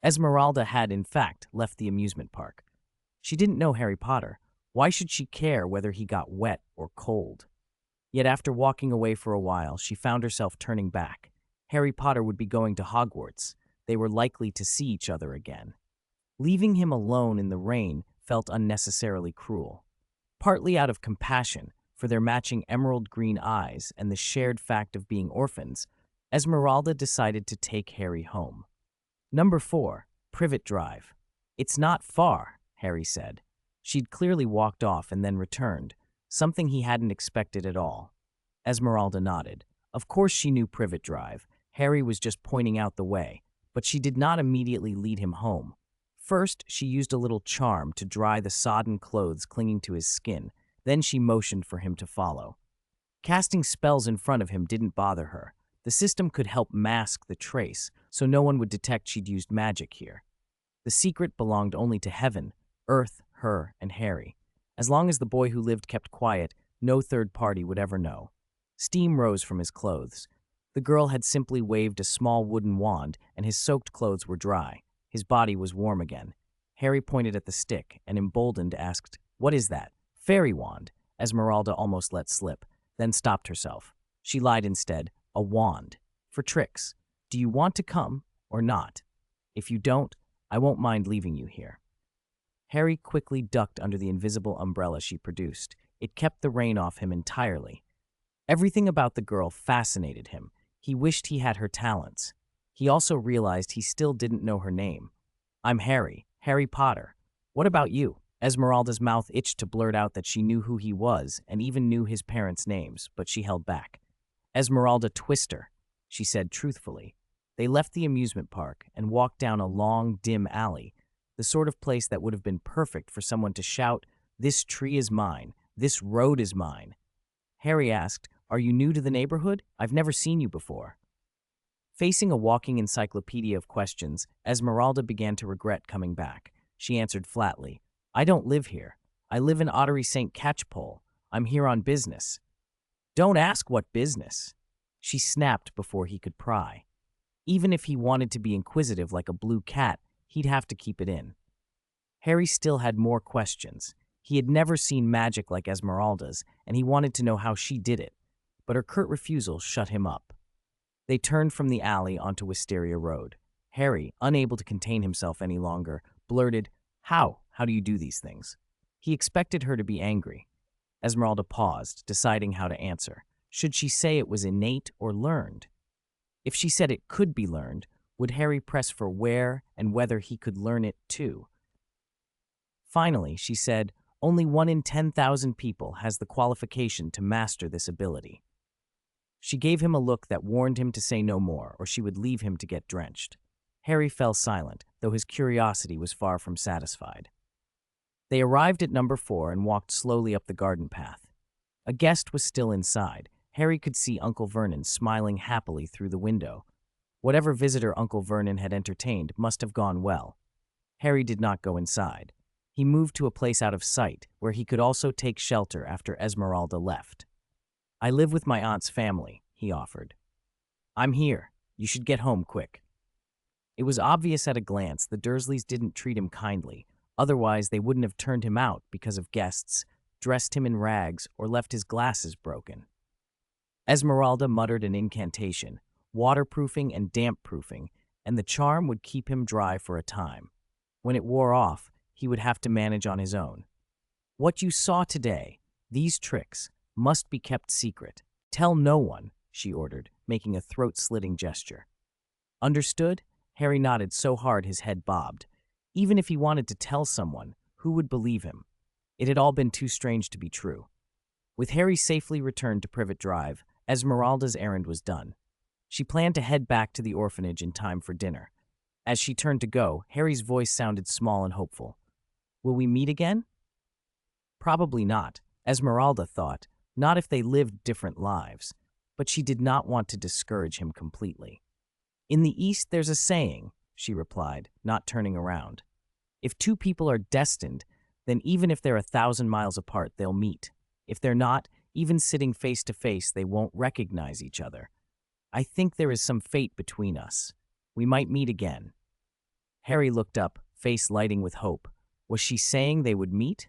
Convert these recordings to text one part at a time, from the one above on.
Esmeralda had, in fact, left the amusement park. She didn't know Harry Potter. Why should she care whether he got wet or cold? Yet after walking away for a while, she found herself turning back. Harry Potter would be going to Hogwarts. They were likely to see each other again. Leaving him alone in the rain felt unnecessarily cruel. Partly out of compassion for their matching emerald green eyes and the shared fact of being orphans, Esmeralda decided to take Harry home. Number 4, Privet Drive. It's not far, Harry said. She'd clearly walked off and then returned, something he hadn't expected at all. Esmeralda nodded. Of course she knew Privet Drive. Harry was just pointing out the way, but she did not immediately lead him home. First, she used a little charm to dry the sodden clothes clinging to his skin. Then she motioned for him to follow. Casting spells in front of him didn't bother her. The system could help mask the trace, so no one would detect she'd used magic here. The secret belonged only to heaven, earth, her, and Harry. As long as the boy who lived kept quiet, no third party would ever know. Steam rose from his clothes. The girl had simply waved a small wooden wand, and his soaked clothes were dry. His body was warm again. Harry pointed at the stick and, emboldened, asked, "What is that?" "Fairy wand," Esmeralda almost let slip, then stopped herself. She lied instead. "A wand. For tricks. Do you want to come or not? If you don't, I won't mind leaving you here." Harry quickly ducked under the invisible umbrella she produced. It kept the rain off him entirely. Everything about the girl fascinated him. He wished he had her talents. He also realized he still didn't know her name. "I'm Harry, Harry Potter. What about you?" Esmeralda's mouth itched to blurt out that she knew who he was and even knew his parents' names, but she held back. "Esmeralda Twister," she said truthfully. They left the amusement park and walked down a long, dim alley, the sort of place that would have been perfect for someone to shout, "This tree is mine. This road is mine." Harry asked, "Are you new to the neighborhood? I've never seen you before." Facing a walking encyclopedia of questions, Esmeralda began to regret coming back. She answered flatly, "I don't live here. I live in Ottery St. Catchpole. I'm here on business." "Don't ask what business," she snapped before he could pry. Even if he wanted to be inquisitive like a blue cat, he'd have to keep it in. Harry still had more questions. He had never seen magic like Esmeralda's, and he wanted to know how she did it, but her curt refusal shut him up. They turned from the alley onto Wisteria Road. Harry, unable to contain himself any longer, blurted, How do you do these things?" He expected her to be angry. Esmeralda paused, deciding how to answer. Should she say it was innate or learned? If she said it could be learned, would Harry press for where and whether he could learn it too? Finally, she said, "Only 1 in 10,000 people has the qualification to master this ability." She gave him a look that warned him to say no more, or she would leave him to get drenched. Harry fell silent, though his curiosity was far from satisfied. They arrived at number 4 and walked slowly up the garden path. A guest was still inside. Harry could see Uncle Vernon smiling happily through the window. Whatever visitor Uncle Vernon had entertained must have gone well. Harry did not go inside. He moved to a place out of sight, where he could also take shelter after Esmeralda left. "I live with my aunt's family," he offered. "I'm here. You should get home quick." It was obvious at a glance the Dursleys didn't treat him kindly, otherwise they wouldn't have turned him out because of guests, dressed him in rags, or left his glasses broken. Esmeralda muttered an incantation, waterproofing and damp-proofing, and the charm would keep him dry for a time. When it wore off, he would have to manage on his own. "What you saw today, these tricks, must be kept secret. Tell no one," she ordered, making a throat-slitting gesture. "Understood?" Harry nodded so hard his head bobbed. Even if he wanted to tell someone, who would believe him? It had all been too strange to be true. With Harry safely returned to Privet Drive, Esmeralda's errand was done. She planned to head back to the orphanage in time for dinner. As she turned to go, Harry's voice sounded small and hopeful. "Will we meet again?" Probably not, Esmeralda thought, not if they lived different lives, but she did not want to discourage him completely. "In the East there's a saying," she replied, not turning around. "If two people are destined, then even if they're 1,000 miles apart, they'll meet. If they're not, even sitting face to face, they won't recognize each other. I think there is some fate between us. We might meet again." Harry looked up, face lighting with hope. Was she saying they would meet?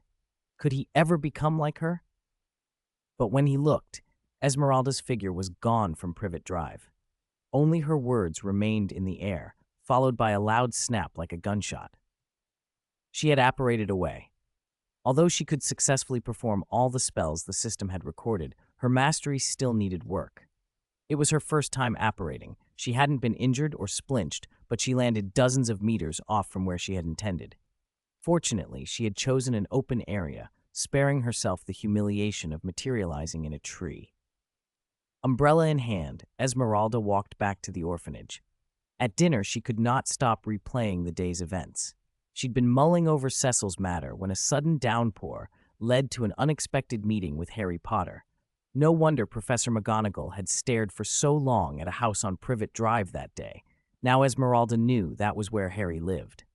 Could he ever become like her? But when he looked, Esmeralda's figure was gone from Privet Drive. Only her words remained in the air, followed by a loud snap like a gunshot. She had apparated away. Although she could successfully perform all the spells the system had recorded, her mastery still needed work. It was her first time apparating. She hadn't been injured or splinched, but she landed dozens of meters off from where she had intended. Fortunately, she had chosen an open area, sparing herself the humiliation of materializing in a tree. Umbrella in hand, Esmeralda walked back to the orphanage. At dinner, she could not stop replaying the day's events. She'd been mulling over Cecil's matter when a sudden downpour led to an unexpected meeting with Harry Potter. No wonder Professor McGonagall had stared for so long at a house on Privet Drive that day. Now Esmeralda knew that was where Harry lived.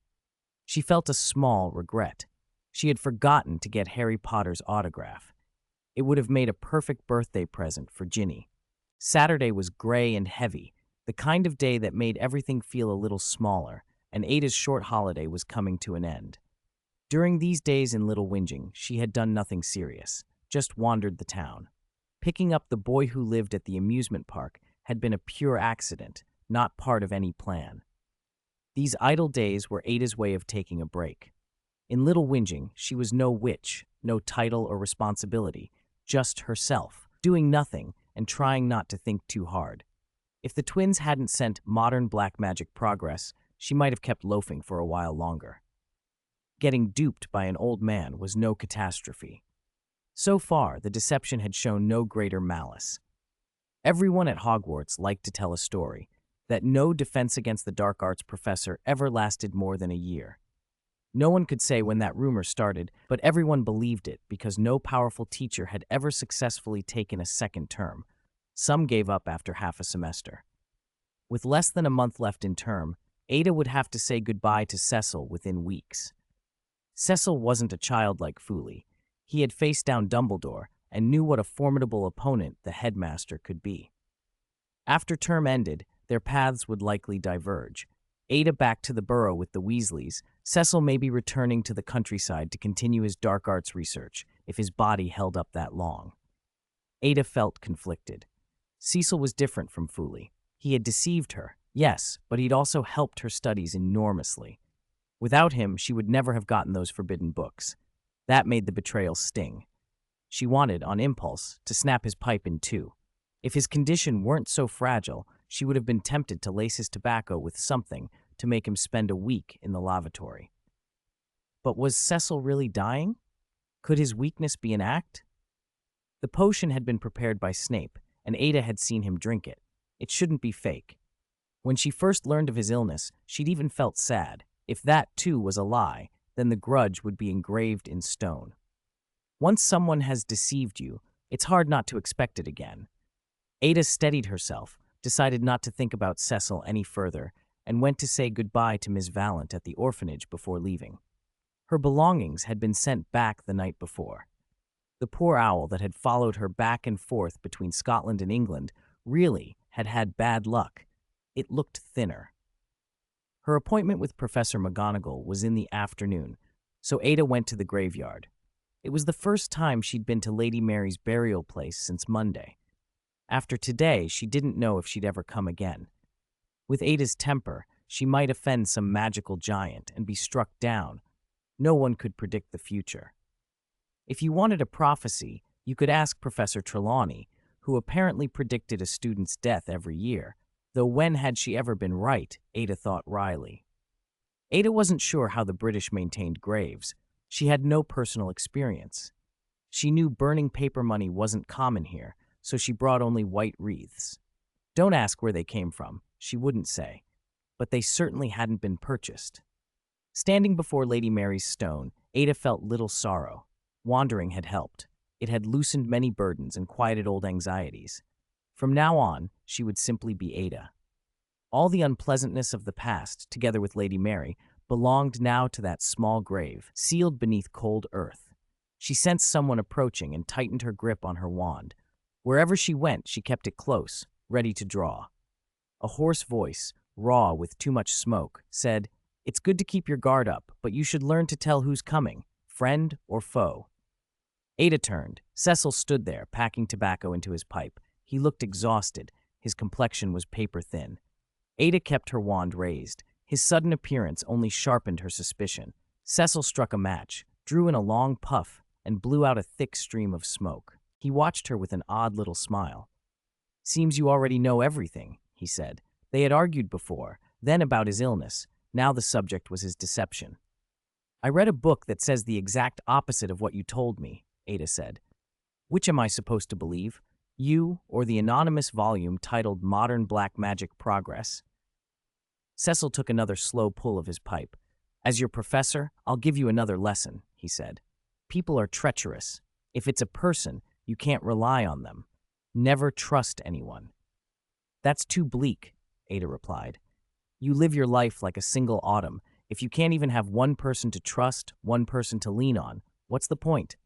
She felt a small regret. She had forgotten to get Harry Potter's autograph. It would have made a perfect birthday present for Ginny. Saturday was gray and heavy, the kind of day that made everything feel a little smaller, and Ada's short holiday was coming to an end. During these days in Little Whinging, she had done nothing serious, just wandered the town. Picking up the boy who lived at the amusement park had been a pure accident, not part of any plan. These idle days were Ada's way of taking a break. In Little Whinging, she was no witch, no title or responsibility, just herself, doing nothing and trying not to think too hard. If the twins hadn't sent modern black magic progress, she might have kept loafing for a while longer. Getting duped by an old man was no catastrophe. So far, the deception had shown no greater malice. Everyone at Hogwarts liked to tell a story, that no defense against the dark arts professor ever lasted more than a year. No one could say when that rumor started, but everyone believed it because no powerful teacher had ever successfully taken a second term. Some gave up after half a semester. With less than a month left in term, Ada would have to say goodbye to Cecil within weeks. Cecil wasn't a child like Fooley. He had faced down Dumbledore and knew what a formidable opponent the headmaster could be. After term ended, their paths would likely diverge. Ada back to the burrow with the Weasleys, Cecil may be returning to the countryside to continue his dark arts research if his body held up that long. Ada felt conflicted. Cecil was different from Fooley. He had deceived her, yes, but he'd also helped her studies enormously. Without him, she would never have gotten those forbidden books. That made the betrayal sting. She wanted, on impulse, to snap his pipe in two. If his condition weren't so fragile, she would have been tempted to lace his tobacco with something to make him spend a week in the lavatory. But was Cecil really dying? Could his weakness be an act? The potion had been prepared by Snape, and Ada had seen him drink it. It shouldn't be fake. When she first learned of his illness, she'd even felt sad. If that, too, was a lie, then the grudge would be engraved in stone. Once someone has deceived you, it's hard not to expect it again. Ada steadied herself, decided not to think about Cecil any further, and went to say goodbye to Miss Valent at the orphanage before leaving. Her belongings had been sent back the night before. The poor owl that had followed her back and forth between Scotland and England really had had bad luck. It looked thinner. Her appointment with Professor McGonagall was in the afternoon, so Ada went to the graveyard. It was the first time she'd been to Lady Mary's burial place since Monday. After today, she didn't know if she'd ever come again. With Ada's temper, she might offend some magical giant and be struck down. No one could predict the future. If you wanted a prophecy, you could ask Professor Trelawney, who apparently predicted a student's death every year, though when had she ever been right, Ada thought wryly. Ada wasn't sure how the British maintained graves. She had no personal experience. She knew burning paper money wasn't common here, so she brought only white wreaths. Don't ask where they came from, she wouldn't say, but they certainly hadn't been purchased. Standing before Lady Mary's stone, Ada felt little sorrow. Wandering had helped. It had loosened many burdens and quieted old anxieties. From now on, she would simply be Ada. All the unpleasantness of the past, together with Lady Mary, belonged now to that small grave, sealed beneath cold earth. She sensed someone approaching and tightened her grip on her wand. Wherever she went, she kept it close, ready to draw. A hoarse voice, raw with too much smoke, said, It's good to keep your guard up, but you should learn to tell who's coming, friend or foe. Ada turned. Cecil stood there, packing tobacco into his pipe. He looked exhausted. His complexion was paper-thin. Ada kept her wand raised. His sudden appearance only sharpened her suspicion. Cecil struck a match, drew in a long puff, and blew out a thick stream of smoke. He watched her with an odd little smile. "Seems you already know everything," he said. They had argued before, then about his illness. Now the subject was his deception. "I read a book that says the exact opposite of what you told me," Ada said. "Which am I supposed to believe? You or the anonymous volume titled Modern Black Magic Progress?" Cecil took another slow pull of his pipe. "As your professor, I'll give you another lesson," he said. "People are treacherous. If it's a person, you can't rely on them. Never trust anyone." "That's too bleak," Ada replied. "You live your life like a single autumn. If you can't even have one person to trust, one person to lean on, what's the point?"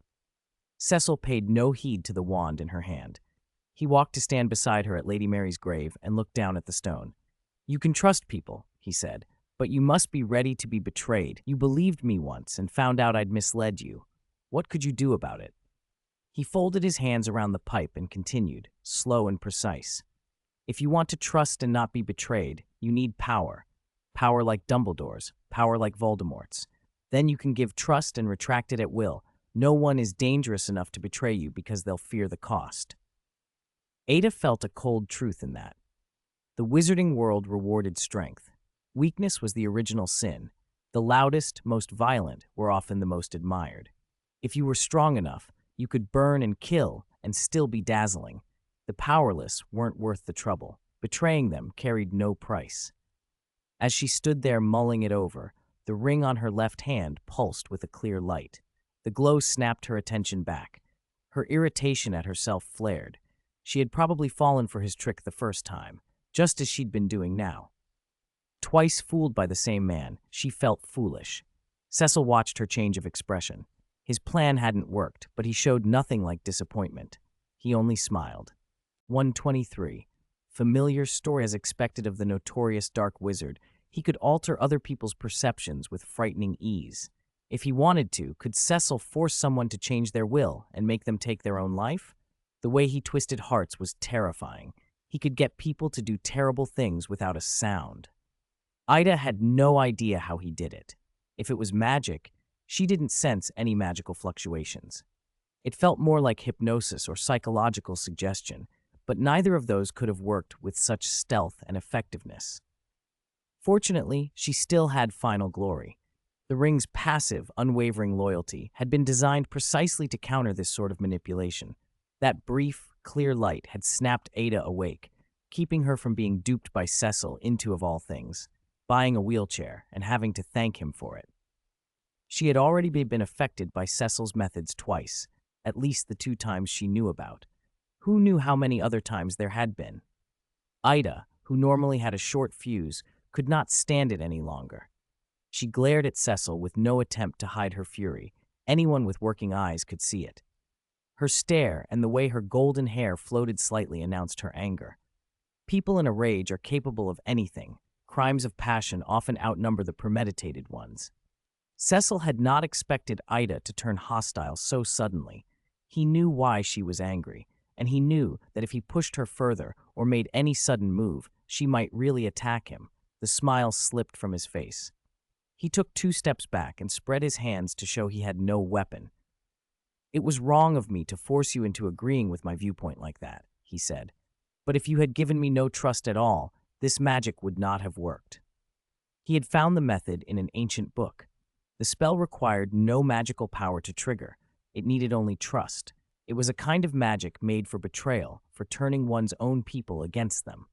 Cecil paid no heed to the wand in her hand. He walked to stand beside her at Lady Mary's grave and looked down at the stone. "You can trust people," he said, "but you must be ready to be betrayed. You believed me once and found out I'd misled you. What could you do about it?" He folded his hands around the pipe and continued, slow and precise. "If you want to trust and not be betrayed, you need power. Power like Dumbledore's, power like Voldemort's. Then you can give trust and retract it at will. No one is dangerous enough to betray you because they'll fear the cost." Ada felt a cold truth in that. The wizarding world rewarded strength. Weakness was the original sin. The loudest, most violent were often the most admired. If you were strong enough, you could burn and kill and still be dazzling. The powerless weren't worth the trouble. Betraying them carried no price. As she stood there mulling it over, the ring on her left hand pulsed with a clear light. The glow snapped her attention back. Her irritation at herself flared. She had probably fallen for his trick the first time, just as she'd been doing now. Twice fooled by the same man, she felt foolish. Cecil watched her change of expression. His plan hadn't worked, but he showed nothing like disappointment. He only smiled. 123. Familiar story as expected of the notorious dark wizard. He could alter other people's perceptions with frightening ease. If he wanted to, could Cecil force someone to change their will and make them take their own life? The way he twisted hearts was terrifying. He could get people to do terrible things without a sound. Ida had no idea how he did it. If it was magic, she didn't sense any magical fluctuations. It felt more like hypnosis or psychological suggestion, but neither of those could have worked with such stealth and effectiveness. Fortunately, she still had final glory. The ring's passive, unwavering loyalty had been designed precisely to counter this sort of manipulation. That brief, clear light had snapped Ada awake, keeping her from being duped by Cecil into, of all things, buying a wheelchair and having to thank him for it. She had already been affected by Cecil's methods twice, at least the 2 times she knew about. Who knew how many other times there had been? Ida, who normally had a short fuse, could not stand it any longer. She glared at Cecil with no attempt to hide her fury. Anyone with working eyes could see it. Her stare and the way her golden hair floated slightly announced her anger. People in a rage are capable of anything. Crimes of passion often outnumber the premeditated ones. Cecil had not expected Ida to turn hostile so suddenly. He knew why she was angry, and he knew that if he pushed her further or made any sudden move, she might really attack him. The smile slipped from his face. He took 2 steps back and spread his hands to show he had no weapon. "It was wrong of me to force you into agreeing with my viewpoint like that," he said. "But if you had given me no trust at all, this magic would not have worked." He had found the method in an ancient book. The spell required no magical power to trigger. It needed only trust. It was a kind of magic made for betrayal, for turning one's own people against them.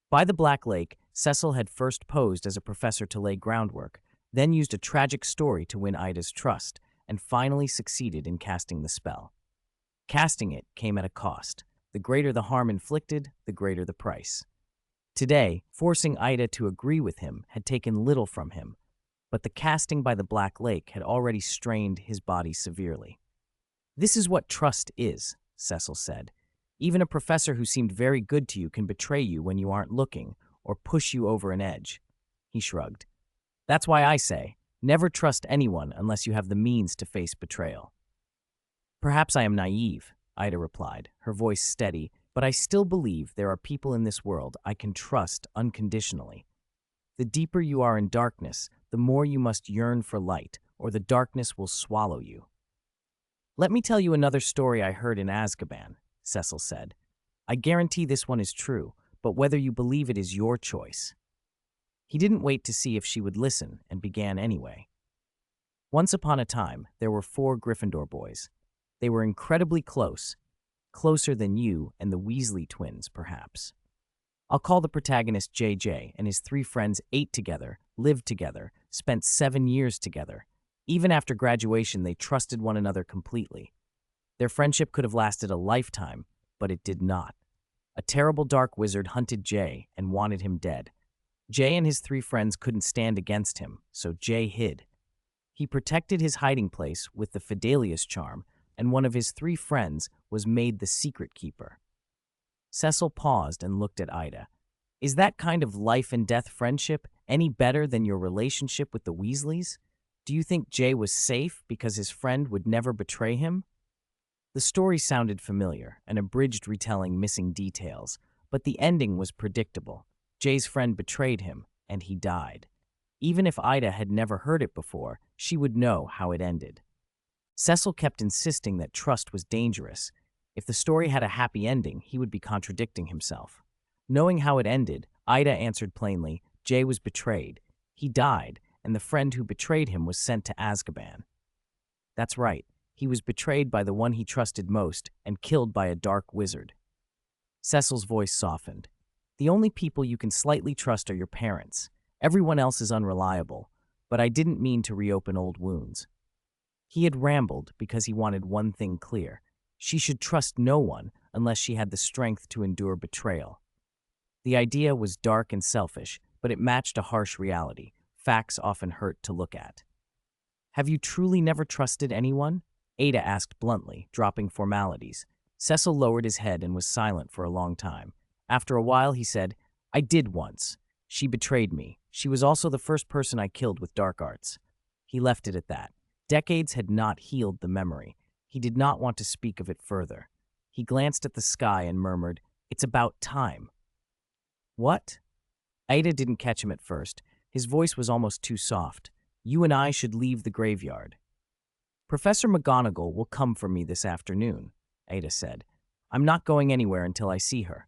By the Black Lake, Cecil had first posed as a professor to lay groundwork, then used a tragic story to win Ida's trust, and finally succeeded in casting the spell. Casting it came at a cost. The greater the harm inflicted, the greater the price. Today, forcing Ida to agree with him had taken little from him, but the casting by the Black Lake had already strained his body severely. "This is what trust is," Cecil said. "Even a professor who seemed very good to you can betray you when you aren't looking, or push you over an edge." He shrugged. That's why I say, never trust anyone unless you have the means to face betrayal. Perhaps I am naive, Ida replied, her voice steady, but I still believe there are people in this world I can trust unconditionally. The deeper you are in darkness, the more you must yearn for light, or the darkness will swallow you. Let me tell you another story I heard in Azkaban, Cecil said. I guarantee this one is true, but whether you believe it is your choice. He didn't wait to see if she would listen and began anyway. Once upon a time, there were 4 Gryffindor boys. They were incredibly close, closer than you and the Weasley twins, perhaps. I'll call the protagonist JJ and his 3 friends ate together, lived together, spent 7 years together. Even after graduation, they trusted one another completely. Their friendship could have lasted a lifetime, but it did not. A terrible dark wizard hunted Jay and wanted him dead. Jay and his 3 friends couldn't stand against him, so Jay hid. He protected his hiding place with the Fidelius charm, and one of his 3 friends was made the secret keeper. Cecil paused and looked at Ida. Is that kind of life-and-death friendship any better than your relationship with the Weasleys? Do you think Jay was safe because his friend would never betray him? The story sounded familiar, an abridged retelling missing details, but the ending was predictable. Jay's friend betrayed him, and he died. Even if Ida had never heard it before, she would know how it ended. Cecil kept insisting that trust was dangerous. If the story had a happy ending, he would be contradicting himself. Knowing how it ended, Ida answered plainly, Jay was betrayed. He died, and the friend who betrayed him was sent to Azkaban. That's right, he was betrayed by the one he trusted most and killed by a dark wizard. Cecil's voice softened. The only people you can slightly trust are your parents. Everyone else is unreliable, but I didn't mean to reopen old wounds. He had rambled because he wanted one thing clear. She should trust no one unless she had the strength to endure betrayal. The idea was dark and selfish, but it matched a harsh reality. Facts often hurt to look at. Have you truly never trusted anyone? Ada asked bluntly, dropping formalities. Cecil lowered his head and was silent for a long time. After a while, he said, I did once. She betrayed me. She was also the first person I killed with dark arts. He left it at that. Decades had not healed the memory. He did not want to speak of it further. He glanced at the sky and murmured, It's about time. What? Ada didn't catch him at first. His voice was almost too soft. You and I should leave the graveyard. Professor McGonagall will come for me this afternoon, Ada said. I'm not going anywhere until I see her.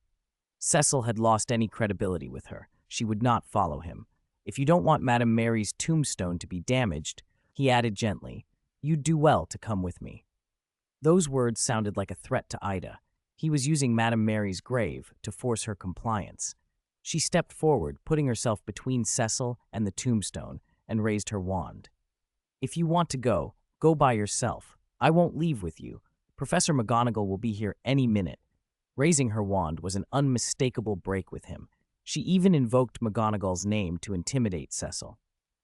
Cecil had lost any credibility with her. She would not follow him. If you don't want Madame Mary's tombstone to be damaged, he added gently, you'd do well to come with me. Those words sounded like a threat to Ida. He was using Madame Mary's grave to force her compliance. She stepped forward, putting herself between Cecil and the tombstone, and raised her wand. If you want to go, go by yourself. I won't leave with you. Professor McGonagall will be here any minute. Raising her wand was an unmistakable break with him. She even invoked McGonagall's name to intimidate Cecil.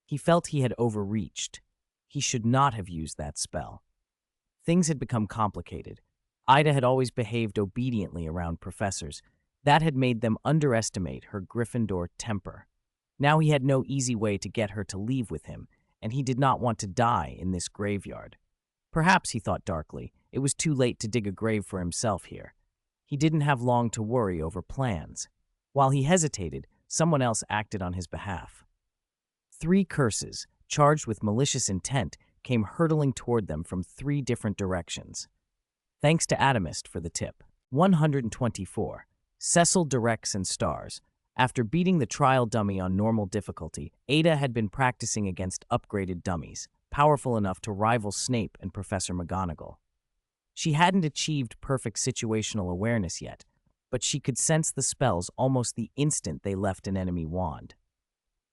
He felt he had overreached. He should not have used that spell. Things had become complicated. Ida had always behaved obediently around professors. That had made them underestimate her Gryffindor temper. Now he had no easy way to get her to leave with him, and he did not want to die in this graveyard. Perhaps, he thought darkly, it was too late to dig a grave for himself here. He didn't have long to worry over plans. While he hesitated, someone else acted on his behalf. 3 curses, charged with malicious intent, came hurtling toward them from 3 different directions. Thanks to Atomist for the tip. 124. Cecil directs and stars. After beating the trial dummy on normal difficulty, Ada had been practicing against upgraded dummies, powerful enough to rival Snape and Professor McGonagall. She hadn't achieved perfect situational awareness yet, but she could sense the spells almost the instant they left an enemy wand.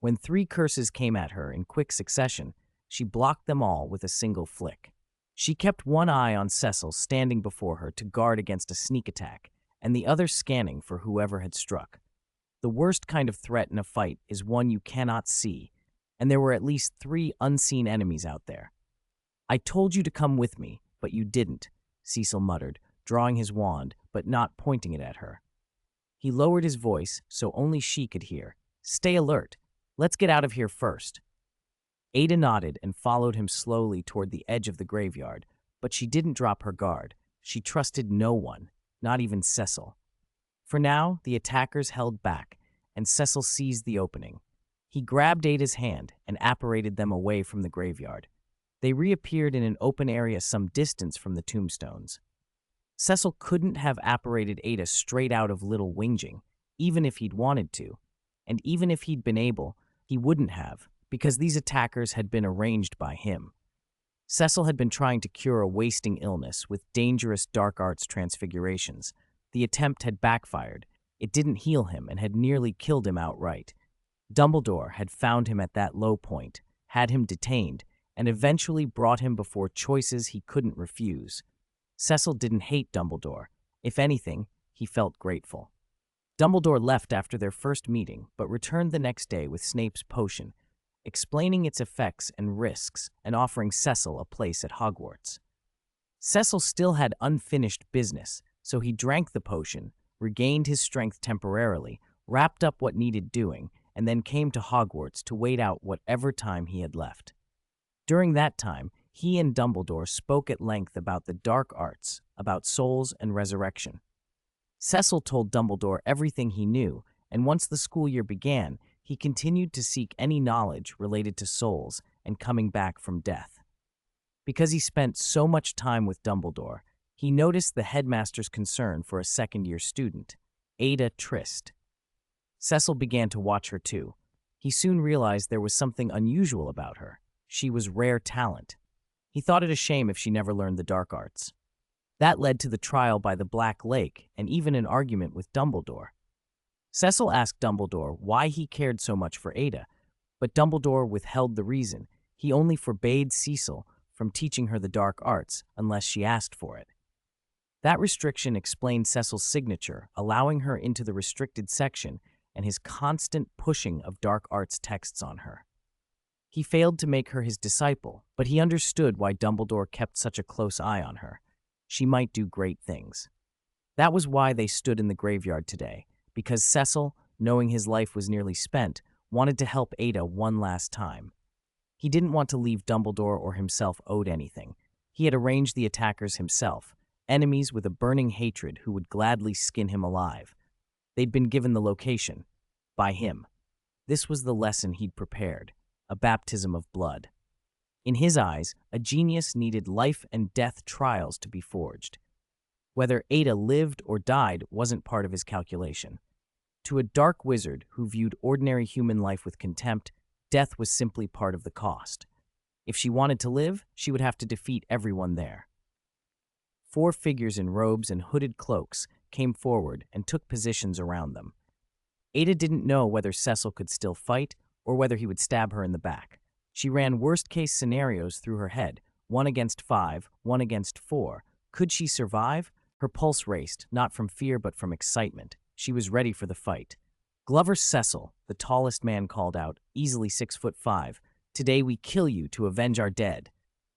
When 3 curses came at her in quick succession, she blocked them all with a single flick. She kept one eye on Cecil standing before her to guard against a sneak attack, and the other scanning for whoever had struck. The worst kind of threat in a fight is one you cannot see, and there were at least 3 unseen enemies out there. I told you to come with me, but you didn't, Cecil muttered, drawing his wand, but not pointing it at her. He lowered his voice so only she could hear. Stay alert. Let's get out of here first. Ada nodded and followed him slowly toward the edge of the graveyard, but she didn't drop her guard. She trusted no one, not even Cecil. For now, the attackers held back, and Cecil seized the opening. He grabbed Ada's hand and apparated them away from the graveyard. They reappeared in an open area some distance from the tombstones. Cecil couldn't have apparated Ada straight out of Little Whinging, even if he'd wanted to. And even if he'd been able, he wouldn't have, because these attackers had been arranged by him. Cecil had been trying to cure a wasting illness with dangerous dark arts transfigurations. The attempt had backfired. It didn't heal him and had nearly killed him outright. Dumbledore had found him at that low point, had him detained, and eventually brought him before choices he couldn't refuse. Cecil didn't hate Dumbledore. If anything, he felt grateful. Dumbledore left after their first meeting, but returned the next day with Snape's potion, explaining its effects and risks and offering Cecil a place at Hogwarts. Cecil still had unfinished business, so he drank the potion, regained his strength temporarily, wrapped up what needed doing, and then came to Hogwarts to wait out whatever time he had left. During that time, he and Dumbledore spoke at length about the dark arts, about souls and resurrection. Cecil told Dumbledore everything he knew, and once the school year began, he continued to seek any knowledge related to souls and coming back from death. Because he spent so much time with Dumbledore, he noticed the headmaster's concern for a second-year student, Ada Trist. Cecil began to watch her too. He soon realized there was something unusual about her. She was rare talent. He thought it a shame if she never learned the dark arts. That led to the trial by the Black Lake and even an argument with Dumbledore. Cecil asked Dumbledore why he cared so much for Ada, but Dumbledore withheld the reason. He only forbade Cecil from teaching her the dark arts unless she asked for it. That restriction explained Cecil's signature, allowing her into the restricted section, and his constant pushing of dark arts texts on her. He failed to make her his disciple, but he understood why Dumbledore kept such a close eye on her. She might do great things. That was why they stood in the graveyard today, because Cecil, knowing his life was nearly spent, wanted to help Ada one last time. He didn't want to leave Dumbledore or himself owed anything. He had arranged the attackers himself, enemies with a burning hatred who would gladly skin him alive. They'd been given the location. By him. This was the lesson he'd prepared, a baptism of blood. In his eyes, a genius needed life and death trials to be forged. Whether Ada lived or died wasn't part of his calculation. To a dark wizard who viewed ordinary human life with contempt, death was simply part of the cost. If she wanted to live, she would have to defeat everyone there. 4 figures in robes and hooded cloaks came forward and took positions around them. Ada didn't know whether Cecil could still fight or whether he would stab her in the back. She ran worst-case scenarios through her head, 1 against 5, 1 against 4. Could she survive? Her pulse raced, not from fear but from excitement. She was ready for the fight. Glover Cecil, the tallest man, called out, easily 6'5", "Today we kill you to avenge our dead."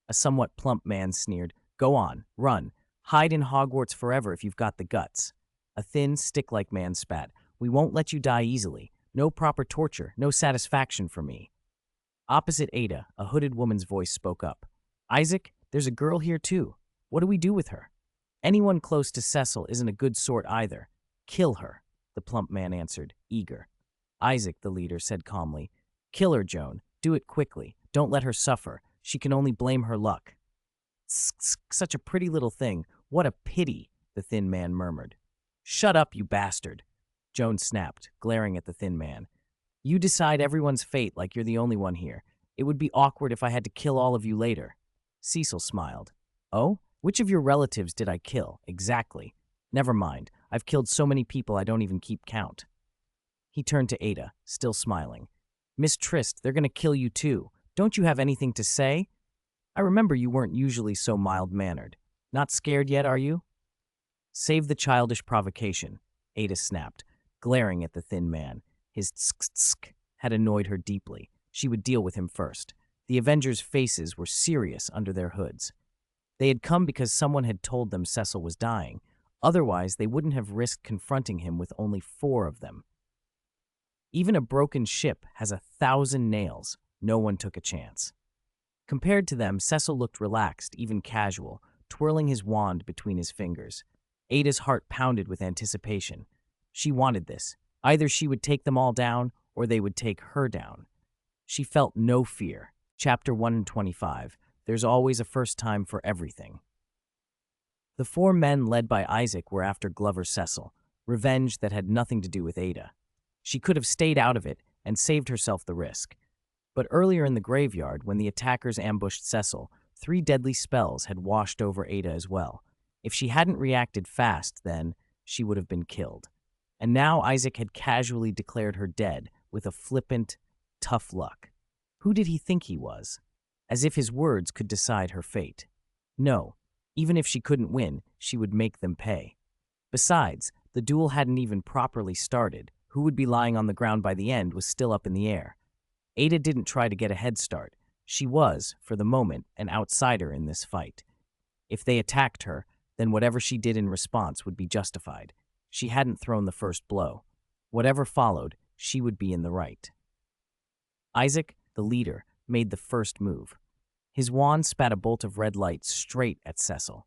A somewhat plump man sneered, "Go on, run. Hide in Hogwarts forever if you've got the guts." A thin, stick-like man spat, "We won't let you die easily. No proper torture, no satisfaction for me." Opposite Ada, a hooded woman's voice spoke up. "Isaac, there's a girl here too. What do we do with her?" "Anyone close to Cecil isn't a good sort either. Kill her," the plump man answered, eager. Isaac, the leader, said calmly, "Kill her, Joan. Do it quickly. Don't let her suffer. She can only blame her luck." "Such a pretty little thing. What a pity," the thin man murmured. "Shut up, you bastard," Joan snapped, glaring at the thin man. "You decide everyone's fate like you're the only one here. It would be awkward if I had to kill all of you later." Cecil smiled. "Oh? Which of your relatives did I kill, exactly? Never mind. I've killed so many people I don't even keep count." He turned to Ada, still smiling. "Miss Trist, they're going to kill you too. Don't you have anything to say? I remember you weren't usually so mild-mannered. Not scared yet, are you?" "Save the childish provocation," Ada snapped, glaring at the thin man. His tsk-tsk had annoyed her deeply. She would deal with him first. The Avengers' faces were serious under their hoods. They had come because someone had told them Cecil was dying. Otherwise, they wouldn't have risked confronting him with only 4 of them. "Even a broken ship has 1,000 nails," no one took a chance. Compared to them, Cecil looked relaxed, even casual, twirling his wand between his fingers. Ada's heart pounded with anticipation. She wanted this. Either she would take them all down, or they would take her down. She felt no fear. Chapter 125. There's always a first time for everything. The four men led by Isaac were after Glover Cecil, revenge that had nothing to do with Ada. She could have stayed out of it and saved herself the risk. But earlier in the graveyard, when the attackers ambushed Cecil, 3 deadly spells had washed over Ada as well. If she hadn't reacted fast, then she would have been killed. And now Isaac had casually declared her dead with a flippant, tough luck. Who did he think he was? As if his words could decide her fate. No, even if she couldn't win, she would make them pay. Besides, the duel hadn't even properly started. Who would be lying on the ground by the end was still up in the air. Ada didn't try to get a head start. She was, for the moment, an outsider in this fight. If they attacked her, then whatever she did in response would be justified. She hadn't thrown the first blow. Whatever followed, she would be in the right. Isaac, the leader, made the first move. His wand spat a bolt of red light straight at Cecil.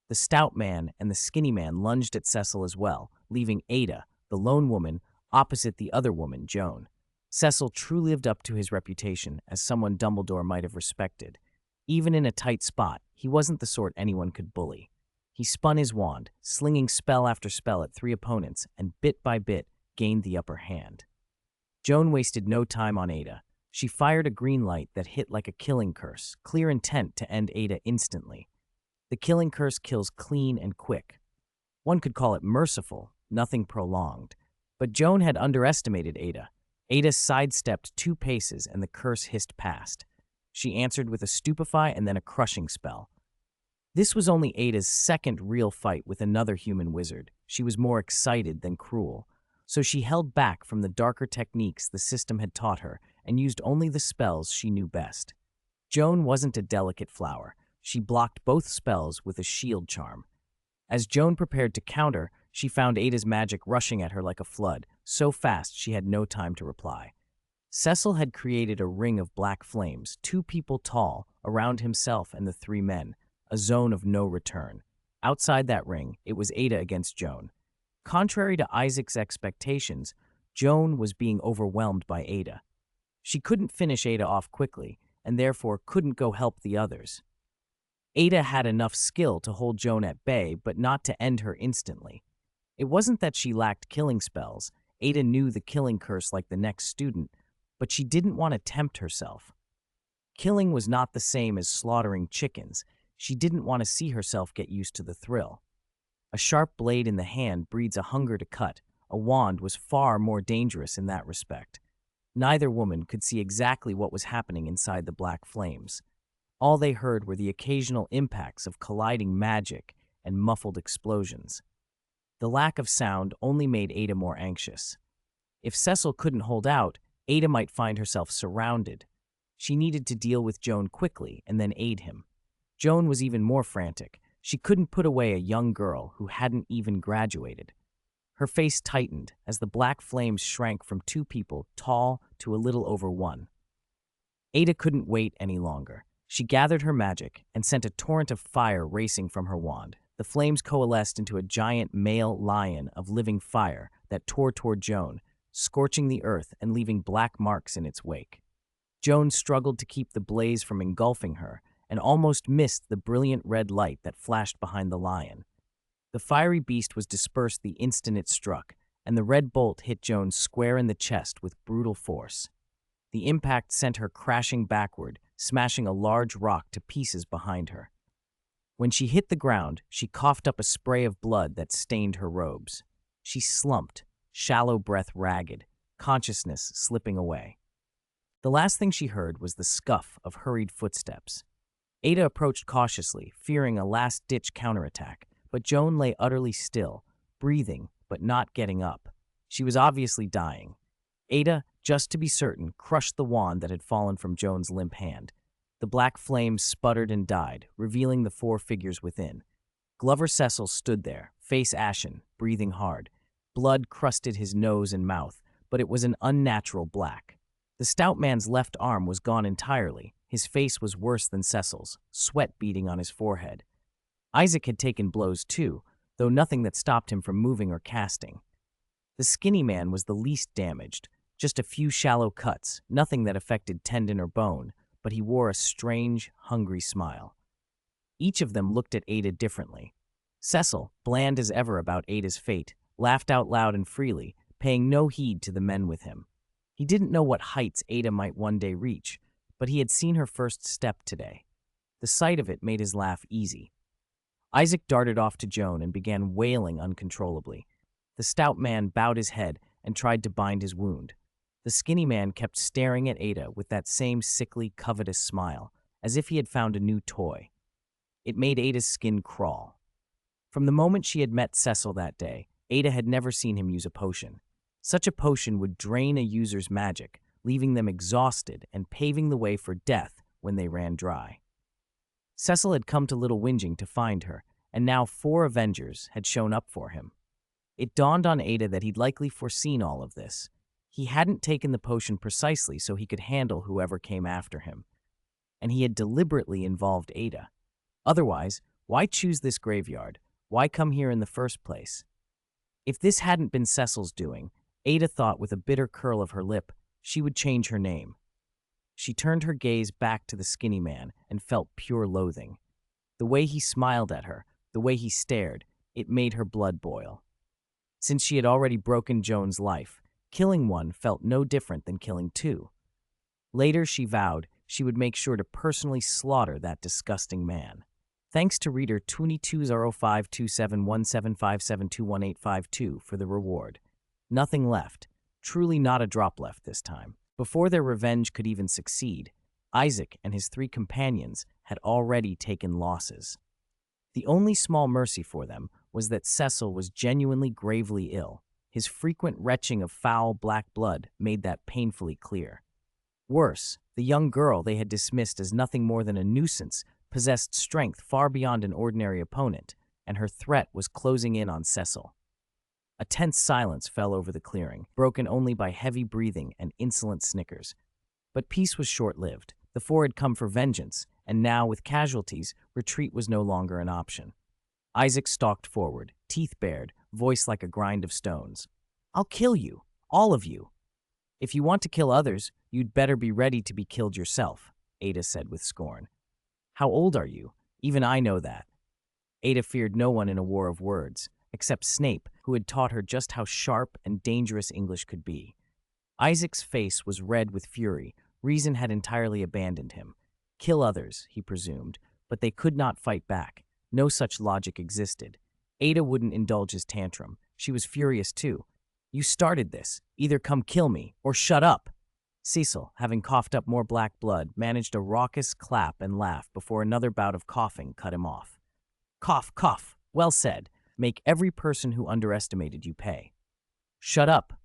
The stout man and the skinny man lunged at Cecil as well, leaving Ada, the lone woman, opposite the other woman, Joan. Cecil truly lived up to his reputation as someone Dumbledore might have respected. Even in a tight spot, he wasn't the sort anyone could bully. He spun his wand, slinging spell after spell at 3 opponents, and bit by bit gained the upper hand. Joan wasted no time on Ada. She fired a green light that hit like a killing curse, clear intent to end Ada instantly. The killing curse kills clean and quick. One could call it merciful, nothing prolonged. But Joan had underestimated Ada. Ada sidestepped 2 paces and the curse hissed past. She answered with a stupefy and then a crushing spell. This was only Ada's second real fight with another human wizard. She was more excited than cruel. So she held back from the darker techniques the system had taught her and used only the spells she knew best. Joan wasn't a delicate flower. She blocked both spells with a shield charm. As Joan prepared to counter, she found Ada's magic rushing at her like a flood, so fast she had no time to reply. Cecil had created a ring of black flames, 2 people tall, around himself and the 3 men, a zone of no return. Outside that ring, it was Ada against Joan. Contrary to Isaac's expectations, Joan was being overwhelmed by Ada. She couldn't finish Ada off quickly, and therefore couldn't go help the others. Ada had enough skill to hold Joan at bay, but not to end her instantly. It wasn't that she lacked killing spells. Ada knew the killing curse like the next student, but she didn't want to tempt herself. Killing was not the same as slaughtering chickens. She didn't want to see herself get used to the thrill. A sharp blade in the hand breeds a hunger to cut. A wand was far more dangerous in that respect. Neither woman could see exactly what was happening inside the black flames. All they heard were the occasional impacts of colliding magic and muffled explosions. The lack of sound only made Ada more anxious. If Cecil couldn't hold out, Ada might find herself surrounded. She needed to deal with Joan quickly and then aid him. Joan was even more frantic. She couldn't put away a young girl who hadn't even graduated. Her face tightened as the black flames shrank from 2 people tall to a little over 1. Ada couldn't wait any longer. She gathered her magic and sent a torrent of fire racing from her wand. The flames coalesced into a giant male lion of living fire that tore toward Joan, scorching the earth and leaving black marks in its wake. Joan struggled to keep the blaze from engulfing her and almost missed the brilliant red light that flashed behind the lion. The fiery beast was dispersed the instant it struck, and the red bolt hit Joan square in the chest with brutal force. The impact sent her crashing backward, smashing a large rock to pieces behind her. When she hit the ground, she coughed up a spray of blood that stained her robes. She slumped, shallow breath ragged, consciousness slipping away. The last thing she heard was the scuff of hurried footsteps. Ada approached cautiously, fearing a last-ditch counterattack, but Joan lay utterly still, breathing but not getting up. She was obviously dying. Ada, just to be certain, crushed the wand that had fallen from Joan's limp hand. The black flames sputtered and died, revealing the 4 figures within. Glover Cecil stood there, face ashen, breathing hard. Blood crusted his nose and mouth, but it was an unnatural black. The stout man's left arm was gone entirely. His face was worse than Cecil's, sweat beading on his forehead. Isaac had taken blows too, though nothing that stopped him from moving or casting. The skinny man was the least damaged, just a few shallow cuts, nothing that affected tendon or bone, but he wore a strange, hungry smile. Each of them looked at Ada differently. Cecil, bland as ever about Ada's fate, laughed out loud and freely, paying no heed to the men with him. He didn't know what heights Ada might one day reach, but he had seen her first step today. The sight of it made his laugh easy. Isaac darted off to Joan and began wailing uncontrollably. The stout man bowed his head and tried to bind his wound. The skinny man kept staring at Ada with that same sickly, covetous smile, as if he had found a new toy. It made Ada's skin crawl. From the moment she had met Cecil that day, Ada had never seen him use a potion. Such a potion would drain a user's magic, leaving them exhausted and paving the way for death when they ran dry. Cecil had come to Little Whinging to find her, and now 4 Avengers had shown up for him. It dawned on Ada that he'd likely foreseen all of this. He hadn't taken the potion precisely so he could handle whoever came after him. And he had deliberately involved Ada. Otherwise, why choose this graveyard? Why come here in the first place? If this hadn't been Cecil's doing, Ada thought with a bitter curl of her lip, she would change her name. She turned her gaze back to the skinny man and felt pure loathing. The way he smiled at her, the way he stared, it made her blood boil. Since she had already broken Joan's life, killing one felt no different than killing 2. Later, she vowed she would make sure to personally slaughter that disgusting man. Thanks to reader 2205271757218852 for the reward. Nothing left, truly not a drop left this time. Before their revenge could even succeed, Isaac and his 3 companions had already taken losses. The only small mercy for them was that Cecil was genuinely gravely ill. His frequent retching of foul black blood made that painfully clear. Worse, the young girl they had dismissed as nothing more than a nuisance possessed strength far beyond an ordinary opponent, and her threat was closing in on Cecil. A tense silence fell over the clearing, broken only by heavy breathing and insolent snickers. But peace was short-lived. The 4 had come for vengeance, and now, with casualties, retreat was no longer an option. Isaac stalked forward, teeth bared, voice like a grind of stones. "I'll kill you, all of you. If you want to kill others, you'd better be ready to be killed yourself," Ada said with scorn. "How old are you? Even I know that." Ada feared no one in a war of words, except Snape, who had taught her just how sharp and dangerous English could be. Isaac's face was red with fury. Reason had entirely abandoned him. Kill others, he presumed, but they could not fight back. No such logic existed. Ada wouldn't indulge his tantrum. She was furious too. "You started this. Either come kill me, or shut up." Cecil, having coughed up more black blood, managed a raucous clap and laugh before another bout of coughing cut him off. "Cough, cough. Well said. Make every person who underestimated you pay." "Shut up."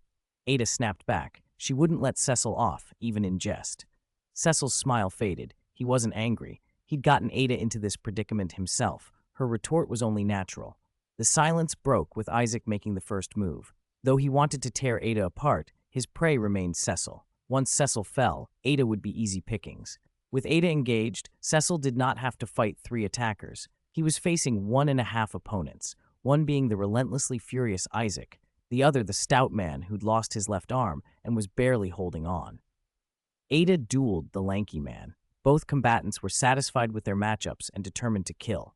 Ada snapped back. She wouldn't let Cecil off, even in jest. Cecil's smile faded. He wasn't angry. He'd gotten Ada into this predicament himself. Her retort was only natural. The silence broke with Isaac making the first move. Though he wanted to tear Ada apart, his prey remained Cecil. Once Cecil fell, Ada would be easy pickings. With Ada engaged, Cecil did not have to fight 3 attackers. He was facing 1.5 opponents, one being the relentlessly furious Isaac, the other the stout man who'd lost his left arm and was barely holding on. Ada dueled the lanky man. Both combatants were satisfied with their matchups and determined to kill.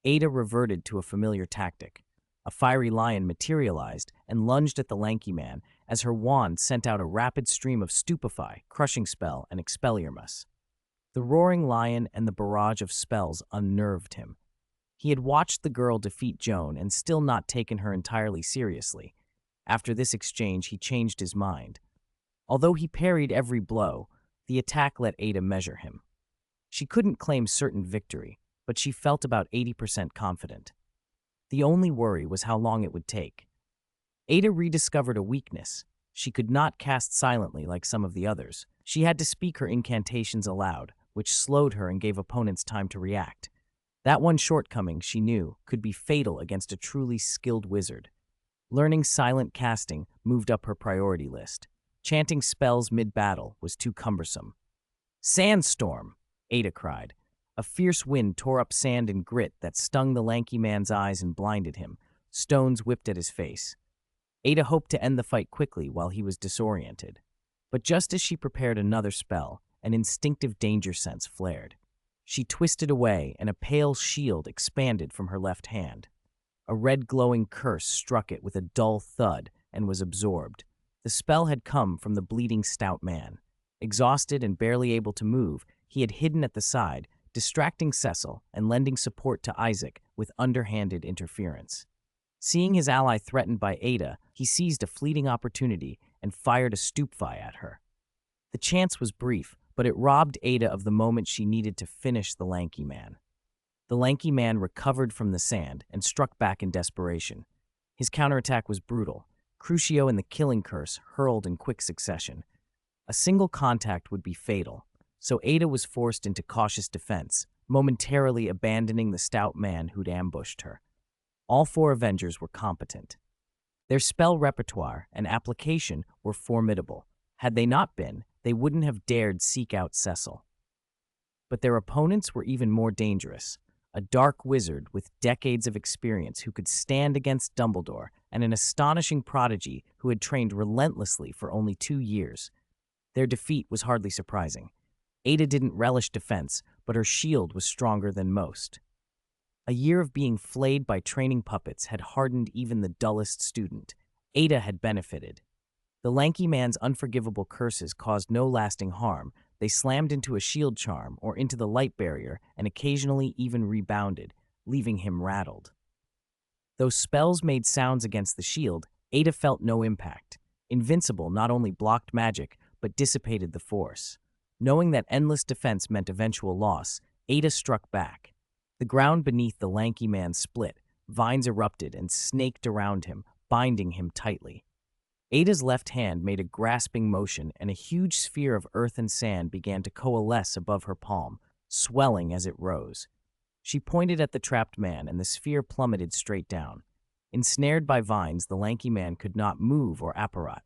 Ada reverted to a familiar tactic. A fiery lion materialized and lunged at the lanky man as her wand sent out a rapid stream of Stupefy, Crushing Spell, and Expelliarmus. The roaring lion and the barrage of spells unnerved him. He had watched the girl defeat Joan and still not taken her entirely seriously. After this exchange, he changed his mind. Although he parried every blow, the attack let Ada measure him. She couldn't claim certain victory, but she felt about 80% confident. The only worry was how long it would take. Ada rediscovered a weakness. She could not cast silently like some of the others. She had to speak her incantations aloud, which slowed her and gave opponents time to react. That one shortcoming, she knew, could be fatal against a truly skilled wizard. Learning silent casting moved up her priority list. Chanting spells mid-battle was too cumbersome. Sandstorm! Ada cried. A fierce wind tore up sand and grit that stung the lanky man's eyes and blinded him. Stones whipped at his face. Ada hoped to end the fight quickly while he was disoriented. But just as she prepared another spell, an instinctive danger sense flared. She twisted away, and a pale shield expanded from her left hand. A red glowing curse struck it with a dull thud and was absorbed. The spell had come from the bleeding stout man. Exhausted and barely able to move, he had hidden at the side, distracting Cecil and lending support to Isaac with underhanded interference. Seeing his ally threatened by Ada, he seized a fleeting opportunity and fired a stupefy at her. The chance was brief, but it robbed Ada of the moment she needed to finish the lanky man. The lanky man recovered from the sand and struck back in desperation. His counterattack was brutal. Crucio and the killing curse hurled in quick succession. A single contact would be fatal, so Ada was forced into cautious defense, momentarily abandoning the stout man who'd ambushed her. All four Avengers were competent. Their spell repertoire and application were formidable. Had they not been, they wouldn't have dared seek out Cecil. But their opponents were even more dangerous. A dark wizard with decades of experience who could stand against Dumbledore, and an astonishing prodigy who had trained relentlessly for only 2 years. Their defeat was hardly surprising. Ada didn't relish defense, but her shield was stronger than most. A year of being flayed by training puppets had hardened even the dullest student. Ada had benefited. The lanky man's unforgivable curses caused no lasting harm. They slammed into a shield charm or into the light barrier and occasionally even rebounded, leaving him rattled. Though spells made sounds against the shield, Ada felt no impact. Invincible not only blocked magic, but dissipated the force. Knowing that endless defense meant eventual loss, Ada struck back. The ground beneath the lanky man split, vines erupted and snaked around him, binding him tightly. Ada's left hand made a grasping motion, and a huge sphere of earth and sand began to coalesce above her palm, swelling as it rose. She pointed at the trapped man, and the sphere plummeted straight down. Ensnared by vines, the lanky man could not move or apparat.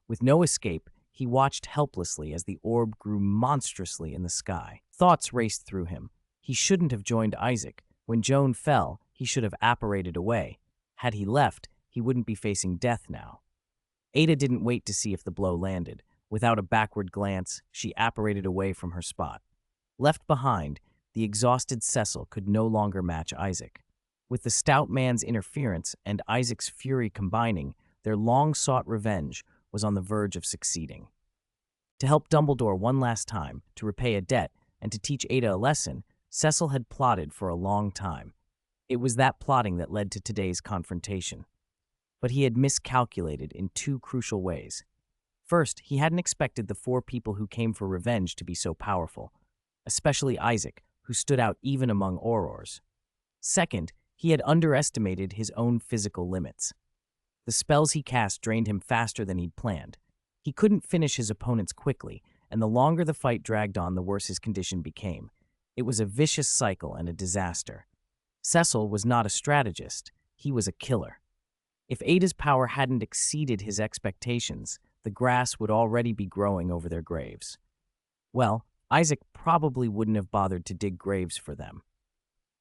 With no escape, he watched helplessly as the orb grew monstrously in the sky. Thoughts raced through him. He shouldn't have joined Isaac. When Joan fell, he should have apparated away. Had he left, he wouldn't be facing death now. Ada didn't wait to see if the blow landed. Without a backward glance, she apparated away from her spot. Left behind, the exhausted Cecil could no longer match Isaac. With the stout man's interference and Isaac's fury combining, their long-sought revenge was on the verge of succeeding. To help Dumbledore one last time, to repay a debt, and to teach Ada a lesson, Cecil had plotted for a long time. It was that plotting that led to today's confrontation. But he had miscalculated in 2 crucial ways. First, he hadn't expected the 4 people who came for revenge to be so powerful, especially Isaac, who stood out even among Aurors. Second, he had underestimated his own physical limits. The spells he cast drained him faster than he'd planned. He couldn't finish his opponents quickly, and the longer the fight dragged on, the worse his condition became. It was a vicious cycle and a disaster. Cecil was not a strategist, he was a killer. If Ada's power hadn't exceeded his expectations, the grass would already be growing over their graves. Well, Isaac probably wouldn't have bothered to dig graves for them.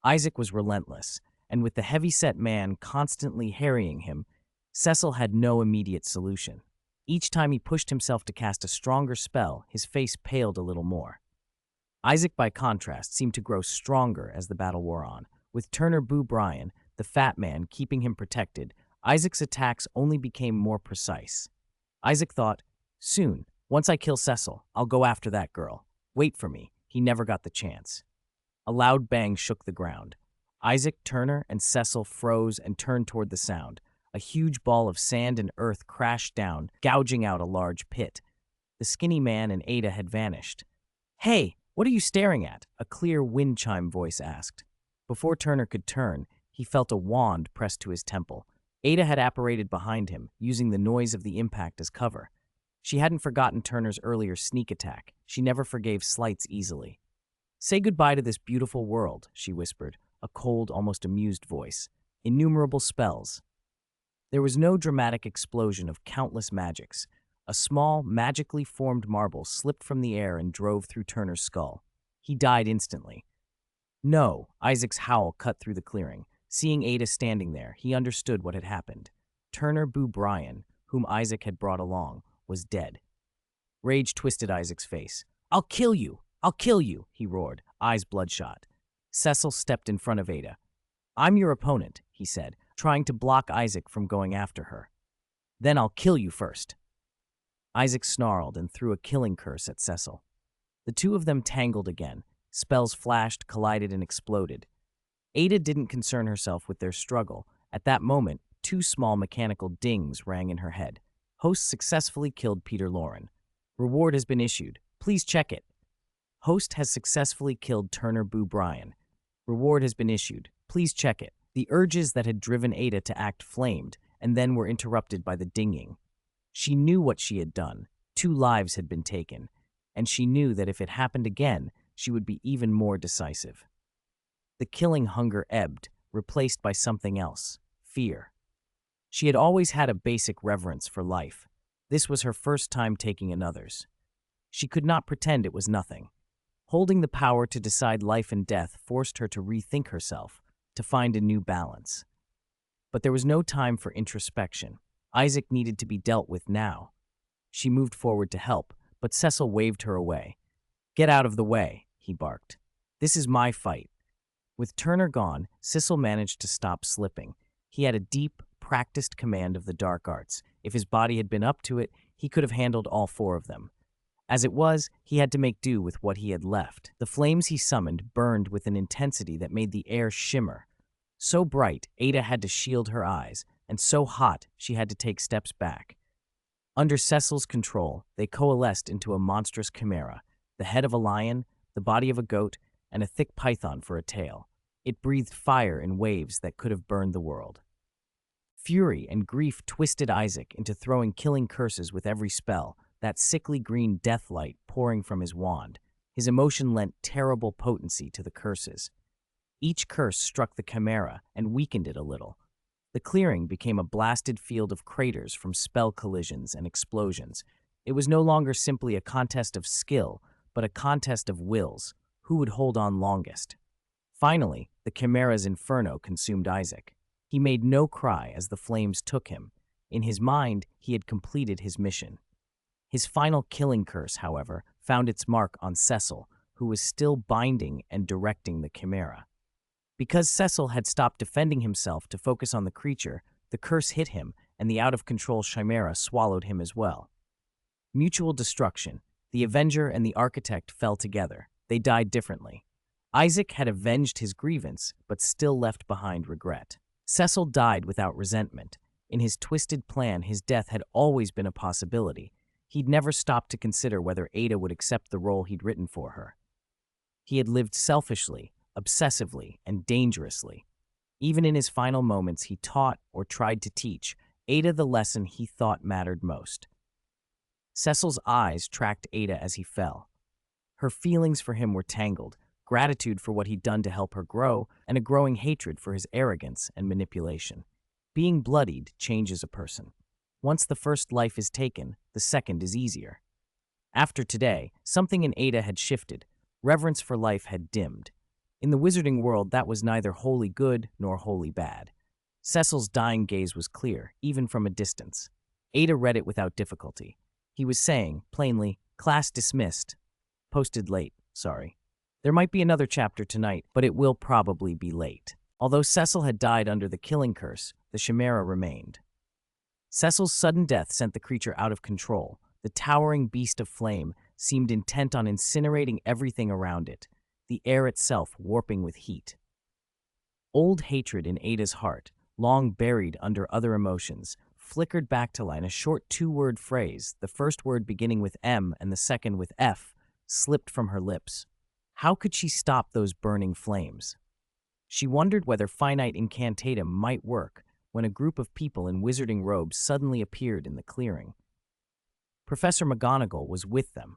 Isaac was relentless, and with the heavy-set man constantly harrying him, Cecil had no immediate solution. Each time he pushed himself to cast a stronger spell, his face paled a little more. Isaac, by contrast, seemed to grow stronger as the battle wore on. With Turner Boo Bryan, the fat man, keeping him protected, Isaac's attacks only became more precise. Isaac thought, soon, once I kill Cecil, I'll go after that girl. Wait for me. He never got the chance. A loud bang shook the ground. Isaac, Turner, and Cecil froze and turned toward the sound. A huge ball of sand and earth crashed down, gouging out a large pit. The skinny man and Ada had vanished. Hey, what are you staring at? A clear wind chime voice asked. Before Turner could turn, he felt a wand pressed to his temple. Ada had apparated behind him, using the noise of the impact as cover. She hadn't forgotten Turner's earlier sneak attack. She never forgave slights easily. Say goodbye to this beautiful world, she whispered, a cold, almost amused voice. Innumerable spells. There was no dramatic explosion of countless magics, A small, magically formed marble slipped from the air and drove through Turner's skull. He died instantly. No, Isaac's howl cut through the clearing. Seeing Ada standing there, he understood what had happened. Turner Boo-Brien, whom Isaac had brought along, was dead. Rage twisted Isaac's face. "I'll kill you! I'll kill you!" he roared, eyes bloodshot. Cecil stepped in front of Ada. "I'm your opponent," he said, trying to block Isaac from going after her. "Then I'll kill you first." Isaac snarled and threw a killing curse at Cecil. The two of them tangled again. Spells flashed, collided, and exploded. Ada didn't concern herself with their struggle. At that moment, two small mechanical dings rang in her head. Host successfully killed Peter Lauren. Reward has been issued. Please check it. Host has successfully killed Turner Boo-Brien. Reward has been issued. Please check it. The urges that had driven Ada to act flamed, and then were interrupted by the dinging. She knew what she had done. 2 lives had been taken, and she knew that if it happened again, she would be even more decisive. The killing hunger ebbed, replaced by something else, fear. She had always had a basic reverence for life. This was her first time taking another's. She could not pretend it was nothing. Holding the power to decide life and death forced her to rethink herself, to find a new balance. But there was no time for introspection. Isaac needed to be dealt with now. She moved forward to help, but Cecil waved her away. "Get out of the way," he barked. "This is my fight." With Turner gone, Cecil managed to stop slipping. He had a deep, practiced command of the dark arts. If his body had been up to it, he could have handled all 4 of them. As it was, he had to make do with what he had left. The flames he summoned burned with an intensity that made the air shimmer. So bright, Ada had to shield her eyes, and so hot, she had to take steps back. Under Cecil's control, they coalesced into a monstrous chimera, the head of a lion, the body of a goat, and a thick python for a tail. It breathed fire in waves that could have burned the world. Fury and grief twisted Isaac into throwing killing curses with every spell, that sickly green death light pouring from his wand. His emotion lent terrible potency to the curses. Each curse struck the chimera and weakened it a little. The clearing became a blasted field of craters from spell collisions and explosions. It was no longer simply a contest of skill, but a contest of wills. Who would hold on longest? Finally, the chimera's inferno consumed Isaac. He made no cry as the flames took him. In his mind, he had completed his mission. His final killing curse, however, found its mark on Cecil, who was still binding and directing the chimera. Because Cecil had stopped defending himself to focus on the creature, the curse hit him, and the out-of-control chimera swallowed him as well. Mutual destruction. The Avenger and the Architect fell together. They died differently. Isaac had avenged his grievance, but still left behind regret. Cecil died without resentment. In his twisted plan, his death had always been a possibility. He'd never stopped to consider whether Ada would accept the role he'd written for her. He had lived selfishly, obsessively, and dangerously. Even in his final moments, he taught, or tried to teach, Ada the lesson he thought mattered most. Cecil's eyes tracked Ada as he fell. Her feelings for him were tangled, gratitude for what he'd done to help her grow, and a growing hatred for his arrogance and manipulation. Being bloodied changes a person. Once the first life is taken, the second is easier. After today, something in Ada had shifted. Reverence for life had dimmed. In the wizarding world, that was neither wholly good nor wholly bad. Cecil's dying gaze was clear, even from a distance. Ada read it without difficulty. He was saying, plainly, "Class dismissed. Posted late, sorry. There might be another chapter tonight, but it will probably be late." Although Cecil had died under the killing curse, the chimera remained. Cecil's sudden death sent the creature out of control. The towering beast of flame seemed intent on incinerating everything around it, the air itself warping with heat. Old hatred in Ada's heart, long buried under other emotions, flickered back to life. A short 2-word phrase, the first word beginning with M and the second with F, slipped from her lips. How could she stop those burning flames? She wondered whether finite incantatum might work when a group of people in wizarding robes suddenly appeared in the clearing. Professor McGonagall was with them.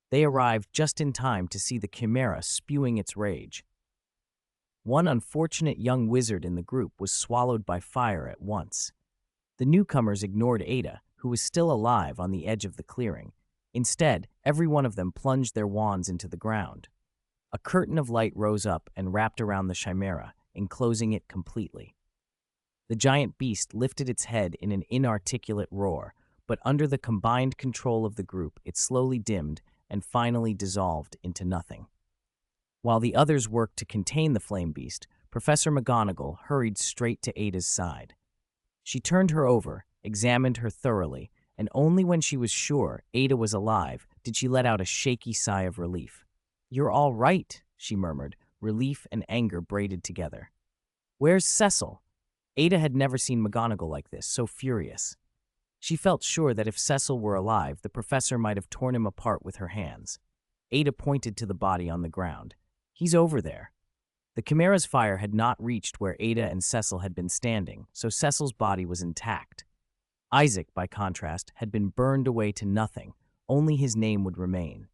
They arrived just in time to see the chimera spewing its rage. One unfortunate young wizard in the group was swallowed by fire at once. The newcomers ignored Ada, who was still alive on the edge of the clearing. Instead, every one of them plunged their wands into the ground. A curtain of light rose up and wrapped around the chimera, enclosing it completely. The giant beast lifted its head in an inarticulate roar, but under the combined control of the group, it slowly dimmed and finally dissolved into nothing. While the others worked to contain the flame beast, Professor McGonagall hurried straight to Ada's side. She turned her over, examined her thoroughly, and only when she was sure Ada was alive did she let out a shaky sigh of relief. "You're all right," she murmured, relief and anger braided together. "Where's Cecil?" Ada had never seen McGonagall like this, so furious. She felt sure that if Cecil were alive, the professor might have torn him apart with her hands. Ada pointed to the body on the ground. "He's over there." The Chimera's fire had not reached where Ada and Cecil had been standing, so Cecil's body was intact. Isaac, by contrast, had been burned away to nothing. Only his name would remain.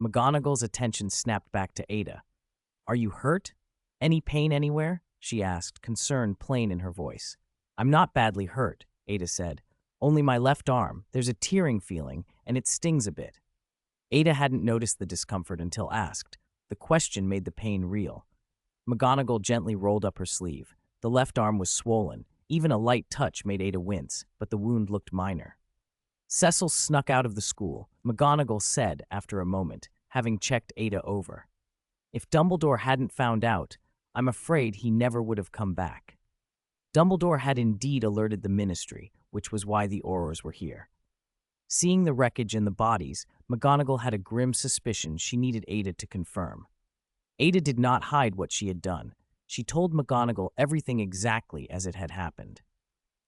McGonagall's attention snapped back to Ada. "Are you hurt? Any pain anywhere?" she asked, concern plain in her voice. "I'm not badly hurt," Ada said. "Only my left arm. There's a tearing feeling, and it stings a bit." Ada hadn't noticed the discomfort until asked. The question made the pain real. McGonagall gently rolled up her sleeve. The left arm was swollen. Even a light touch made Ada wince, but the wound looked minor. "Cecil snuck out of the school," McGonagall said after a moment, having checked Ada over. "If Dumbledore hadn't found out, I'm afraid he never would have come back." Dumbledore had indeed alerted the Ministry, which was why the Aurors were here. Seeing the wreckage and the bodies, McGonagall had a grim suspicion she needed Ada to confirm. Ada did not hide what she had done. She told McGonagall everything exactly as it had happened.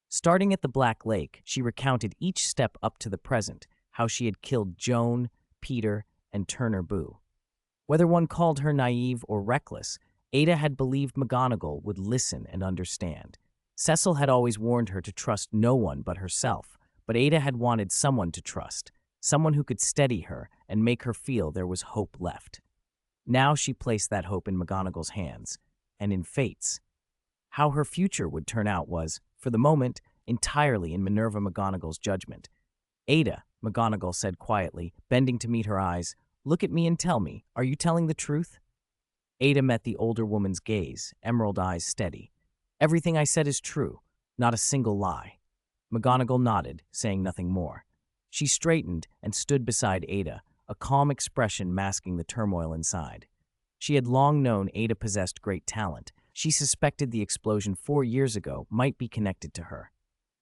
Starting at the Black Lake, she recounted each step up to the present, how she had killed Joan, Peter, and Turner Boo. Whether one called her naive or reckless, Ada had believed McGonagall would listen and understand. Cecil had always warned her to trust no one but herself, but Ada had wanted someone to trust, someone who could steady her and make her feel there was hope left. Now she placed that hope in McGonagall's hands, and in Fate's. How her future would turn out was, for the moment, entirely in Minerva McGonagall's judgment. "Ada," McGonagall said quietly, bending to meet her eyes, "look at me and tell me, are you telling the truth?" Ada met the older woman's gaze, emerald eyes steady. "Everything I said is true, not a single lie." McGonagall nodded, saying nothing more. She straightened and stood beside Ada, a calm expression masking the turmoil inside. She had long known Ada possessed great talent. She suspected the explosion 4 years ago might be connected to her.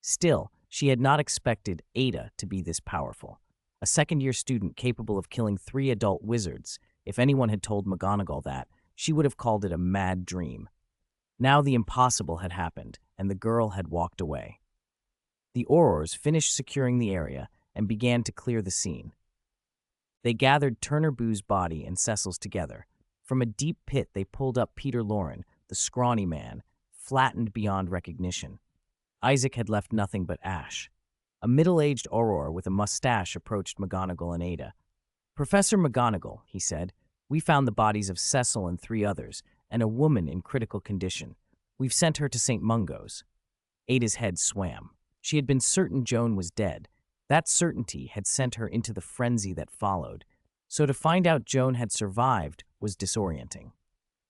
Still, she had not expected Ada to be this powerful. A second-year student capable of killing 3 adult wizards. If anyone had told McGonagall that, she would have called it a mad dream. Now the impossible had happened, and the girl had walked away. The Aurors finished securing the area and began to clear the scene. They gathered Turner Boo's body and Cecil's together. From a deep pit they pulled up Peter Lauren, the scrawny man, flattened beyond recognition. Isaac had left nothing but ash. A middle-aged Auror with a mustache approached McGonagall and Ada. "Professor McGonagall," he said, "we found the bodies of Cecil and 3 others, and a woman in critical condition. We've sent her to St. Mungo's." Ada's head swam. She had been certain Joan was dead. That certainty had sent her into the frenzy that followed, so to find out Joan had survived was disorienting.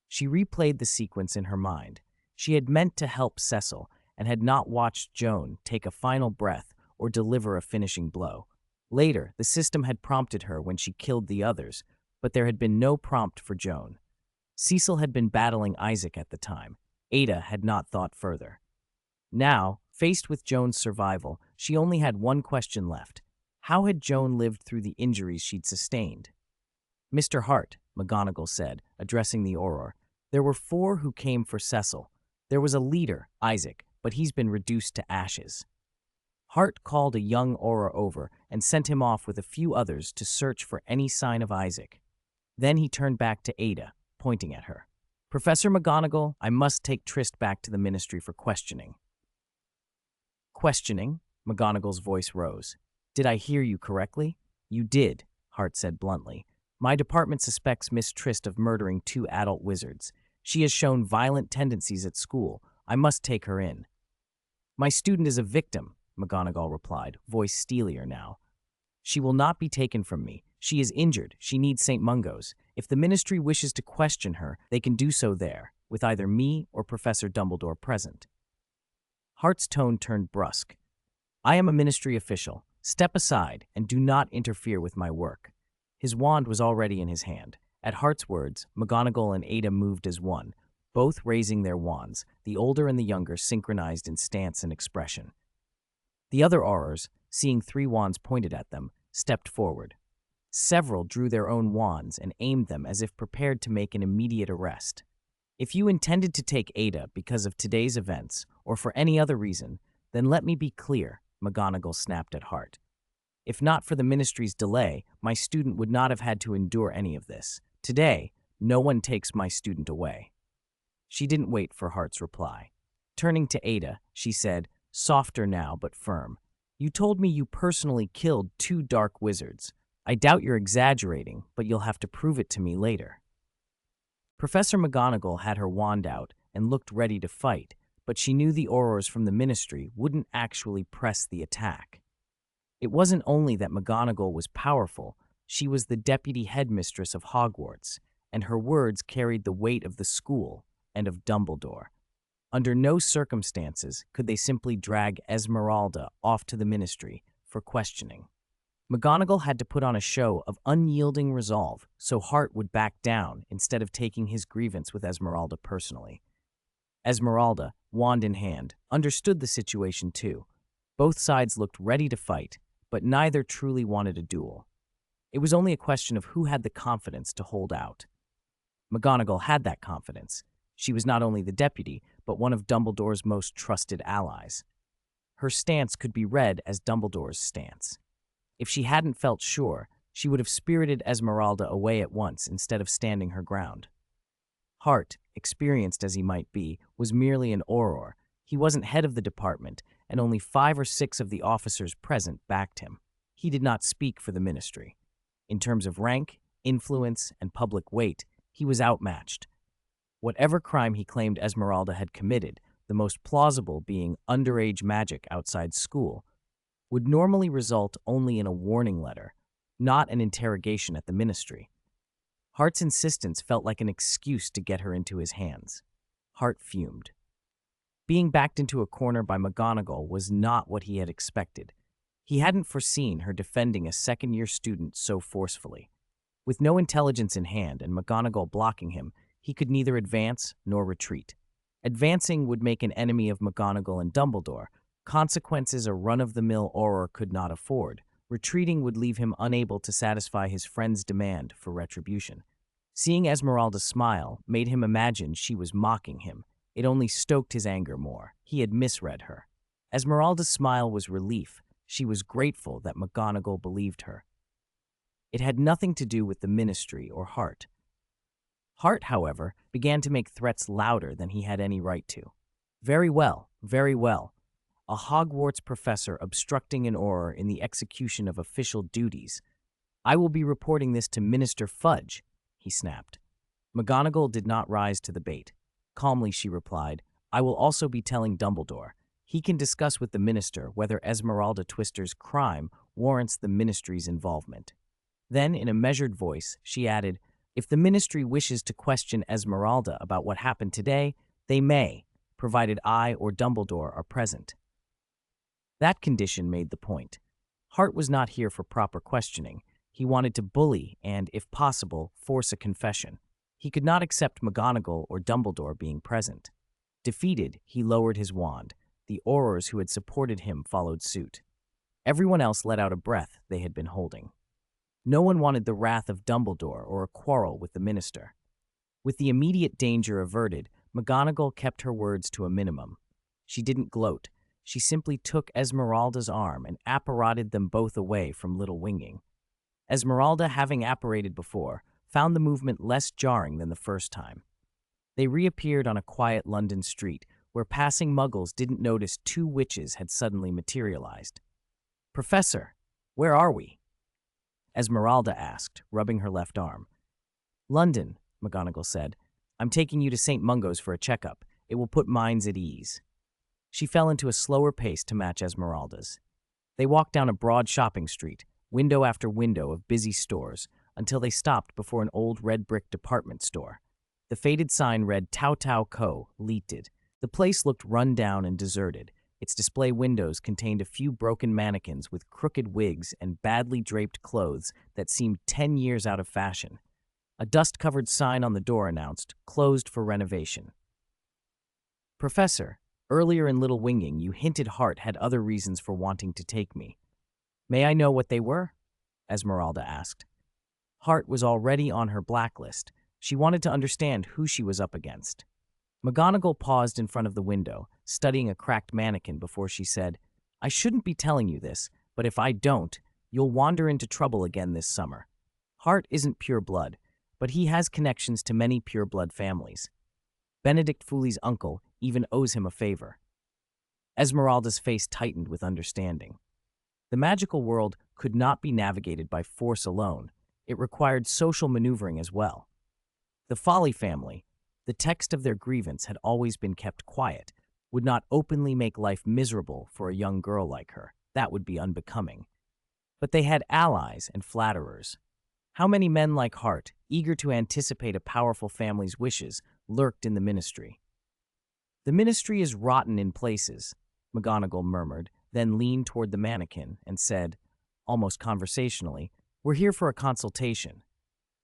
She replayed the sequence in her mind. She had meant to help Cecil and had not watched Joan take a final breath or deliver a finishing blow. Later, the system had prompted her when she killed the others, but there had been no prompt for Joan. Cecil had been battling Isaac at the time. Ada had not thought further. Now, faced with Joan's survival, she only had one question left. How had Joan lived through the injuries she'd sustained? "Mr. Hart," McGonagall said, addressing the Auror, "there were 4 who came for Cecil. There was a leader, Isaac, but he's been reduced to ashes." Hart called a young Auror over and sent him off with a few others to search for any sign of Isaac. Then he turned back to Ada, pointing at her. "Professor McGonagall, I must take Trist back to the Ministry for questioning." "Questioning?" McGonagall's voice rose. "Did I hear you correctly?" "You did," Hart said bluntly. "My department suspects Miss Trist of murdering 2 adult wizards. She has shown violent tendencies at school. I must take her in." "My student is a victim," McGonagall replied, voice steelier now. She will not be taken from me. She is injured. She needs St. Mungo's. If the Ministry wishes to question her, they can do so there, with either me or Professor Dumbledore present. Hart's tone turned brusque. I am a Ministry official. Step aside and do not interfere with my work. His wand was already in his hand. At Hart's words, McGonagall and Ada moved as one, both raising their wands, the older and the younger synchronized in stance and expression. The other Aurors, seeing 3 wands pointed at them, stepped forward. Several drew their own wands and aimed them as if prepared to make an immediate arrest. If you intended to take Ada because of today's events, or for any other reason, then let me be clear, McGonagall snapped at Hart. If not for the Ministry's delay, my student would not have had to endure any of this. Today, no one takes my student away. She didn't wait for Hart's reply. Turning to Ada, she said, softer now but firm, you told me you personally killed 2 dark wizards. I doubt you're exaggerating, but you'll have to prove it to me later. Professor McGonagall had her wand out and looked ready to fight, but she knew the Aurors from the Ministry wouldn't actually press the attack. It wasn't only that McGonagall was powerful, she was the deputy headmistress of Hogwarts, and her words carried the weight of the school and of Dumbledore. Under no circumstances could they simply drag Esmeralda off to the Ministry for questioning. McGonagall had to put on a show of unyielding resolve so Hart would back down instead of taking his grievance with Esmeralda personally. Esmeralda, wand in hand, understood the situation too. Both sides looked ready to fight, but neither truly wanted a duel. It was only a question of who had the confidence to hold out. McGonagall had that confidence. She was not only the deputy, but one of Dumbledore's most trusted allies. Her stance could be read as Dumbledore's stance. If she hadn't felt sure, she would have spirited Esmeralda away at once instead of standing her ground. Hart, experienced as he might be, was merely an Auror. He wasn't head of the department, and only 5 or 6 of the officers present backed him. He did not speak for the Ministry. In terms of rank, influence, and public weight, he was outmatched. Whatever crime he claimed Esmeralda had committed, the most plausible being underage magic outside school, would normally result only in a warning letter, not an interrogation at the Ministry. Hart's insistence felt like an excuse to get her into his hands. Hart fumed. Being backed into a corner by McGonagall was not what he had expected. He hadn't foreseen her defending a second-year student so forcefully. With no intelligence in hand and McGonagall blocking him, he could neither advance nor retreat. Advancing would make an enemy of McGonagall and Dumbledore, consequences a run-of-the-mill Auror could not afford. Retreating would leave him unable to satisfy his friend's demand for retribution. Seeing Esmeralda smile made him imagine she was mocking him. It only stoked his anger more. He had misread her. Esmeralda's smile was relief. She was grateful that McGonagall believed her. It had nothing to do with the Ministry or Hart. Hart, however, began to make threats louder than he had any right to. Very well, very well. A Hogwarts professor obstructing an Auror in the execution of official duties. I will be reporting this to Minister Fudge, he snapped. McGonagall did not rise to the bait. Calmly she replied, I will also be telling Dumbledore. He can discuss with the minister whether Esmeralda Twister's crime warrants the Ministry's involvement. Then, in a measured voice, she added, if the Ministry wishes to question Esmeralda about what happened today, they may, provided I or Dumbledore are present. That condition made the point. Hart was not here for proper questioning. He wanted to bully and, if possible, force a confession. He could not accept McGonagall or Dumbledore being present. Defeated, he lowered his wand. The Aurors who had supported him followed suit. Everyone else let out a breath they had been holding. No one wanted the wrath of Dumbledore or a quarrel with the minister. With the immediate danger averted, McGonagall kept her words to a minimum. She didn't gloat. She simply took Esmeralda's arm and apparated them both away from Little Winging. Esmeralda, having apparated before, found the movement less jarring than the first time. They reappeared on a quiet London street, where passing muggles didn't notice 2 witches had suddenly materialized. Professor, where are we? Esmeralda asked, rubbing her left arm. London, McGonagall said. I'm taking you to St. Mungo's for a checkup. It will put minds at ease. She fell into a slower pace to match Esmeralda's. They walked down a broad shopping street, window after window of busy stores, until they stopped before an old red brick department store. The faded sign read Tao Tao Co. Limited. The place looked run down and deserted. Its display windows contained a few broken mannequins with crooked wigs and badly draped clothes that seemed 10 years out of fashion. A dust-covered sign on the door announced, "Closed for renovation." "Professor, earlier in Little Winging you hinted Hart had other reasons for wanting to take me. May I know what they were?" Esmeralda asked. Hart was already on her blacklist. She wanted to understand who she was up against. McGonagall paused in front of the window, studying a cracked mannequin before she said, "I shouldn't be telling you this, but if I don't, you'll wander into trouble again this summer. Hart isn't pure blood, but he has connections to many pure blood families. Benedict Fooley's uncle even owes him a favor." Esmeralda's face tightened with understanding. The magical world could not be navigated by force alone. It required social maneuvering as well. The Foley family, the text of their grievance had always been kept quiet, would not openly make life miserable for a young girl like her. That would be unbecoming. But they had allies and flatterers. How many men like Hart, eager to anticipate a powerful family's wishes, lurked in the ministry? "The ministry is rotten in places," McGonagall murmured, then leaned toward the mannequin and said, almost conversationally, "We're here for a consultation."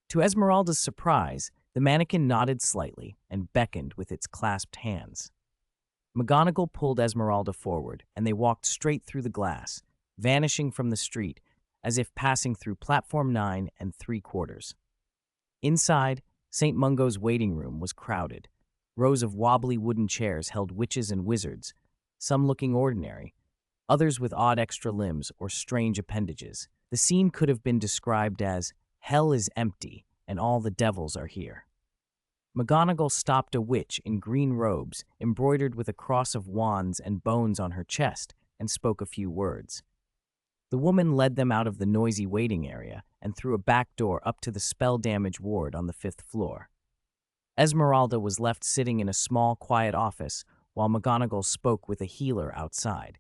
To Esmeralda's surprise, the mannequin nodded slightly and beckoned with its clasped hands. McGonagall pulled Esmeralda forward, and they walked straight through the glass, vanishing from the street as if passing through platform 9 3/4. Inside, St. Mungo's waiting room was crowded. Rows of wobbly wooden chairs held witches and wizards, some looking ordinary, others with odd extra limbs or strange appendages. The scene could have been described as, "Hell is empty, and all the devils are here." McGonagall stopped a witch in green robes, embroidered with a cross of wands and bones on her chest, and spoke a few words. The woman led them out of the noisy waiting area and through a back door up to the spell damage ward on the 5th floor. Esmeralda was left sitting in a small, quiet office while McGonagall spoke with a healer outside.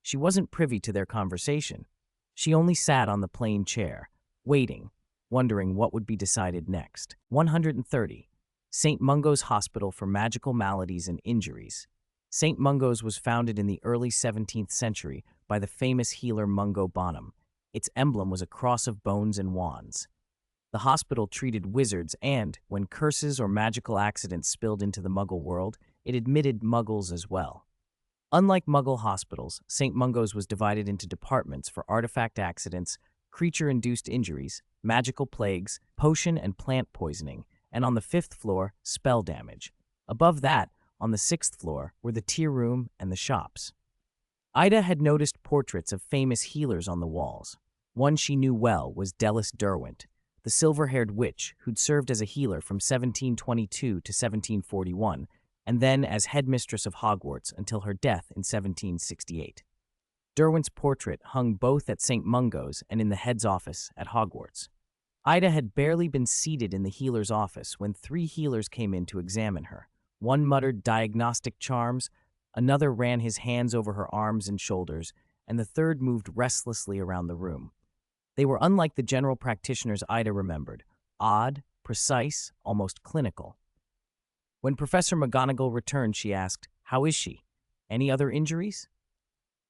She wasn't privy to their conversation. She only sat on the plain chair, waiting, wondering what would be decided next. 130. St. Mungo's Hospital for Magical Maladies and Injuries. St. Mungo's was founded in the early 17th century by the famous healer Mungo Bonham. Its emblem was a cross of bones and wands. The hospital treated wizards and, when curses or magical accidents spilled into the Muggle world, it admitted Muggles as well. Unlike Muggle hospitals, St. Mungo's was divided into departments for artifact accidents, creature-induced injuries, magical plagues, potion and plant poisoning, and on the 5th floor, spell damage. Above that, on the 6th floor, were the tea room and the shops. Ida had noticed portraits of famous healers on the walls. One she knew well was Delis Derwent, the silver-haired witch who'd served as a healer from 1722 to 1741, and then as headmistress of Hogwarts until her death in 1768. Derwent's portrait hung both at St. Mungo's and in the head's office at Hogwarts. Ida had barely been seated in the healer's office when 3 healers came in to examine her. One muttered diagnostic charms, another ran his hands over her arms and shoulders, and the third moved restlessly around the room. They were unlike the general practitioners Ida remembered, odd, precise, almost clinical. When Professor McGonagall returned, she asked, "How is she? Any other injuries?"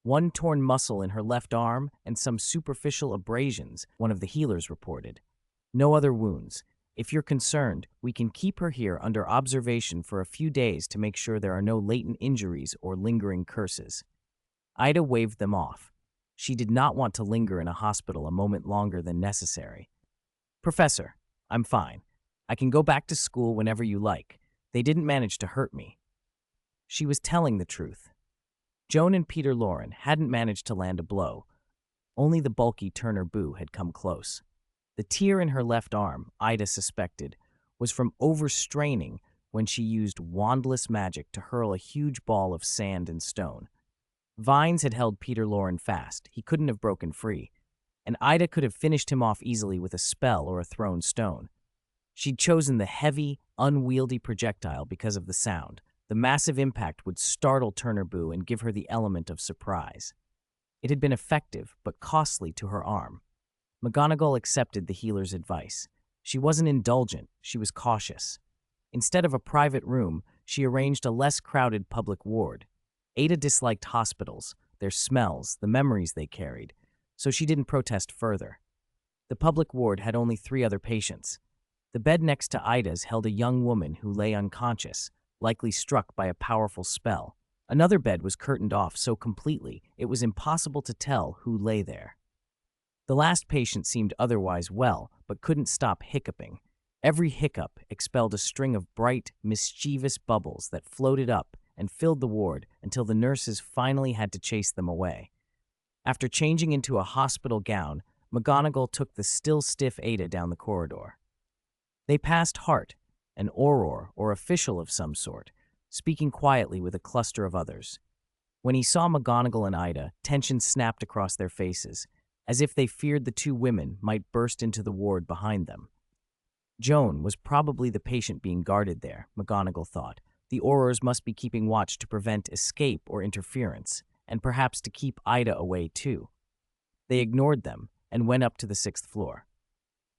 "One torn muscle in her left arm and some superficial abrasions," one of the healers reported. "No other wounds. If you're concerned, we can keep her here under observation for a few days to make sure there are no latent injuries or lingering curses." Ida waved them off. She did not want to linger in a hospital a moment longer than necessary. "Professor, I'm fine. I can go back to school whenever you like. They didn't manage to hurt me." She was telling the truth. Joan and Peter Lauren hadn't managed to land a blow. Only the bulky Turner Boo had come close. The tear in her left arm, Ida suspected, was from overstraining when she used wandless magic to hurl a huge ball of sand and stone. Vines had held Peter Lauren fast. He couldn't have broken free, and Ida could have finished him off easily with a spell or a thrown stone. She'd chosen the heavy, unwieldy projectile because of the sound. The massive impact would startle Turnerboo and give her the element of surprise. It had been effective, but costly to her arm. McGonagall accepted the healer's advice. She wasn't indulgent, she was cautious. Instead of a private room, she arranged a less crowded public ward. Ada disliked hospitals, their smells, the memories they carried, so she didn't protest further. The public ward had only 3 other patients. The bed next to Ida's held a young woman who lay unconscious, likely struck by a powerful spell. Another bed was curtained off so completely it was impossible to tell who lay there. The last patient seemed otherwise well, but couldn't stop hiccuping. Every hiccup expelled a string of bright, mischievous bubbles that floated up and filled the ward until the nurses finally had to chase them away. After changing into a hospital gown, McGonagall took the still stiff Ada down the corridor. They passed Hart, an auror or official of some sort, speaking quietly with a cluster of others. When he saw McGonagall and Ida, tension snapped across their faces, as if they feared the 2 women might burst into the ward behind them. Joan was probably the patient being guarded there, McGonagall thought. The aurors must be keeping watch to prevent escape or interference, and perhaps to keep Ida away too. They ignored them and went up to the 6th floor.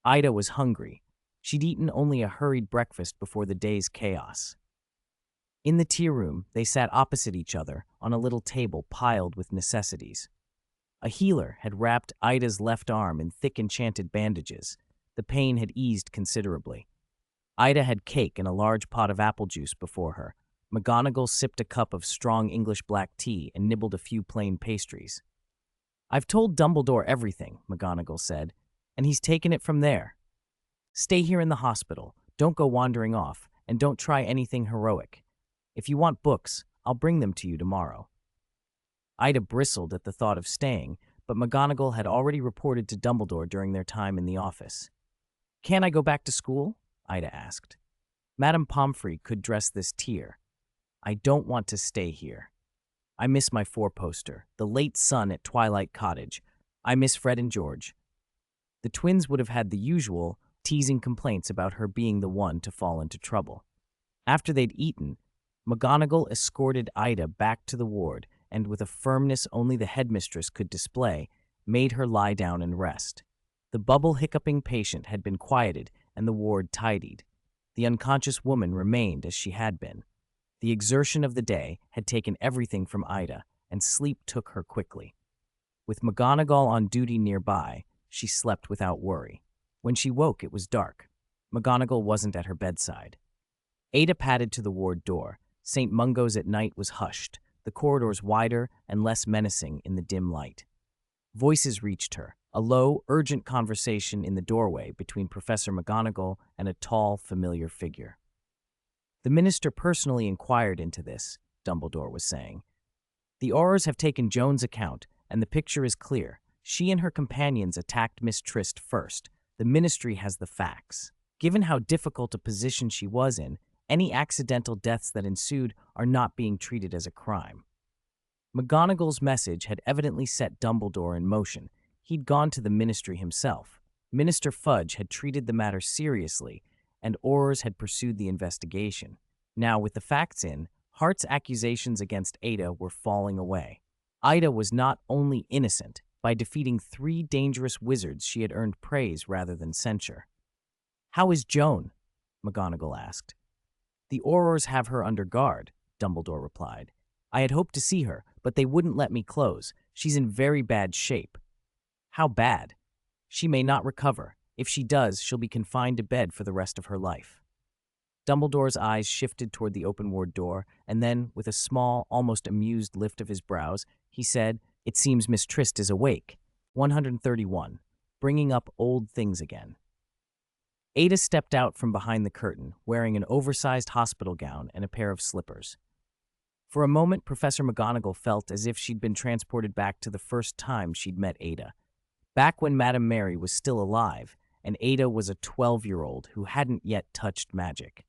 Ida was hungry. She'd eaten only a hurried breakfast before the day's chaos. In the tea room, they sat opposite each other on a little table piled with necessities. A healer had wrapped Ida's left arm in thick enchanted bandages. The pain had eased considerably. Ida had cake and a large pot of apple juice before her. McGonagall sipped a cup of strong English black tea and nibbled a few plain pastries. "I've told Dumbledore everything," McGonagall said, "and he's taken it from there. Stay here in the hospital, don't go wandering off, and don't try anything heroic. If you want books, I'll bring them to you tomorrow." Ida bristled at the thought of staying, but McGonagall had already reported to Dumbledore during their time in the office. "Can't I go back to school?" Ida asked. Madame Pomfrey could dress this tear. "I don't want to stay here. I miss my 4-poster, the late sun at Twilight Cottage. I miss Fred and George." The twins would have had the usual, teasing complaints about her being the one to fall into trouble. After they'd eaten, McGonagall escorted Ida back to the ward and, with a firmness only the headmistress could display, made her lie down and rest. The bubble-hiccuping patient had been quieted and the ward tidied. The unconscious woman remained as she had been. The exertion of the day had taken everything from Ida, and sleep took her quickly. With McGonagall on duty nearby, she slept without worry. When she woke, it was dark. McGonagall wasn't at her bedside. Ada padded to the ward door. St. Mungo's at night was hushed, the corridors wider and less menacing in the dim light. Voices reached her, a low, urgent conversation in the doorway between Professor McGonagall and a tall, familiar figure. "The minister personally inquired into this," Dumbledore was saying. "The Aurors have taken Joan's account, and the picture is clear. She and her companions attacked Miss Tryst first. The ministry has the facts. Given how difficult a position she was in, any accidental deaths that ensued are not being treated as a crime." McGonagall's message had evidently set Dumbledore in motion. He'd gone to the ministry himself. Minister Fudge had treated the matter seriously, and Aurors had pursued the investigation. Now, with the facts in, Hart's accusations against Ada were falling away. Ida was not only innocent. By defeating 3 dangerous wizards, she had earned praise rather than censure. "How is Joan?" McGonagall asked. "The Aurors have her under guard," Dumbledore replied. "I had hoped to see her, but they wouldn't let me close. She's in very bad shape." "How bad?" "She may not recover. If she does, she'll be confined to bed for the rest of her life." Dumbledore's eyes shifted toward the open ward door, and then, with a small, almost amused lift of his brows, he said, "It seems Miss Tryst is awake." 131. Bringing up old things again. Ada stepped out from behind the curtain, wearing an oversized hospital gown and a pair of slippers. For a moment, Professor McGonagall felt as if she'd been transported back to the first time she'd met Ada. Back when Madame Mary was still alive, and Ada was a 12-year-old who hadn't yet touched magic.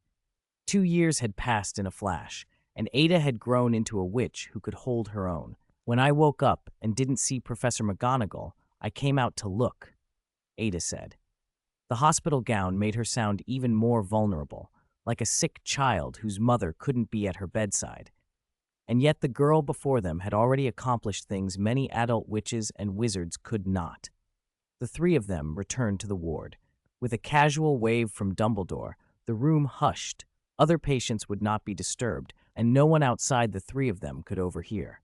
2 years had passed in a flash, and Ada had grown into a witch who could hold her own. "When I woke up and didn't see Professor McGonagall, I came out to look," Ada said. The hospital gown made her sound even more vulnerable. like a sick child whose mother couldn't be at her bedside. And yet the girl before them had already accomplished things many adult witches and wizards could not. The three of them returned to the ward. With a casual wave from Dumbledore, the room hushed. Other patients would not be disturbed, and no one outside the three of them could overhear.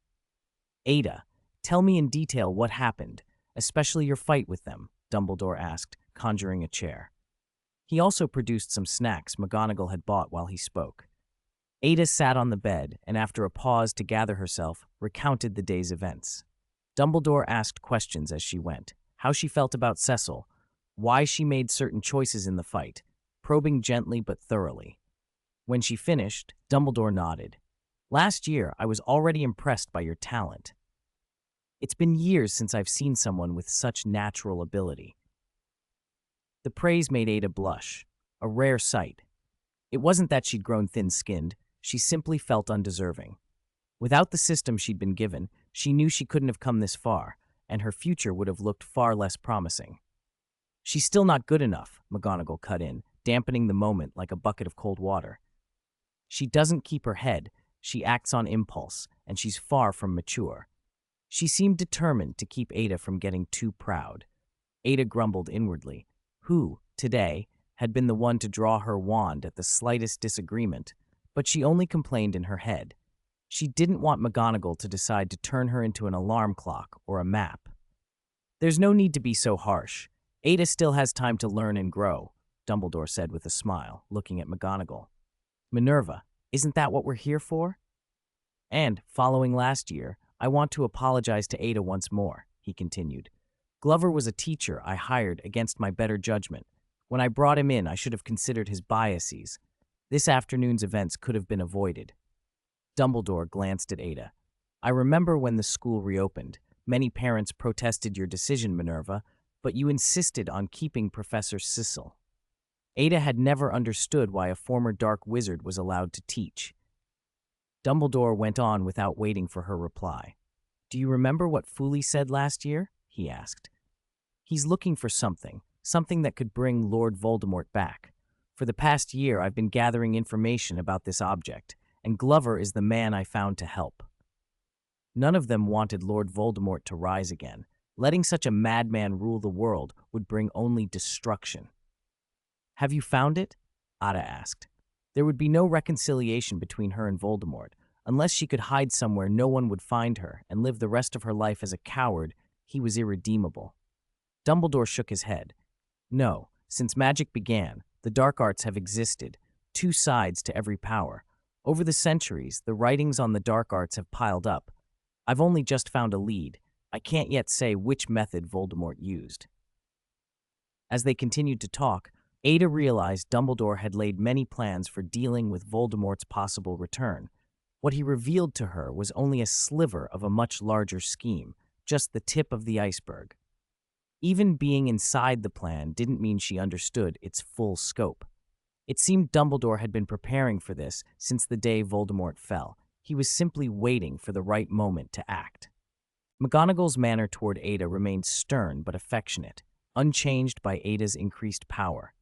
"Ada, tell me in detail what happened, especially your fight with them," Dumbledore asked, conjuring a chair. He also produced some snacks McGonagall had bought while he spoke. Ada sat on the bed, and after a pause to gather herself, recounted the day's events. Dumbledore asked questions as she went, how she felt about Cecil, why she made certain choices in the fight, probing gently but thoroughly. When she finished, Dumbledore nodded. "Last year, I was already impressed by your talent. It's been years since I've seen someone with such natural ability." The praise made Ada blush, a rare sight. It wasn't that she'd grown thin-skinned, she simply felt undeserving. Without the system she'd been given, she knew she couldn't have come this far, and her future would have looked far less promising. "She's still not good enough," McGonagall cut in, dampening the moment like a bucket of cold water. "She doesn't keep her head, she acts on impulse, and she's far from mature." She seemed determined to keep Ada from getting too proud. Ada grumbled inwardly. Who, today, had been the one to draw her wand at the slightest disagreement, but she only complained in her head. She didn't want McGonagall to decide to turn her into an alarm clock or a map. "There's no need to be so harsh. Ada still has time to learn and grow," Dumbledore said with a smile, looking at McGonagall. "Minerva, isn't that what we're here for? And, following last year, I want to apologize to Ada once more," he continued. "Glover was a teacher I hired against my better judgment. When I brought him in, I should have considered his biases. This afternoon's events could have been avoided." Dumbledore glanced at Ada. "I remember when the school reopened. Many parents protested your decision, Minerva, but you insisted on keeping Professor Sissel." Ada had never understood why a former dark wizard was allowed to teach. Dumbledore went on without waiting for her reply. "Do you remember what Fooley said last year?" he asked. "He's looking for something that could bring Lord Voldemort back. For the past year, I've been gathering information about this object, and Glover is the man I found to help." None of them wanted Lord Voldemort to rise again. Letting such a madman rule the world would bring only destruction. "Have you found it?" Ada asked. There would be no reconciliation between her and Voldemort. Unless she could hide somewhere no one would find her and live the rest of her life as a coward, he was irredeemable. Dumbledore shook his head. "No, since magic began, the dark arts have existed, two sides to every power. Over the centuries, the writings on the dark arts have piled up. I've only just found a lead. I can't yet say which method Voldemort used." As they continued to talk, Ada realized Dumbledore had laid many plans for dealing with Voldemort's possible return. What he revealed to her was only a sliver of a much larger scheme, just the tip of the iceberg. Even being inside the plan didn't mean she understood its full scope. It seemed Dumbledore had been preparing for this since the day Voldemort fell. He was simply waiting for the right moment to act. McGonagall's manner toward Ada remained stern but affectionate, unchanged by Ada's increased power.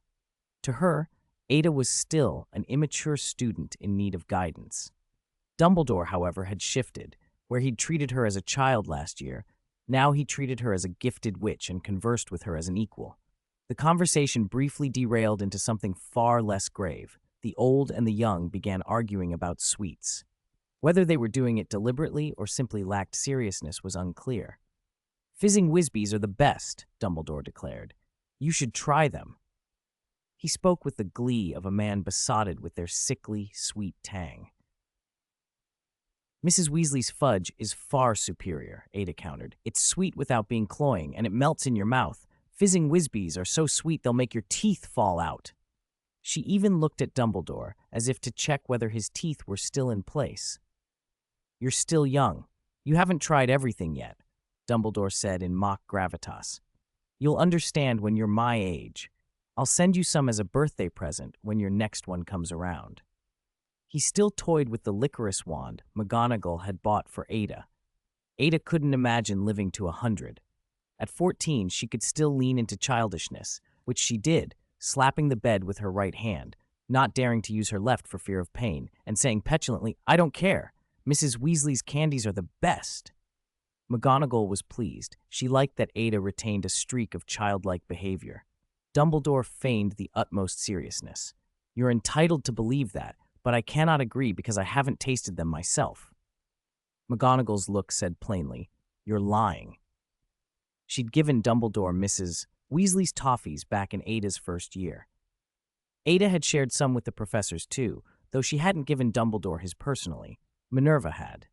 To her, Ada was still an immature student in need of guidance. Dumbledore, however, had shifted. Where he'd treated her as a child last year, now he treated her as a gifted witch and conversed with her as an equal. The conversation briefly derailed into something far less grave. The old and the young began arguing about sweets. Whether they were doing it deliberately or simply lacked seriousness was unclear. "Fizzing Whizbees are the best," Dumbledore declared. "You should try them." He spoke with the glee of a man besotted with their sickly, sweet tang. "Mrs. Weasley's fudge is far superior," Ada countered. "It's sweet without being cloying, and it melts in your mouth. Fizzing Whizbees are so sweet they'll make your teeth fall out." She even looked at Dumbledore, as if to check whether his teeth were still in place. "You're still young. You haven't tried everything yet," Dumbledore said in mock gravitas. "You'll understand when you're my age. I'll send you some as a birthday present when your next one comes around." He still toyed with the licorice wand McGonagall had bought for Ada. Ada couldn't imagine living to 100. At 14, she could still lean into childishness, which she did, slapping the bed with her right hand, not daring to use her left for fear of pain, and saying petulantly, "I don't care. Mrs. Weasley's candies are the best." McGonagall was pleased. She liked that Ada retained a streak of childlike behavior. Dumbledore feigned the utmost seriousness. "You're entitled to believe that, but I cannot agree because I haven't tasted them myself." McGonagall's look said plainly, "You're lying." She'd given Dumbledore Mrs. Weasley's toffees back in Ada's first year. Ada had shared some with the professors too, though she hadn't given Dumbledore his personally. Minerva had.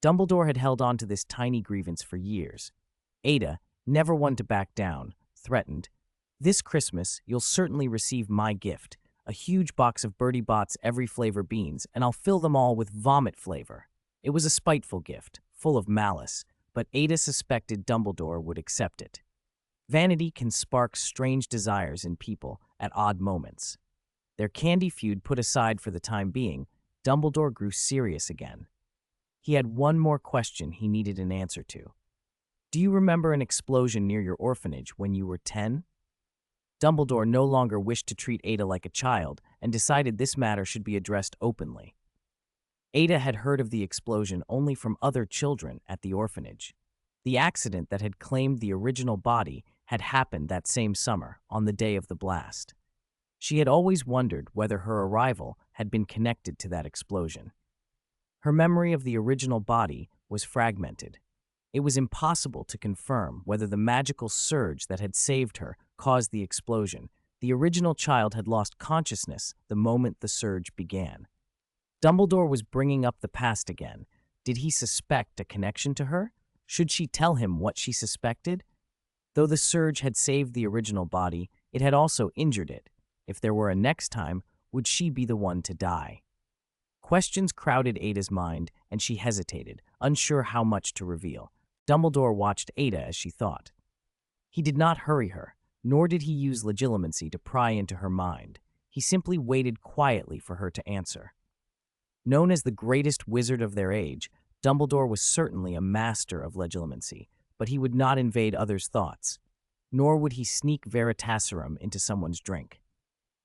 Dumbledore had held on to this tiny grievance for years. Ada, never one to back down, threatened, "This Christmas, you'll certainly receive my gift, a huge box of Bertie Bott's every flavor beans, and I'll fill them all with vomit flavor." It was a spiteful gift, full of malice, but Ada suspected Dumbledore would accept it. Vanity can spark strange desires in people at odd moments. Their candy feud put aside for the time being, Dumbledore grew serious again. He had one more question he needed an answer to. "Do you remember an explosion near your orphanage when you were 10? Dumbledore no longer wished to treat Ada like a child and decided this matter should be addressed openly. Ada had heard of the explosion only from other children at the orphanage. The accident that had claimed the original body had happened that same summer, on the day of the blast. She had always wondered whether her arrival had been connected to that explosion. Her memory of the original body was fragmented. It was impossible to confirm whether the magical surge that had saved her caused the explosion. The original child had lost consciousness the moment the surge began. Dumbledore was bringing up the past again. Did he suspect a connection to her? Should she tell him what she suspected? Though the surge had saved the original body, it had also injured it. If there were a next time, would she be the one to die? Questions crowded Ada's mind, and she hesitated, unsure how much to reveal. Dumbledore watched Ada as she thought. He did not hurry her, nor did he use legilimency to pry into her mind. He simply waited quietly for her to answer. Known as the greatest wizard of their age, Dumbledore was certainly a master of legilimency, but he would not invade others' thoughts, nor would he sneak veritaserum into someone's drink.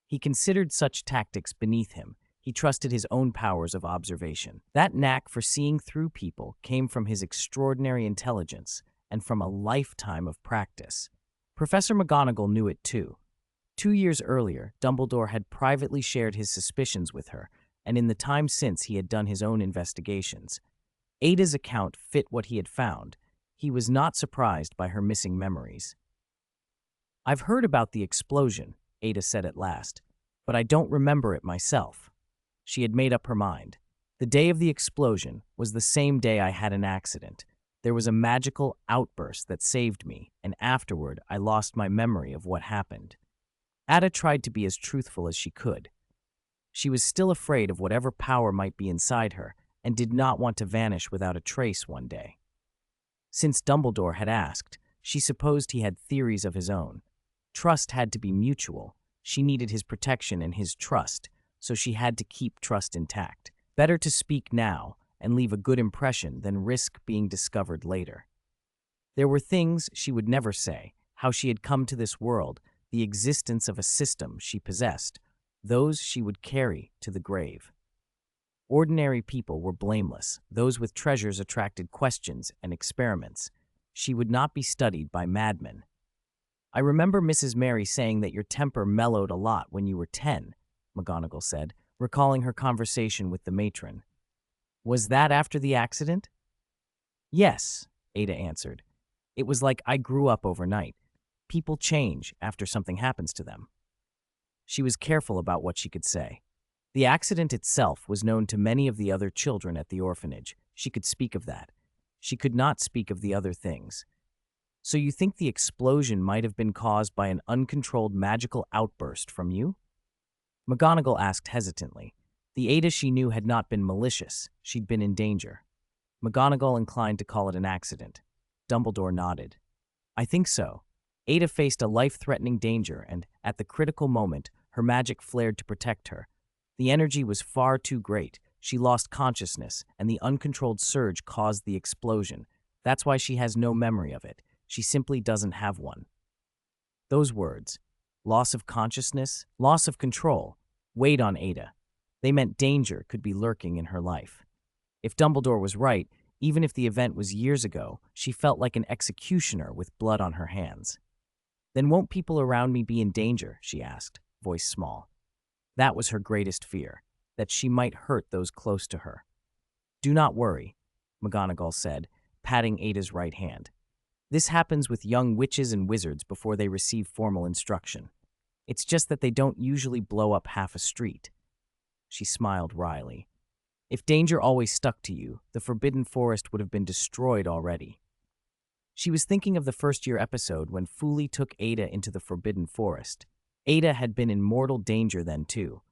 He considered such tactics beneath him. He trusted his own powers of observation. That knack for seeing through people came from his extraordinary intelligence and from a lifetime of practice. Professor McGonagall knew it too. 2 years earlier, Dumbledore had privately shared his suspicions with her, and in the time since he had done his own investigations. Ada's account fit what he had found. He was not surprised by her missing memories. "I've heard about the explosion," Ada said at last, "but I don't remember it myself." She had made up her mind. The day of the explosion was the same day I had an accident. There was a magical outburst that saved me, and afterward I lost my memory of what happened. Ada tried to be as truthful as she could. She was still afraid of whatever power might be inside her, and did not want to vanish without a trace one day. Since Dumbledore had asked, she supposed he had theories of his own. Trust had to be mutual. She needed his protection and his trust, so she had to keep trust intact. Better to speak now and leave a good impression than risk being discovered later. There were things she would never say, how she had come to this world, the existence of a system she possessed. Those she would carry to the grave. Ordinary people were blameless. Those with treasures attracted questions and experiments. She would not be studied by madmen. "I remember Mrs. Mary saying that your temper mellowed a lot when you were 10, McGonagall said, recalling her conversation with the matron. "Was that after the accident?" "Yes," Ada answered. "It was like I grew up overnight. People change after something happens to them." She was careful about what she could say. The accident itself was known to many of the other children at the orphanage. She could speak of that. She could not speak of the other things. "So you think the explosion might have been caused by an uncontrolled magical outburst from you?" McGonagall asked hesitantly. The Ada she knew had not been malicious. She'd been in danger. McGonagall inclined to call it an accident. Dumbledore nodded. "I think so. Ada faced a life-threatening danger, and, at the critical moment, her magic flared to protect her. The energy was far too great. She lost consciousness, and the uncontrolled surge caused the explosion. That's why she has no memory of it. She simply doesn't have one." Those words, loss of consciousness, loss of control, weighed on Ada. They meant danger could be lurking in her life. If Dumbledore was right, even if the event was years ago, she felt like an executioner with blood on her hands. "Then won't people around me be in danger?" she asked, voice small. That was her greatest fear, that she might hurt those close to her. "Do not worry," McGonagall said, patting Ada's right hand. "This happens with young witches and wizards before they receive formal instruction. It's just that they don't usually blow up half a street." She smiled wryly. "If danger always stuck to you, the Forbidden Forest would have been destroyed already." She was thinking of the first-year episode when Fooley took Ada into the Forbidden Forest. Ada had been in mortal danger then, too.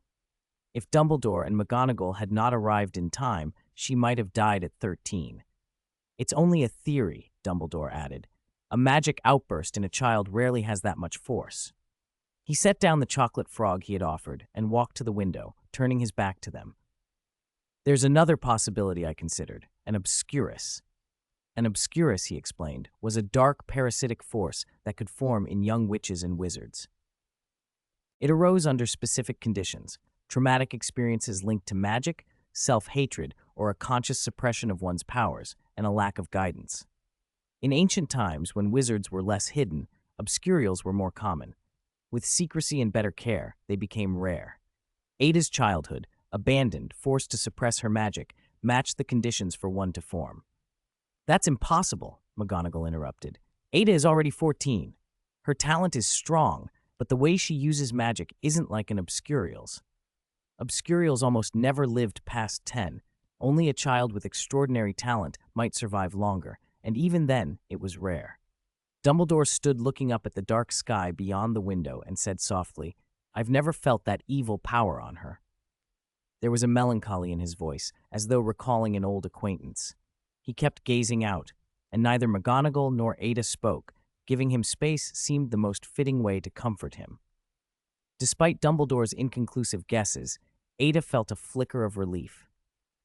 If Dumbledore and McGonagall had not arrived in time, she might have died at 13. "It's only a theory," Dumbledore added. "A magic outburst in a child rarely has that much force." He set down the chocolate frog he had offered and walked to the window, turning his back to them. "There's another possibility I considered, an obscurus." An obscurus, he explained, was a dark parasitic force that could form in young witches and wizards. It arose under specific conditions, traumatic experiences linked to magic, self-hatred, or a conscious suppression of one's powers, and a lack of guidance. In ancient times, when wizards were less hidden, obscurials were more common. With secrecy and better care, they became rare. Ada's childhood, abandoned, forced to suppress her magic, matched the conditions for one to form. "That's impossible," McGonagall interrupted. "Ada is already 14. Her talent is strong, but the way she uses magic isn't like an obscurial's. Obscurials almost never lived past 10. Only a child with extraordinary talent might survive longer, and even then, it was rare." Dumbledore stood looking up at the dark sky beyond the window and said softly, "I've never felt that evil power on her." There was a melancholy in his voice, as though recalling an old acquaintance. He kept gazing out, and neither McGonagall nor Ada spoke. Giving him space seemed the most fitting way to comfort him. Despite Dumbledore's inconclusive guesses, Ada felt a flicker of relief.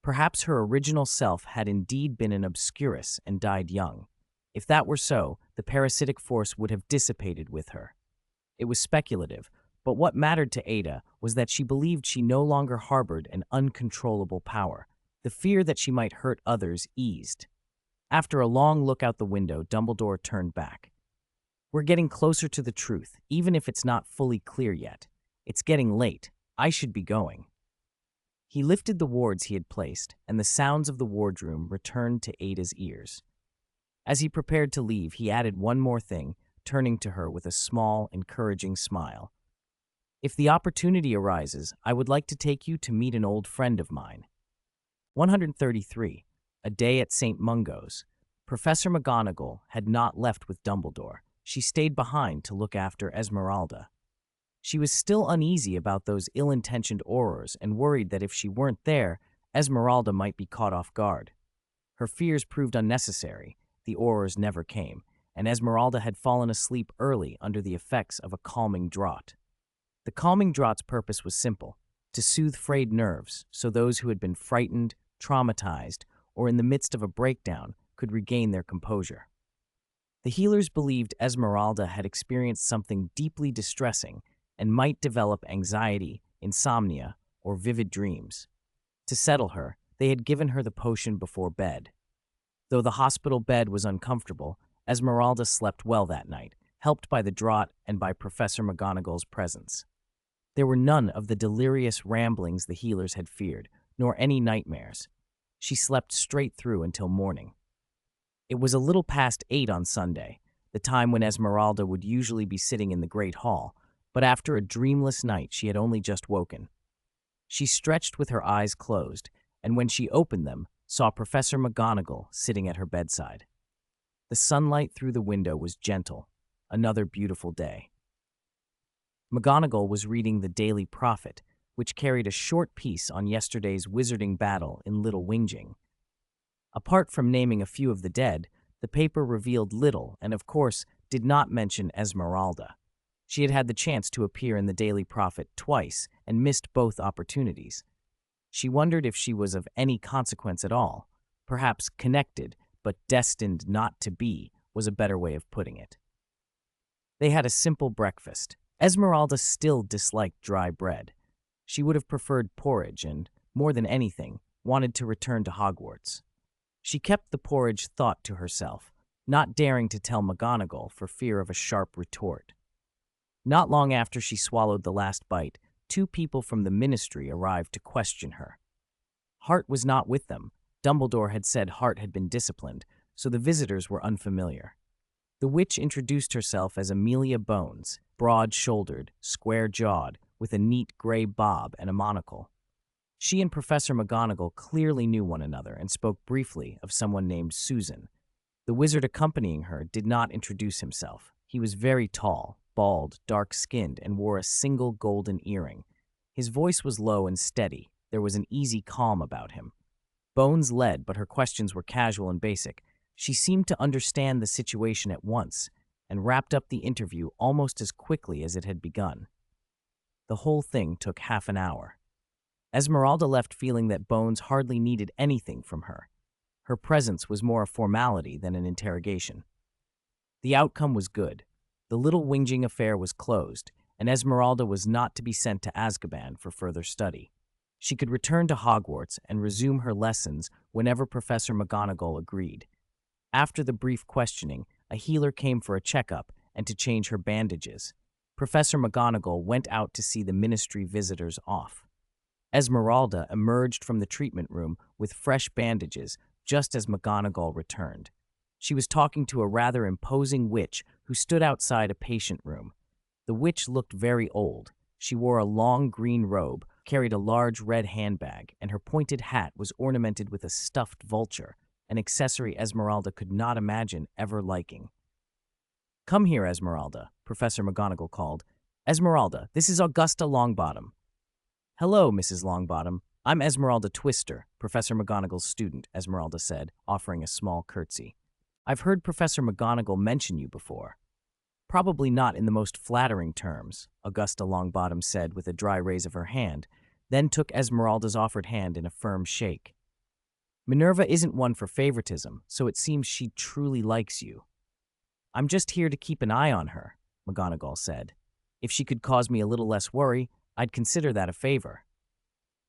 Perhaps her original self had indeed been an obscurus and died young. If that were so, the parasitic force would have dissipated with her. It was speculative, but what mattered to Ada was that she believed she no longer harbored an uncontrollable power. The fear that she might hurt others eased. After a long look out the window, Dumbledore turned back. "We're getting closer to the truth, even if it's not fully clear yet. It's getting late. I should be going." He lifted the wards he had placed, and the sounds of the wardroom returned to Ada's ears. As he prepared to leave, he added one more thing, turning to her with a small, encouraging smile. "If the opportunity arises, I would like to take you to meet an old friend of mine." 133. A day at St. Mungo's. Professor McGonagall had not left with Dumbledore. She stayed behind to look after Esmeralda. She was still uneasy about those ill-intentioned Aurors and worried that if she weren't there, Esmeralda might be caught off guard. Her fears proved unnecessary. The Aurors never came, and Esmeralda had fallen asleep early under the effects of a calming draught. The calming draught's purpose was simple: to soothe frayed nerves so those who had been frightened, traumatized, or in the midst of a breakdown could regain their composure. The healers believed Esmeralda had experienced something deeply distressing and might develop anxiety, insomnia, or vivid dreams. To settle her, they had given her the potion before bed. Though the hospital bed was uncomfortable, Esmeralda slept well that night, helped by the draught and by Professor McGonagall's presence. There were none of the delirious ramblings the healers had feared, nor any nightmares. She slept straight through until morning. It was a little past 8 on Sunday, the time when Esmeralda would usually be sitting in the Great Hall, but after a dreamless night she had only just woken. She stretched with her eyes closed, and when she opened them, saw Professor McGonagall sitting at her bedside. The sunlight through the window was gentle. Another beautiful day. McGonagall was reading the Daily Prophet, which carried a short piece on yesterday's wizarding battle in Little Wingjing. Apart from naming a few of the dead, the paper revealed little and, of course, did not mention Esmeralda. She had had the chance to appear in the Daily Prophet twice and missed both opportunities. She wondered if she was of any consequence at all. Perhaps connected, but destined not to be, was a better way of putting it. They had a simple breakfast. Esmeralda still disliked dry bread. She would have preferred porridge and, more than anything, wanted to return to Hogwarts. She kept the porridge thought to herself, not daring to tell McGonagall for fear of a sharp retort. Not long after she swallowed the last bite, 2 people from the Ministry arrived to question her. Hart was not with them. Dumbledore had said Hart had been disciplined, so the visitors were unfamiliar. The witch introduced herself as Amelia Bones, broad-shouldered, square-jawed, with a neat gray bob and a monocle. She and Professor McGonagall clearly knew one another and spoke briefly of someone named Susan. The wizard accompanying her did not introduce himself. He was very tall, bald, dark-skinned, and wore a single golden earring. His voice was low and steady. There was an easy calm about him. Bones led, but her questions were casual and basic. She seemed to understand the situation at once and wrapped up the interview almost as quickly as it had begun. The whole thing took half an hour. Esmeralda left feeling that Bones hardly needed anything from her. Her presence was more a formality than an interrogation. The outcome was good. The little whinging affair was closed, and Esmeralda was not to be sent to Azkaban for further study. She could return to Hogwarts and resume her lessons whenever Professor McGonagall agreed. After the brief questioning, a healer came for a checkup and to change her bandages. Professor McGonagall went out to see the Ministry visitors off. Esmeralda emerged from the treatment room with fresh bandages just as McGonagall returned. She was talking to a rather imposing witch who stood outside a patient room. The witch looked very old. She wore a long green robe, carried a large red handbag, and her pointed hat was ornamented with a stuffed vulture, an accessory Esmeralda could not imagine ever liking. "Come here, Esmeralda," Professor McGonagall called. "Esmeralda, this is Augusta Longbottom." "Hello, Mrs. Longbottom. I'm Esmeralda Twister, Professor McGonagall's student," Esmeralda said, offering a small curtsy. "I've heard Professor McGonagall mention you before." "Probably not in the most flattering terms," Augusta Longbottom said with a dry raise of her hand, then took Esmeralda's offered hand in a firm shake. "Minerva isn't one for favoritism, so it seems she truly likes you." "I'm just here to keep an eye on her," McGonagall said. "If she could cause me a little less worry, I'd consider that a favor."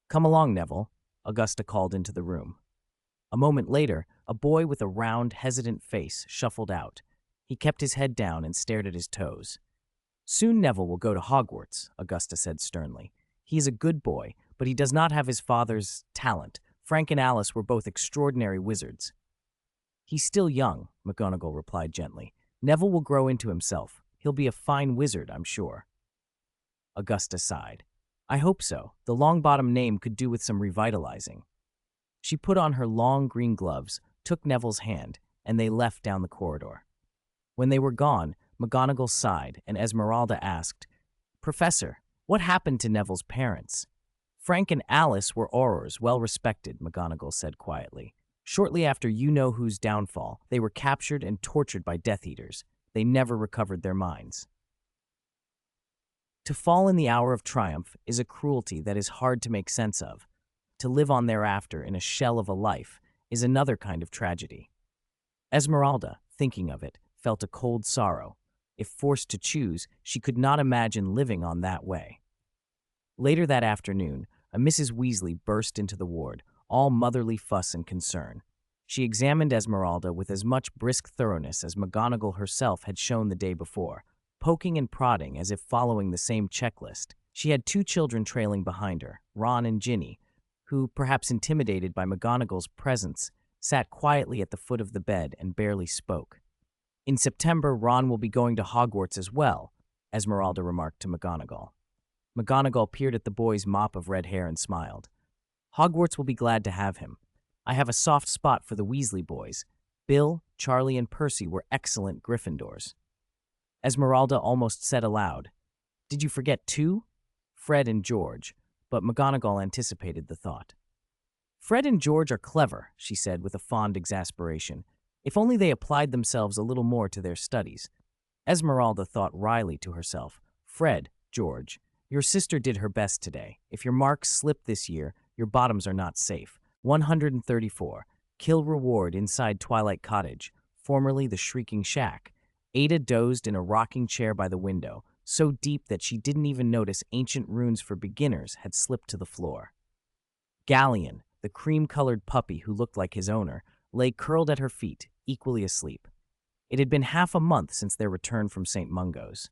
"Come along, Neville," Augusta called into the room. A moment later, a boy with a round, hesitant face shuffled out. He kept his head down and stared at his toes. "Soon Neville will go to Hogwarts," Augusta said sternly. "He is a good boy, but he does not have his father's talent. Frank and Alice were both extraordinary wizards." "He's still young," McGonagall replied gently. "Neville will grow into himself. He'll be a fine wizard, I'm sure." Augusta sighed. "I hope so. The Longbottom name could do with some revitalizing." She put on her long green gloves, took Neville's hand, and they left down the corridor. When they were gone, McGonagall sighed, and Esmeralda asked, "Professor, what happened to Neville's parents?" "Frank and Alice were aurors, well respected," McGonagall said quietly. "Shortly after you-know-who's downfall, they were captured and tortured by Death Eaters. They never recovered their minds." To fall in the hour of triumph is a cruelty that is hard to make sense of. To live on thereafter in a shell of a life is another kind of tragedy. Esmeralda, thinking of it, felt a cold sorrow. If forced to choose, she could not imagine living on that way. Later that afternoon, a Mrs. Weasley burst into the ward, all motherly fuss and concern. She examined Esmeralda with as much brisk thoroughness as McGonagall herself had shown the day before, poking and prodding as if following the same checklist. She had 2 children trailing behind her, Ron and Ginny, who, perhaps intimidated by McGonagall's presence, sat quietly at the foot of the bed and barely spoke. "In September, Ron will be going to Hogwarts as well," Esmeralda remarked to McGonagall. McGonagall peered at the boy's mop of red hair and smiled. "Hogwarts will be glad to have him. I have a soft spot for the Weasley boys. Bill, Charlie, and Percy were excellent Gryffindors." Esmeralda almost said aloud, "Did you forget 2? Fred and George," but McGonagall anticipated the thought. "Fred and George are clever," she said with a fond exasperation. "If only they applied themselves a little more to their studies." Esmeralda thought wryly to herself, "Fred, George, your sister did her best today. If your marks slip this year, your bottoms are not safe. 134. Kill reward inside Twilight Cottage, formerly the Shrieking Shack. Ada dozed in a rocking chair by the window. so deep that she didn't even notice ancient runes for beginners had slipped to the floor. Galleon, the cream-colored puppy who looked like his owner, lay curled at her feet, equally asleep. It had been half a month since their return from St. Mungo's.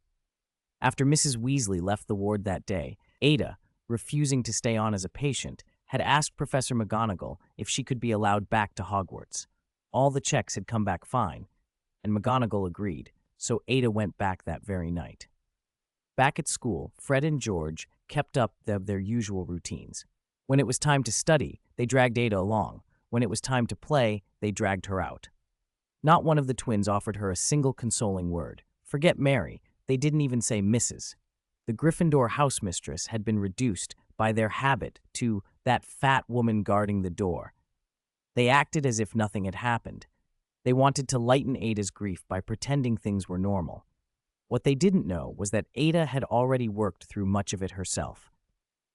After Mrs. Weasley left the ward that day, Ada, refusing to stay on as a patient, had asked Professor McGonagall if she could be allowed back to Hogwarts. All the checks had come back fine, and McGonagall agreed, so Ada went back that very night. Back at school, Fred and George kept up their usual routines. When it was time to study, they dragged Ada along. When it was time to play, they dragged her out. Not one of the twins offered her a single consoling word. Forget Mary, they didn't even say Mrs. The Gryffindor housemistress had been reduced by their habit to that fat woman guarding the door. They acted as if nothing had happened. They wanted to lighten Ada's grief by pretending things were normal. What they didn't know was that Ada had already worked through much of it herself.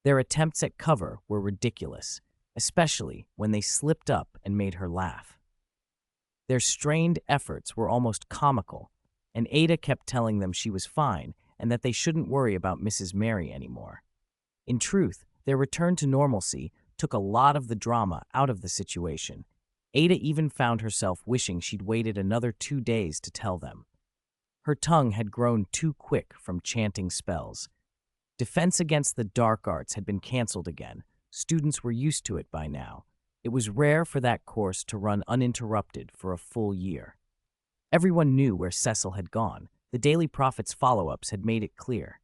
Their attempts at cover were ridiculous, especially when they slipped up and made her laugh. Their strained efforts were almost comical, and Ada kept telling them she was fine and that they shouldn't worry about Mrs. Mary anymore. In truth, their return to normalcy took a lot of the drama out of the situation. Ada even found herself wishing she'd waited another 2 days to tell them. Her tongue had grown too quick from chanting spells. Defense against the dark arts had been canceled again. Students were used to it by now. It was rare for that course to run uninterrupted for a full year. Everyone knew where Cecil had gone. The Daily Prophet's follow-ups had made it clear.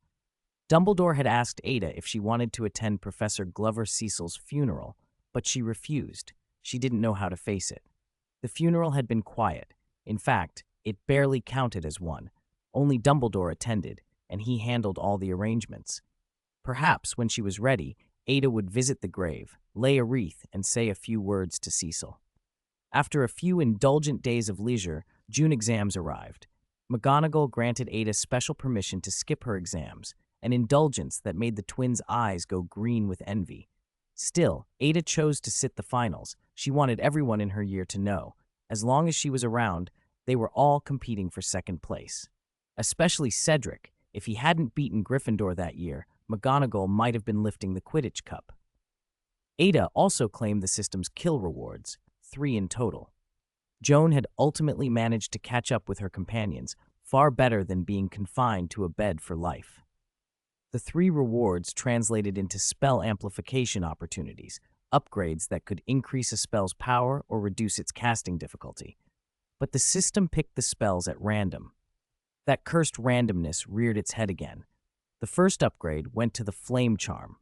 Dumbledore had asked Ada if she wanted to attend Professor Glover Cecil's funeral, but she refused. She didn't know how to face it. The funeral had been quiet. In fact, it barely counted as one. Only Dumbledore attended, and he handled all the arrangements. Perhaps, when she was ready, Ada would visit the grave, lay a wreath, and say a few words to Cecil. After a few indulgent days of leisure, June exams arrived. McGonagall granted Ada special permission to skip her exams, an indulgence that made the twins' eyes go green with envy. Still, Ada chose to sit the finals. She wanted everyone in her year to know. As long as she was around, they were all competing for second place. Especially Cedric. If he hadn't beaten Gryffindor that year, McGonagall might have been lifting the Quidditch Cup. Ada also claimed the system's kill rewards, 3 in total. Joan had ultimately managed to catch up with her companions, far better than being confined to a bed for life. The 3 rewards translated into spell amplification opportunities, upgrades that could increase a spell's power or reduce its casting difficulty. But the system picked the spells at random. That cursed randomness reared its head again. The first upgrade went to the Flame Charm.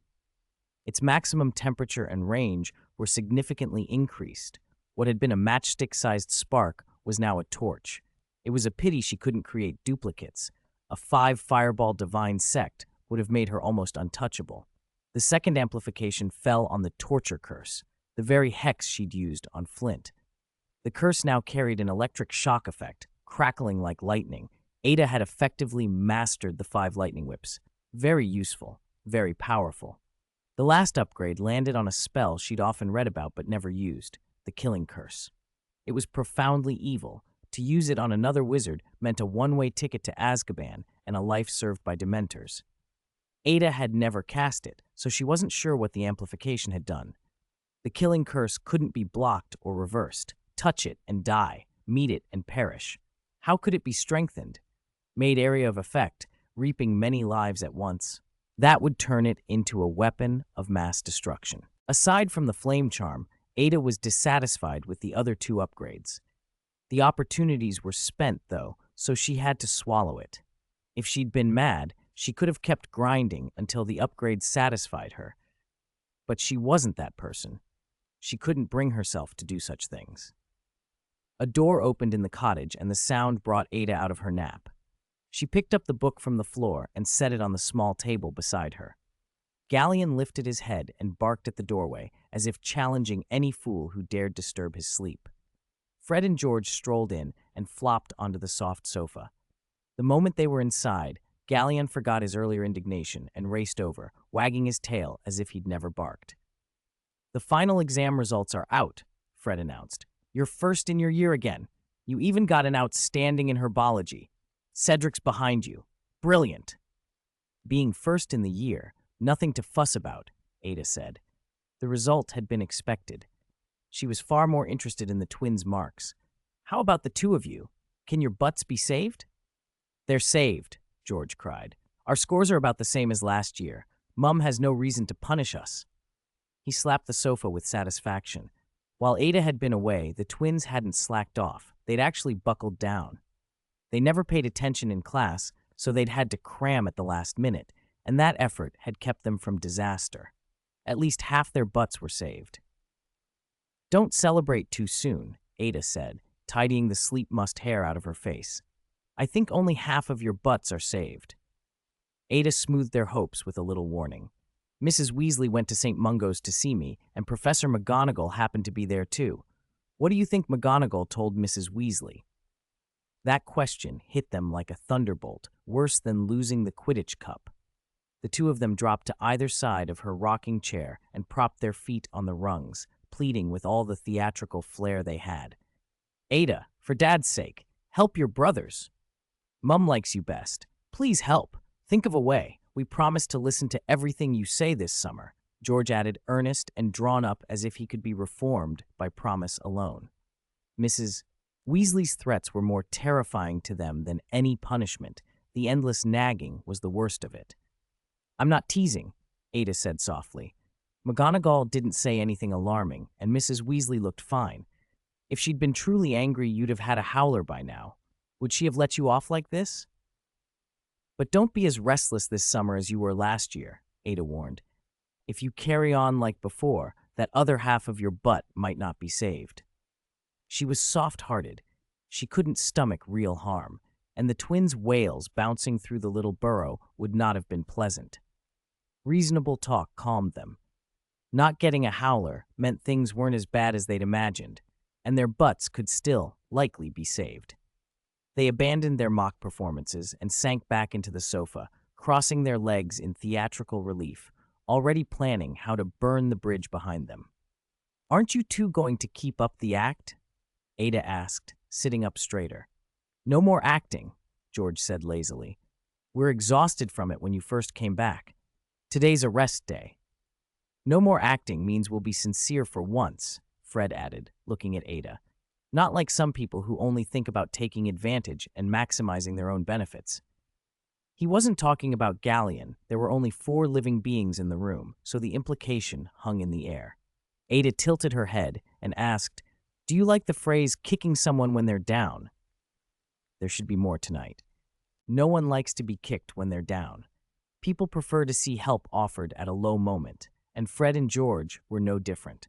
Its maximum temperature and range were significantly increased. What had been a matchstick-sized spark was now a torch. It was a pity she couldn't create duplicates. A 5-fireball divine sect would have made her almost untouchable. The second amplification fell on the Torture Curse, the very hex she'd used on Flint. The curse now carried an electric shock effect, crackling like lightning. Ada had effectively mastered the 5 lightning whips. Very useful, very powerful. The last upgrade landed on a spell she'd often read about but never used, the Killing Curse. It was profoundly evil. To use it on another wizard meant a one-way ticket to Azkaban and a life served by Dementors. Ada had never cast it, so she wasn't sure what the amplification had done. The Killing Curse couldn't be blocked or reversed. Touch it and die, meet it and perish. How could it be strengthened? Made area of effect, reaping many lives at once. That would turn it into a weapon of mass destruction. Aside from the Flame Charm, Ada was dissatisfied with the other 2 upgrades. The opportunities were spent, though, so she had to swallow it. If she'd been mad, she could have kept grinding until the upgrade satisfied her. But she wasn't that person. She couldn't bring herself to do such things. A door opened in the cottage, and the sound brought Ada out of her nap. She picked up the book from the floor and set it on the small table beside her. Galleon lifted his head and barked at the doorway, as if challenging any fool who dared disturb his sleep. Fred and George strolled in and flopped onto the soft sofa. The moment they were inside, Galleon forgot his earlier indignation and raced over, wagging his tail as if he'd never barked. "The final exam results are out," Fred announced. "You're first in your year again. You even got an outstanding in herbology. Cedric's behind you. Brilliant." Being first in the year, nothing to fuss about, Ada said. The result had been expected. She was far more interested in the twins' marks. How about the two of you? Can your butts be saved? They're saved, George cried. Our scores are about the same as last year. Mum has no reason to punish us. He slapped the sofa with satisfaction. While Ada had been away, the twins hadn't slacked off. They'd actually buckled down. They never paid attention in class, so they'd had to cram at the last minute, and that effort had kept them from disaster. At least half their butts were saved. Don't celebrate too soon, Ada said, tidying the sleep-mussed hair out of her face. I think only half of your butts are saved. Ada smoothed their hopes with a little warning. Mrs. Weasley went to St. Mungo's to see me, and Professor McGonagall happened to be there too. What do you think McGonagall told Mrs. Weasley? That question hit them like a thunderbolt, worse than losing the Quidditch cup. The two of them dropped to either side of her rocking chair and propped their feet on the rungs, pleading with all the theatrical flair they had. Ada, for Dad's sake, help your brothers. Mum likes you best. Please help. Think of a way. We promise to listen to everything you say this summer, George added, earnest and drawn up as if he could be reformed by promise alone. Mrs. Weasley's threats were more terrifying to them than any punishment. The endless nagging was the worst of it. I'm not teasing, Ada said softly. McGonagall didn't say anything alarming, and Mrs. Weasley looked fine. If she'd been truly angry, you'd have had a howler by now. Would she have let you off like this? But don't be as restless this summer as you were last year, Ada warned. If you carry on like before, that other half of your butt might not be saved. She was soft-hearted. She couldn't stomach real harm, and the twins' wails bouncing through the little burrow would not have been pleasant. Reasonable talk calmed them. Not getting a howler meant things weren't as bad as they'd imagined, and their butts could still likely be saved. They abandoned their mock performances and sank back into the sofa, crossing their legs in theatrical relief, already planning how to burn the bridge behind them. Aren't you two going to keep up the act? Ada asked, sitting up straighter. No more acting, George said lazily. We're exhausted from it when you first came back. Today's a rest day. No more acting means we'll be sincere for once, Fred added, looking at Ada. Not like some people who only think about taking advantage and maximizing their own benefits. He wasn't talking about Galleon. There were only 4 living beings in the room, so the implication hung in the air. Ada tilted her head and asked, Do you like the phrase kicking someone when they're down? There should be more tonight. No one likes to be kicked when they're down. People prefer to see help offered at a low moment, and Fred and George were no different.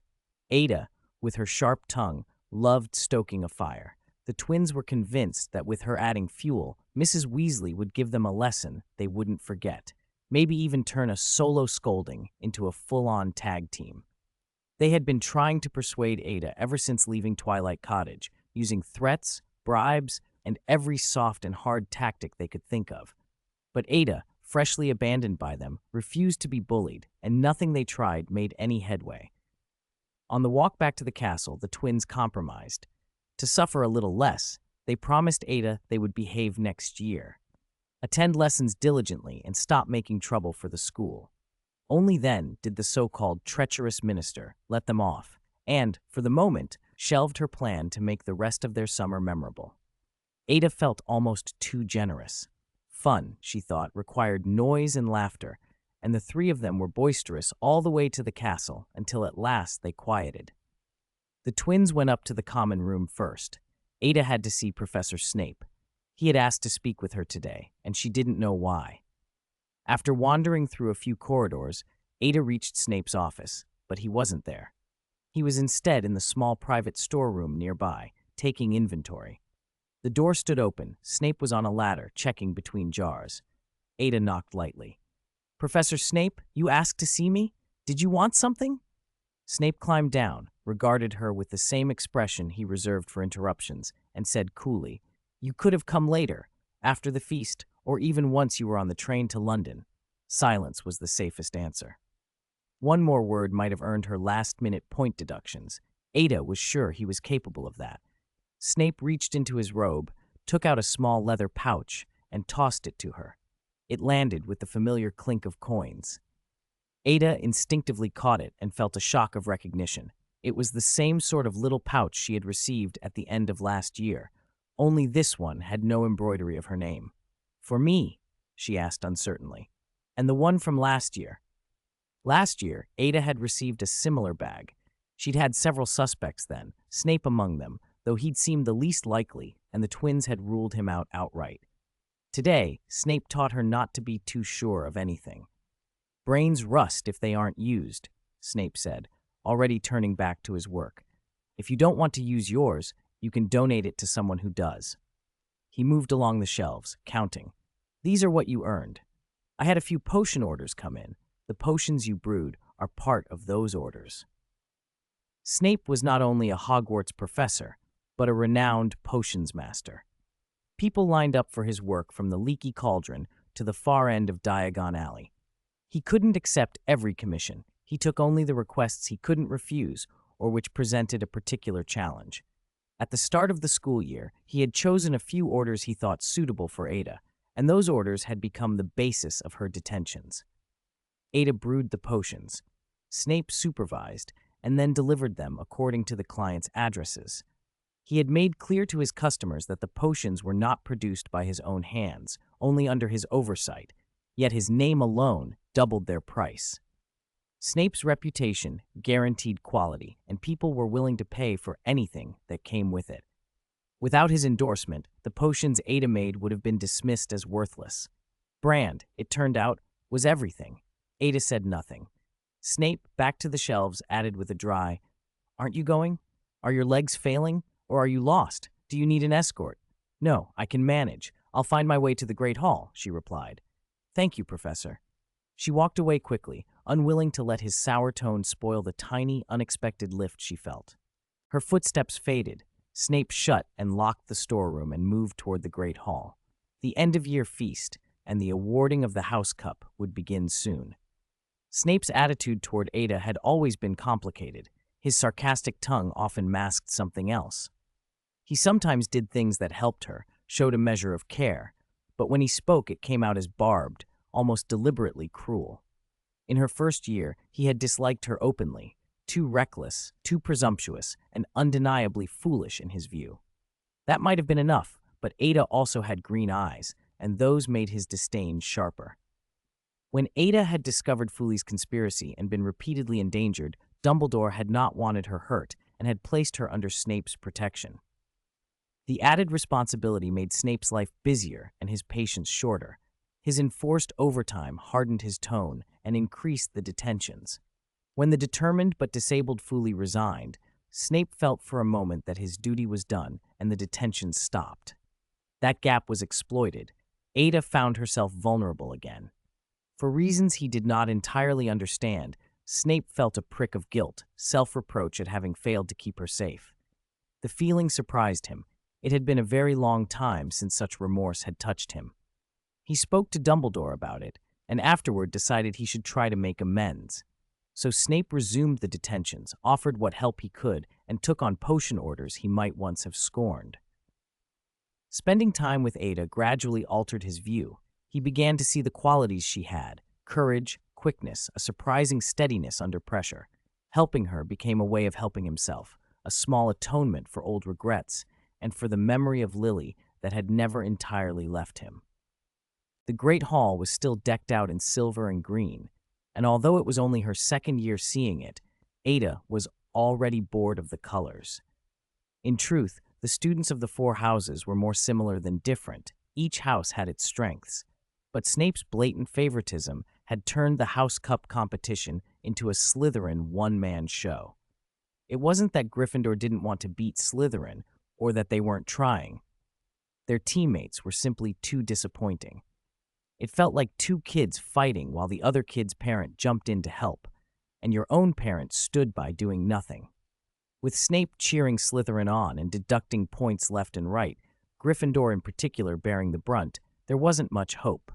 Ada, with her sharp tongue, loved stoking a fire. The twins were convinced that with her adding fuel, Mrs. Weasley would give them a lesson they wouldn't forget, maybe even turn a solo scolding into a full-on tag team. They had been trying to persuade Ada ever since leaving Twilight Cottage, using threats, bribes, and every soft and hard tactic they could think of. But Ada, freshly abandoned by them, refused to be bullied, and nothing they tried made any headway. On the walk back to the castle, the twins compromised. To suffer a little less, they promised Ada they would behave next year, attend lessons diligently, and stop making trouble for the school. Only then did the so-called treacherous minister let them off, and, for the moment, shelved her plan to make the rest of their summer memorable. Ada felt almost too generous. Fun, she thought, required noise and laughter, and the 3 of them were boisterous all the way to the castle until at last they quieted. The twins went up to the common room first. Ada had to see Professor Snape. He had asked to speak with her today, and she didn't know why. After wandering through a few corridors, Ada reached Snape's office, but he wasn't there. He was instead in the small private storeroom nearby, taking inventory. The door stood open. Snape was on a ladder, checking between jars. Ada knocked lightly. Professor Snape, you asked to see me? Did you want something? Snape climbed down, regarded her with the same expression he reserved for interruptions, and said coolly, You could have come later, after the feast, or even once you were on the train to London. Silence was the safest answer. One more word might have earned her last-minute point deductions. Ada was sure he was capable of that. Snape reached into his robe, took out a small leather pouch, and tossed it to her. It landed with the familiar clink of coins. Ada instinctively caught it and felt a shock of recognition. It was the same sort of little pouch she had received at the end of last year, only this one had no embroidery of her name. "For me?" she asked uncertainly. "And the one from last year?" Last year, Ada had received a similar bag. She'd had several suspects then, Snape among them, though he'd seemed the least likely, and the twins had ruled him out outright. Today, Snape taught her not to be too sure of anything. "Brains rust if they aren't used," Snape said, already turning back to his work. "If you don't want to use yours, you can donate it to someone who does." He moved along the shelves, counting. "These are what you earned. I had a few potion orders come in. The potions you brewed are part of those orders." Snape was not only a Hogwarts professor, but a renowned potions master. People lined up for his work from the Leaky Cauldron to the far end of Diagon Alley. He couldn't accept every commission. He took only the requests he couldn't refuse or which presented a particular challenge. At the start of the school year, he had chosen a few orders he thought suitable for Ada, and those orders had become the basis of her detentions. Ada brewed the potions. Snape supervised and then delivered them according to the client's addresses. He had made clear to his customers that the potions were not produced by his own hands, only under his oversight, yet his name alone doubled their price. Snape's reputation guaranteed quality, and people were willing to pay for anything that came with it. Without his endorsement, the potions Ada made would have been dismissed as worthless. Brand, it turned out, was everything. Ada said nothing. Snape, back to the shelves, added with a dry, "Aren't you going? Are your legs failing? Or are you lost? Do you need an escort?" "No, I can manage. I'll find my way to the Great Hall," she replied. "Thank you, Professor." She walked away quickly, unwilling to let his sour tone spoil the tiny, unexpected lift she felt. Her footsteps faded. Snape shut and locked the storeroom and moved toward the Great Hall. The end-of-year feast and the awarding of the House Cup would begin soon. Snape's attitude toward Ada had always been complicated. His sarcastic tongue often masked something else. He sometimes did things that helped her, showed a measure of care, but when he spoke it came out as barbed, almost deliberately cruel. In her first year, he had disliked her openly, too reckless, too presumptuous, and undeniably foolish in his view. That might have been enough, but Ada also had green eyes, and those made his disdain sharper. When Ada had discovered Fooly's conspiracy and been repeatedly endangered, Dumbledore had not wanted her hurt and had placed her under Snape's protection. The added responsibility made Snape's life busier and his patience shorter. His enforced overtime hardened his tone and increased the detentions. When the determined but disabled Fooly resigned, Snape felt for a moment that his duty was done and the detentions stopped. That gap was exploited. Ada found herself vulnerable again. For reasons he did not entirely understand, Snape felt a prick of guilt, self-reproach at having failed to keep her safe. The feeling surprised him. It had been a very long time since such remorse had touched him. He spoke to Dumbledore about it, and afterward decided he should try to make amends. So Snape resumed the detentions, offered what help he could, and took on potion orders he might once have scorned. Spending time with Ada gradually altered his view. He began to see the qualities she had: courage, quickness, a surprising steadiness under pressure. Helping her became a way of helping himself, a small atonement for old regrets, and for the memory of Lily that had never entirely left him. The Great Hall was still decked out in silver and green, and although it was only her second year seeing it, Ada was already bored of the colors. In truth, the students of the four houses were more similar than different. Each house had its strengths. But Snape's blatant favoritism had turned the House Cup competition into a Slytherin one-man show. It wasn't that Gryffindor didn't want to beat Slytherin, or that they weren't trying. Their teammates were simply too disappointing. It felt like two kids fighting while the other kid's parent jumped in to help, and your own parent stood by doing nothing. With Snape cheering Slytherin on and deducting points left and right, Gryffindor in particular bearing the brunt, there wasn't much hope.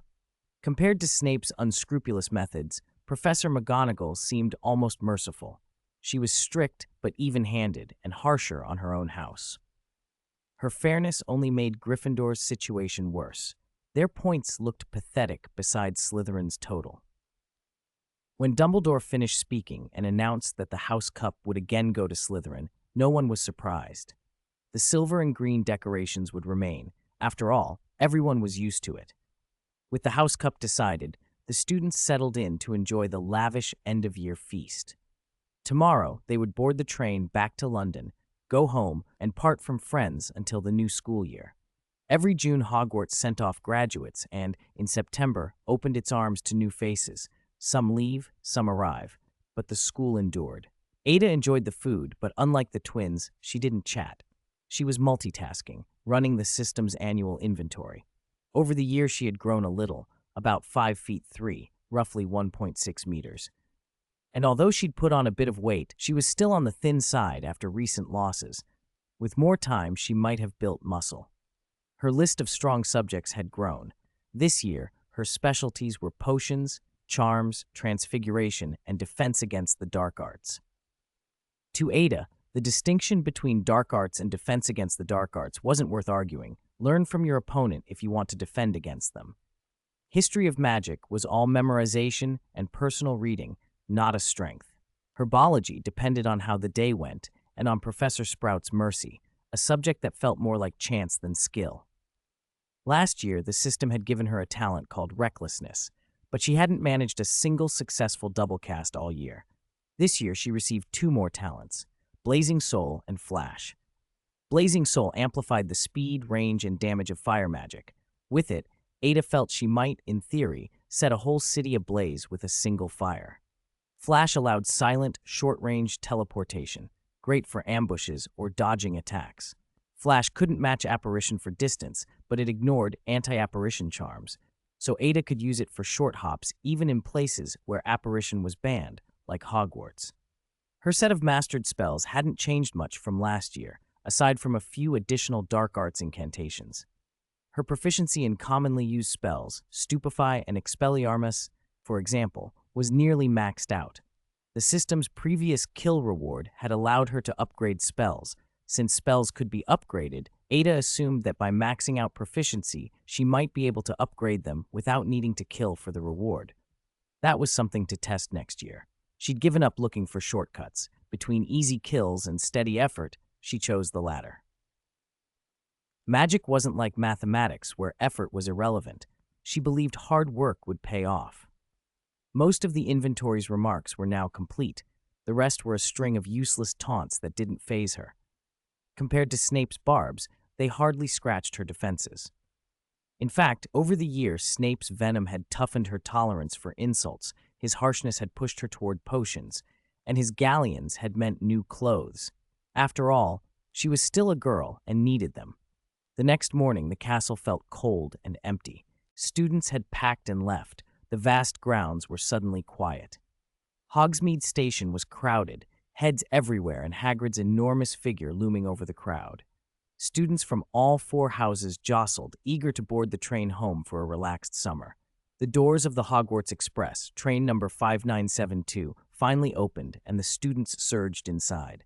Compared to Snape's unscrupulous methods, Professor McGonagall seemed almost merciful. She was strict but even-handed and harsher on her own house. Her fairness only made Gryffindor's situation worse. Their points looked pathetic beside Slytherin's total. When Dumbledore finished speaking and announced that the House Cup would again go to Slytherin, no one was surprised. The silver and green decorations would remain. After all, everyone was used to it. With the House Cup decided, the students settled in to enjoy the lavish end-of-year feast. Tomorrow, they would board the train back to London, go home, and part from friends until the new school year. Every June, Hogwarts sent off graduates and, in September, opened its arms to new faces. Some leave, some arrive, but the school endured. Ada enjoyed the food, but unlike the twins, she didn't chat. She was multitasking, running the system's annual inventory. Over the year, she had grown a little, about 5 feet 3, roughly 1.6 meters. And although she'd put on a bit of weight, she was still on the thin side after recent losses. With more time, she might have built muscle. Her list of strong subjects had grown. This year, her specialties were potions, charms, transfiguration, and defense against the dark arts. To Ada, the distinction between dark arts and defense against the dark arts wasn't worth arguing. Learn from your opponent if you want to defend against them. History of magic was all memorization and personal reading, not a strength. Herbology depended on how the day went and on Professor Sprout's mercy, a subject that felt more like chance than skill. Last year, the system had given her a talent called recklessness, but she hadn't managed a single successful double cast all year. This year, she received 2 more talents, Blazing Soul and Flash. Blazing Soul amplified the speed, range, and damage of fire magic. With it, Ada felt she might, in theory, set a whole city ablaze with a single fire. Flash allowed silent, short-range teleportation, great for ambushes or dodging attacks. Flash couldn't match apparition for distance, but it ignored anti-apparition charms, so Ada could use it for short hops even in places where apparition was banned, like Hogwarts. Her set of mastered spells hadn't changed much from last year, aside from a few additional dark arts incantations. Her proficiency in commonly used spells, Stupefy and Expelliarmus, for example, was nearly maxed out. The system's previous kill reward had allowed her to upgrade spells. Since spells could be upgraded, Ada assumed that by maxing out proficiency, she might be able to upgrade them without needing to kill for the reward. That was something to test next year. She'd given up looking for shortcuts. Between easy kills and steady effort, she chose the latter. Magic wasn't like mathematics, where effort was irrelevant. She believed hard work would pay off. Most of the inventory's remarks were now complete. The rest were a string of useless taunts that didn't faze her. Compared to Snape's barbs, they hardly scratched her defenses. In fact, over the years, Snape's venom had toughened her tolerance for insults, his harshness had pushed her toward potions, and his galleons had meant new clothes. After all, she was still a girl and needed them. The next morning, the castle felt cold and empty. Students had packed and left. The vast grounds were suddenly quiet. Hogsmeade Station was crowded, heads everywhere and Hagrid's enormous figure looming over the crowd. Students from all 4 houses jostled, eager to board the train home for a relaxed summer. The doors of the Hogwarts Express, train number 5972, finally opened and the students surged inside.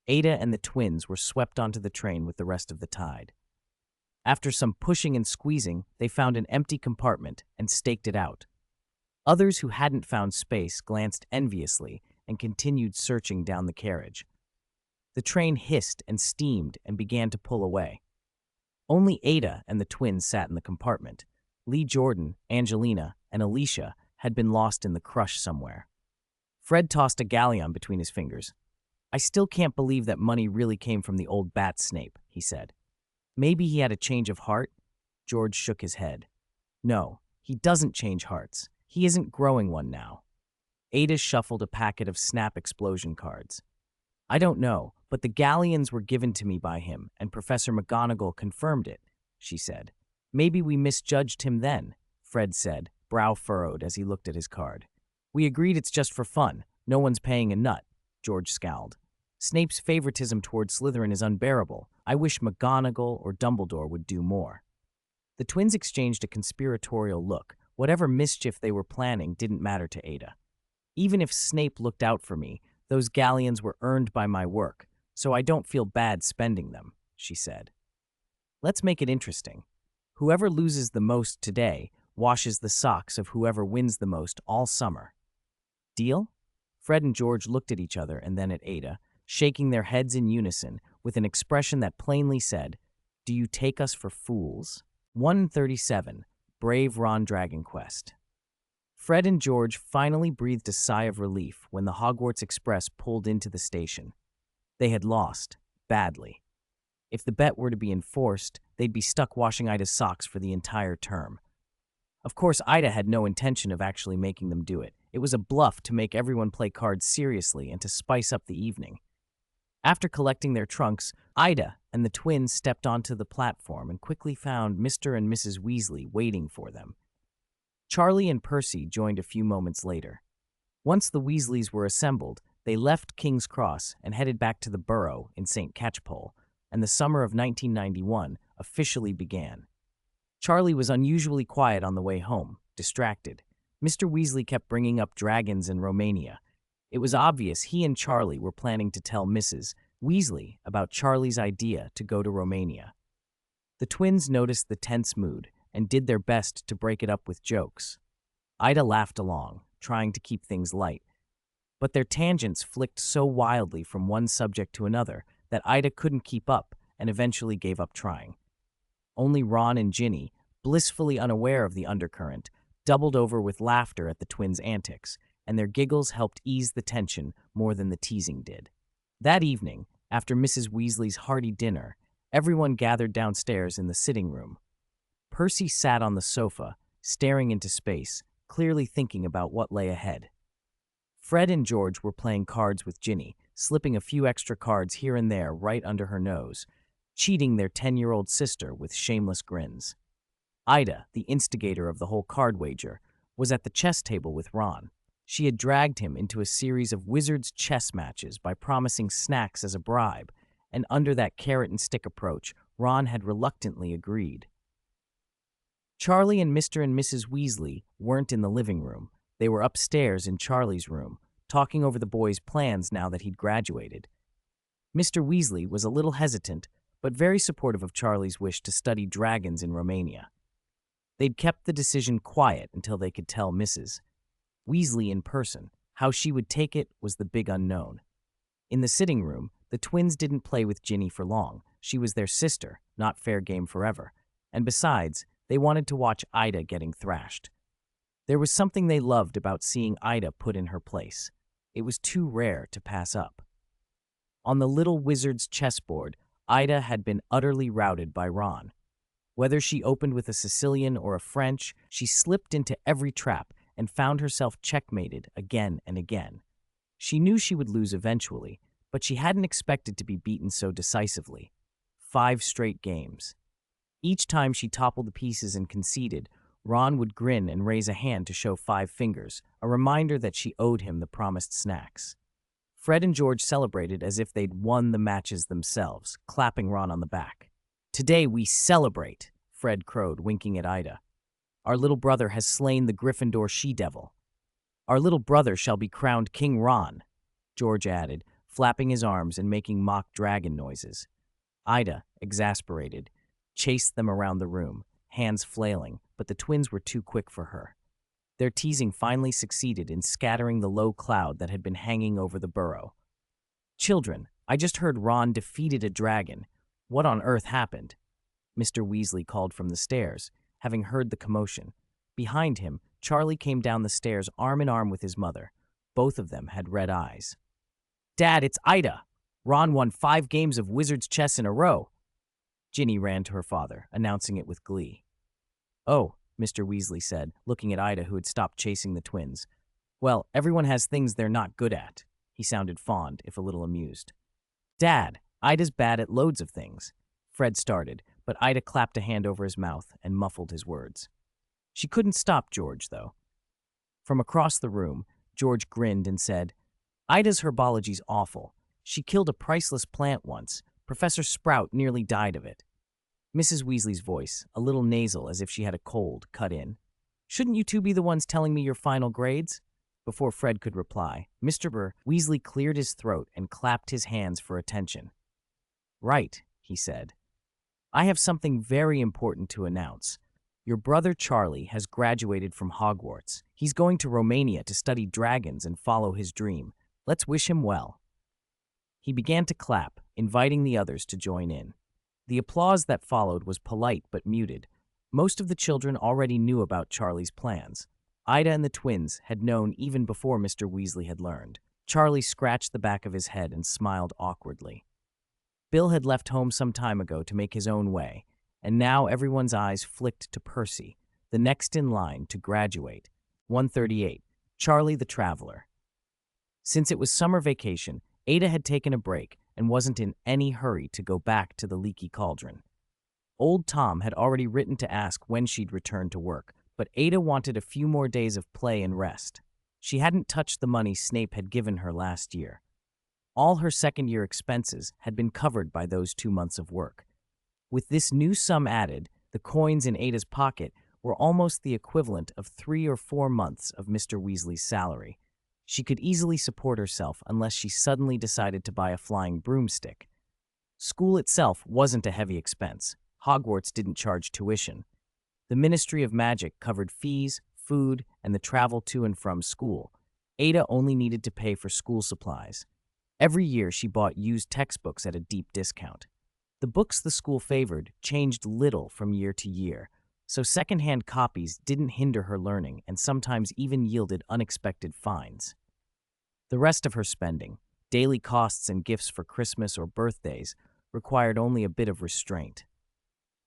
Ada and the twins were swept onto the train with the rest of the tide. After some pushing and squeezing, they found an empty compartment and staked it out. Others who hadn't found space glanced enviously and continued searching down the carriage. The train hissed and steamed and began to pull away. Only Ada and the twins sat in the compartment. Lee Jordan, Angelina, and Alicia had been lost in the crush somewhere. Fred tossed a galleon between his fingers. "I still can't believe that money really came from the old bat Snape," he said. "Maybe he had a change of heart?" George shook his head. "No, he doesn't change hearts. He isn't growing one now." Ada shuffled a packet of Snap Explosion cards. "I don't know, but the galleons were given to me by him, and Professor McGonagall confirmed it," she said. "Maybe we misjudged him then," Fred said, brow furrowed as he looked at his card. "We agreed it's just for fun. No one's paying a nut," George scowled. "Snape's favoritism toward Slytherin is unbearable. I wish McGonagall or Dumbledore would do more." The twins exchanged a conspiratorial look. Whatever mischief they were planning didn't matter to Ada. "Even if Snape looked out for me, those galleons were earned by my work, so I don't feel bad spending them," she said. "Let's make it interesting." Whoever loses the most today washes the socks of whoever wins the most all summer. Deal? Fred and George looked at each other and then at Ada, shaking their heads in unison with an expression that plainly said, "Do you take us for fools?" 137. Brave Ron Dragon Quest. Fred and George finally breathed a sigh of relief when the Hogwarts Express pulled into the station. They had lost, badly. If the bet were to be enforced, they'd be stuck washing Ida's socks for the entire term. Of course, Ida had no intention of actually making them do it. It was a bluff to make everyone play cards seriously and to spice up the evening. After collecting their trunks, Ida and the twins stepped onto the platform and quickly found Mr. and Mrs. Weasley waiting for them. Charlie and Percy joined a few moments later. Once the Weasleys were assembled, they left King's Cross and headed back to the Burrow in St. Catchpole, and the summer of 1991 officially began. Charlie was unusually quiet on the way home, distracted. Mr. Weasley kept bringing up dragons in Romania. It was obvious he and Charlie were planning to tell Mrs. Weasley about Charlie's idea to go to Romania. The twins noticed the tense mood and did their best to break it up with jokes. Ida laughed along, trying to keep things light. But their tangents flicked so wildly from one subject to another that Ida couldn't keep up and eventually gave up trying. Only Ron and Ginny, blissfully unaware of the undercurrent, doubled over with laughter at the twins' antics, and their giggles helped ease the tension more than the teasing did. That evening, after Mrs. Weasley's hearty dinner, everyone gathered downstairs in the sitting room. Percy sat on the sofa, staring into space, clearly thinking about what lay ahead. Fred and George were playing cards with Ginny, slipping a few extra cards here and there right under her nose, cheating their 10-year-old sister with shameless grins. Ida, the instigator of the whole card wager, was at the chess table with Ron. She had dragged him into a series of wizards' chess matches by promising snacks as a bribe, and under that carrot-and-stick approach, Ron had reluctantly agreed. Charlie and Mr. and Mrs. Weasley weren't in the living room. They were upstairs in Charlie's room, talking over the boys' plans now that he'd graduated. Mr. Weasley was a little hesitant, but very supportive of Charlie's wish to study dragons in Romania. They'd kept the decision quiet until they could tell Mrs. Weasley in person. How she would take it was the big unknown. In the sitting room, the twins didn't play with Ginny for long. She was their sister, not fair game forever. And besides, they wanted to watch Ida getting thrashed. There was something they loved about seeing Ida put in her place. It was too rare to pass up. On the little wizard's chessboard, Ida had been utterly routed by Ron. Whether she opened with a Sicilian or a French, she slipped into every trap and found herself checkmated again and again. She knew she would lose eventually, but she hadn't expected to be beaten so decisively. 5 straight games. Each time she toppled the pieces and conceded, Ron would grin and raise a hand to show 5 fingers, a reminder that she owed him the promised snacks. Fred and George celebrated as if they'd won the matches themselves, clapping Ron on the back. "Today we celebrate," Fred crowed, winking at Ida. "Our little brother has slain the Gryffindor she-devil. Our little brother shall be crowned King Ron," George added, flapping his arms and making mock dragon noises. Ida, exasperated, chased them around the room, hands flailing, but the twins were too quick for her. Their teasing finally succeeded in scattering the low cloud that had been hanging over the Burrow. "Children, I just heard Ron defeated a dragon. What on earth happened?" Mr. Weasley called from the stairs, having heard the commotion. Behind him, Charlie came down the stairs arm in arm with his mother. Both of them had red eyes. "Dad, it's Ida! Ron won 5 games of wizard's chess in a row." Ginny ran to her father, announcing it with glee. "Oh," Mr. Weasley said, looking at Ida, who had stopped chasing the twins. "Well, everyone has things they're not good at." He sounded fond, if a little amused. "Dad, Ida's bad at loads of things." Fred started, but Ida clapped a hand over his mouth and muffled his words. She couldn't stop George, though. From across the room, George grinned and said, "Ida's herbology's awful. She killed a priceless plant once. Professor Sprout nearly died of it." Mrs. Weasley's voice, a little nasal as if she had a cold, cut in. "Shouldn't you two be the ones telling me your final grades?" Before Fred could reply, Mr. Weasley cleared his throat and clapped his hands for attention. "Right," he said. I have something very important to announce. Your brother Charlie has graduated from Hogwarts. He's going to Romania to study dragons and follow his dream. Let's wish him well." He began to clap, inviting the others to join in. The applause that followed was polite but muted. Most of the children already knew about Charlie's plans. Ida and the twins had known even before Mr. Weasley had learned. Charlie scratched the back of his head and smiled awkwardly. Bill had left home some time ago to make his own way, and now everyone's eyes flicked to Percy, the next in line to graduate. 138. Charlie the Traveler. Since it was summer vacation, Ada had taken a break and wasn't in any hurry to go back to the leaky cauldron. Old Tom had already written to ask when she'd return to work, but Ada wanted a few more days of play and rest. She hadn't touched the money Snape had given her last year. All her second-year expenses had been covered by those 2 months of work. With this new sum added, the coins in Ada's pocket were almost the equivalent of 3 or 4 months of Mr. Weasley's salary. She could easily support herself unless she suddenly decided to buy a flying broomstick. School itself wasn't a heavy expense. Hogwarts didn't charge tuition. The Ministry of Magic covered fees, food, and the travel to and from school. Ada only needed to pay for school supplies. Every year she bought used textbooks at a deep discount. The books the school favored changed little from year to year, so secondhand copies didn't hinder her learning and sometimes even yielded unexpected fines. The rest of her spending, daily costs and gifts for Christmas or birthdays, required only a bit of restraint.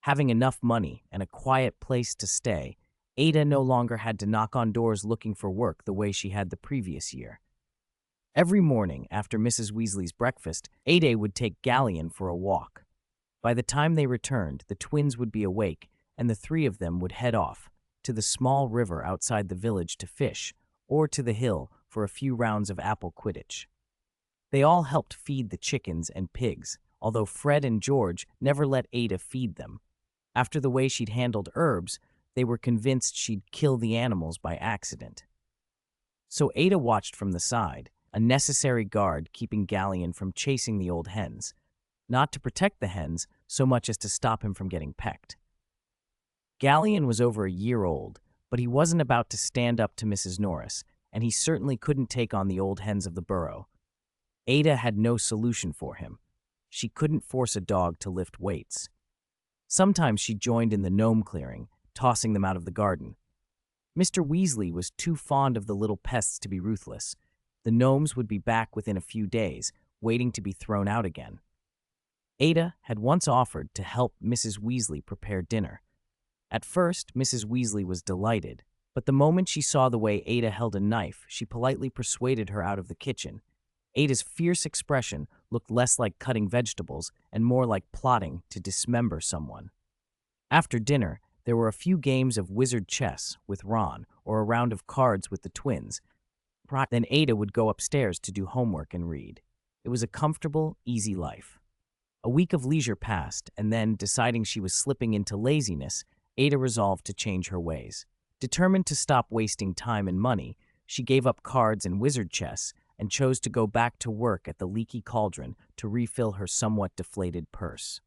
Having enough money and a quiet place to stay, Ada no longer had to knock on doors looking for work the way she had the previous year. Every morning after Mrs. Weasley's breakfast, Ada would take Galleon for a walk. By the time they returned, the twins would be awake, and the 3 of them would head off to the small river outside the village to fish, or to the hill for a few rounds of apple quidditch. They all helped feed the chickens and pigs, although Fred and George never let Ada feed them. After the way she'd handled herbs, they were convinced she'd kill the animals by accident. So Ada watched from the side, a necessary guard keeping Galleon from chasing the old hens, not to protect the hens so much as to stop him from getting pecked. Galleon was over a year old, but he wasn't about to stand up to Mrs. Norris, and he certainly couldn't take on the old hens of the burrow. Ada had no solution for him. She couldn't force a dog to lift weights. Sometimes she joined in the gnome clearing, tossing them out of the garden. Mr. Weasley was too fond of the little pests to be ruthless. The gnomes would be back within a few days, waiting to be thrown out again. Ada had once offered to help Mrs. Weasley prepare dinner. At first, Mrs. Weasley was delighted, but the moment she saw the way Ada held a knife, she politely persuaded her out of the kitchen. Ada's fierce expression looked less like cutting vegetables and more like plotting to dismember someone. After dinner, there were a few games of wizard chess with Ron or a round of cards with the twins. Then Ada would go upstairs to do homework and read. It was a comfortable, easy life. A week of leisure passed, and then, deciding she was slipping into laziness, Ada resolved to change her ways. Determined to stop wasting time and money, she gave up cards and wizard chess and chose to go back to work at the leaky cauldron to refill her somewhat deflated purse.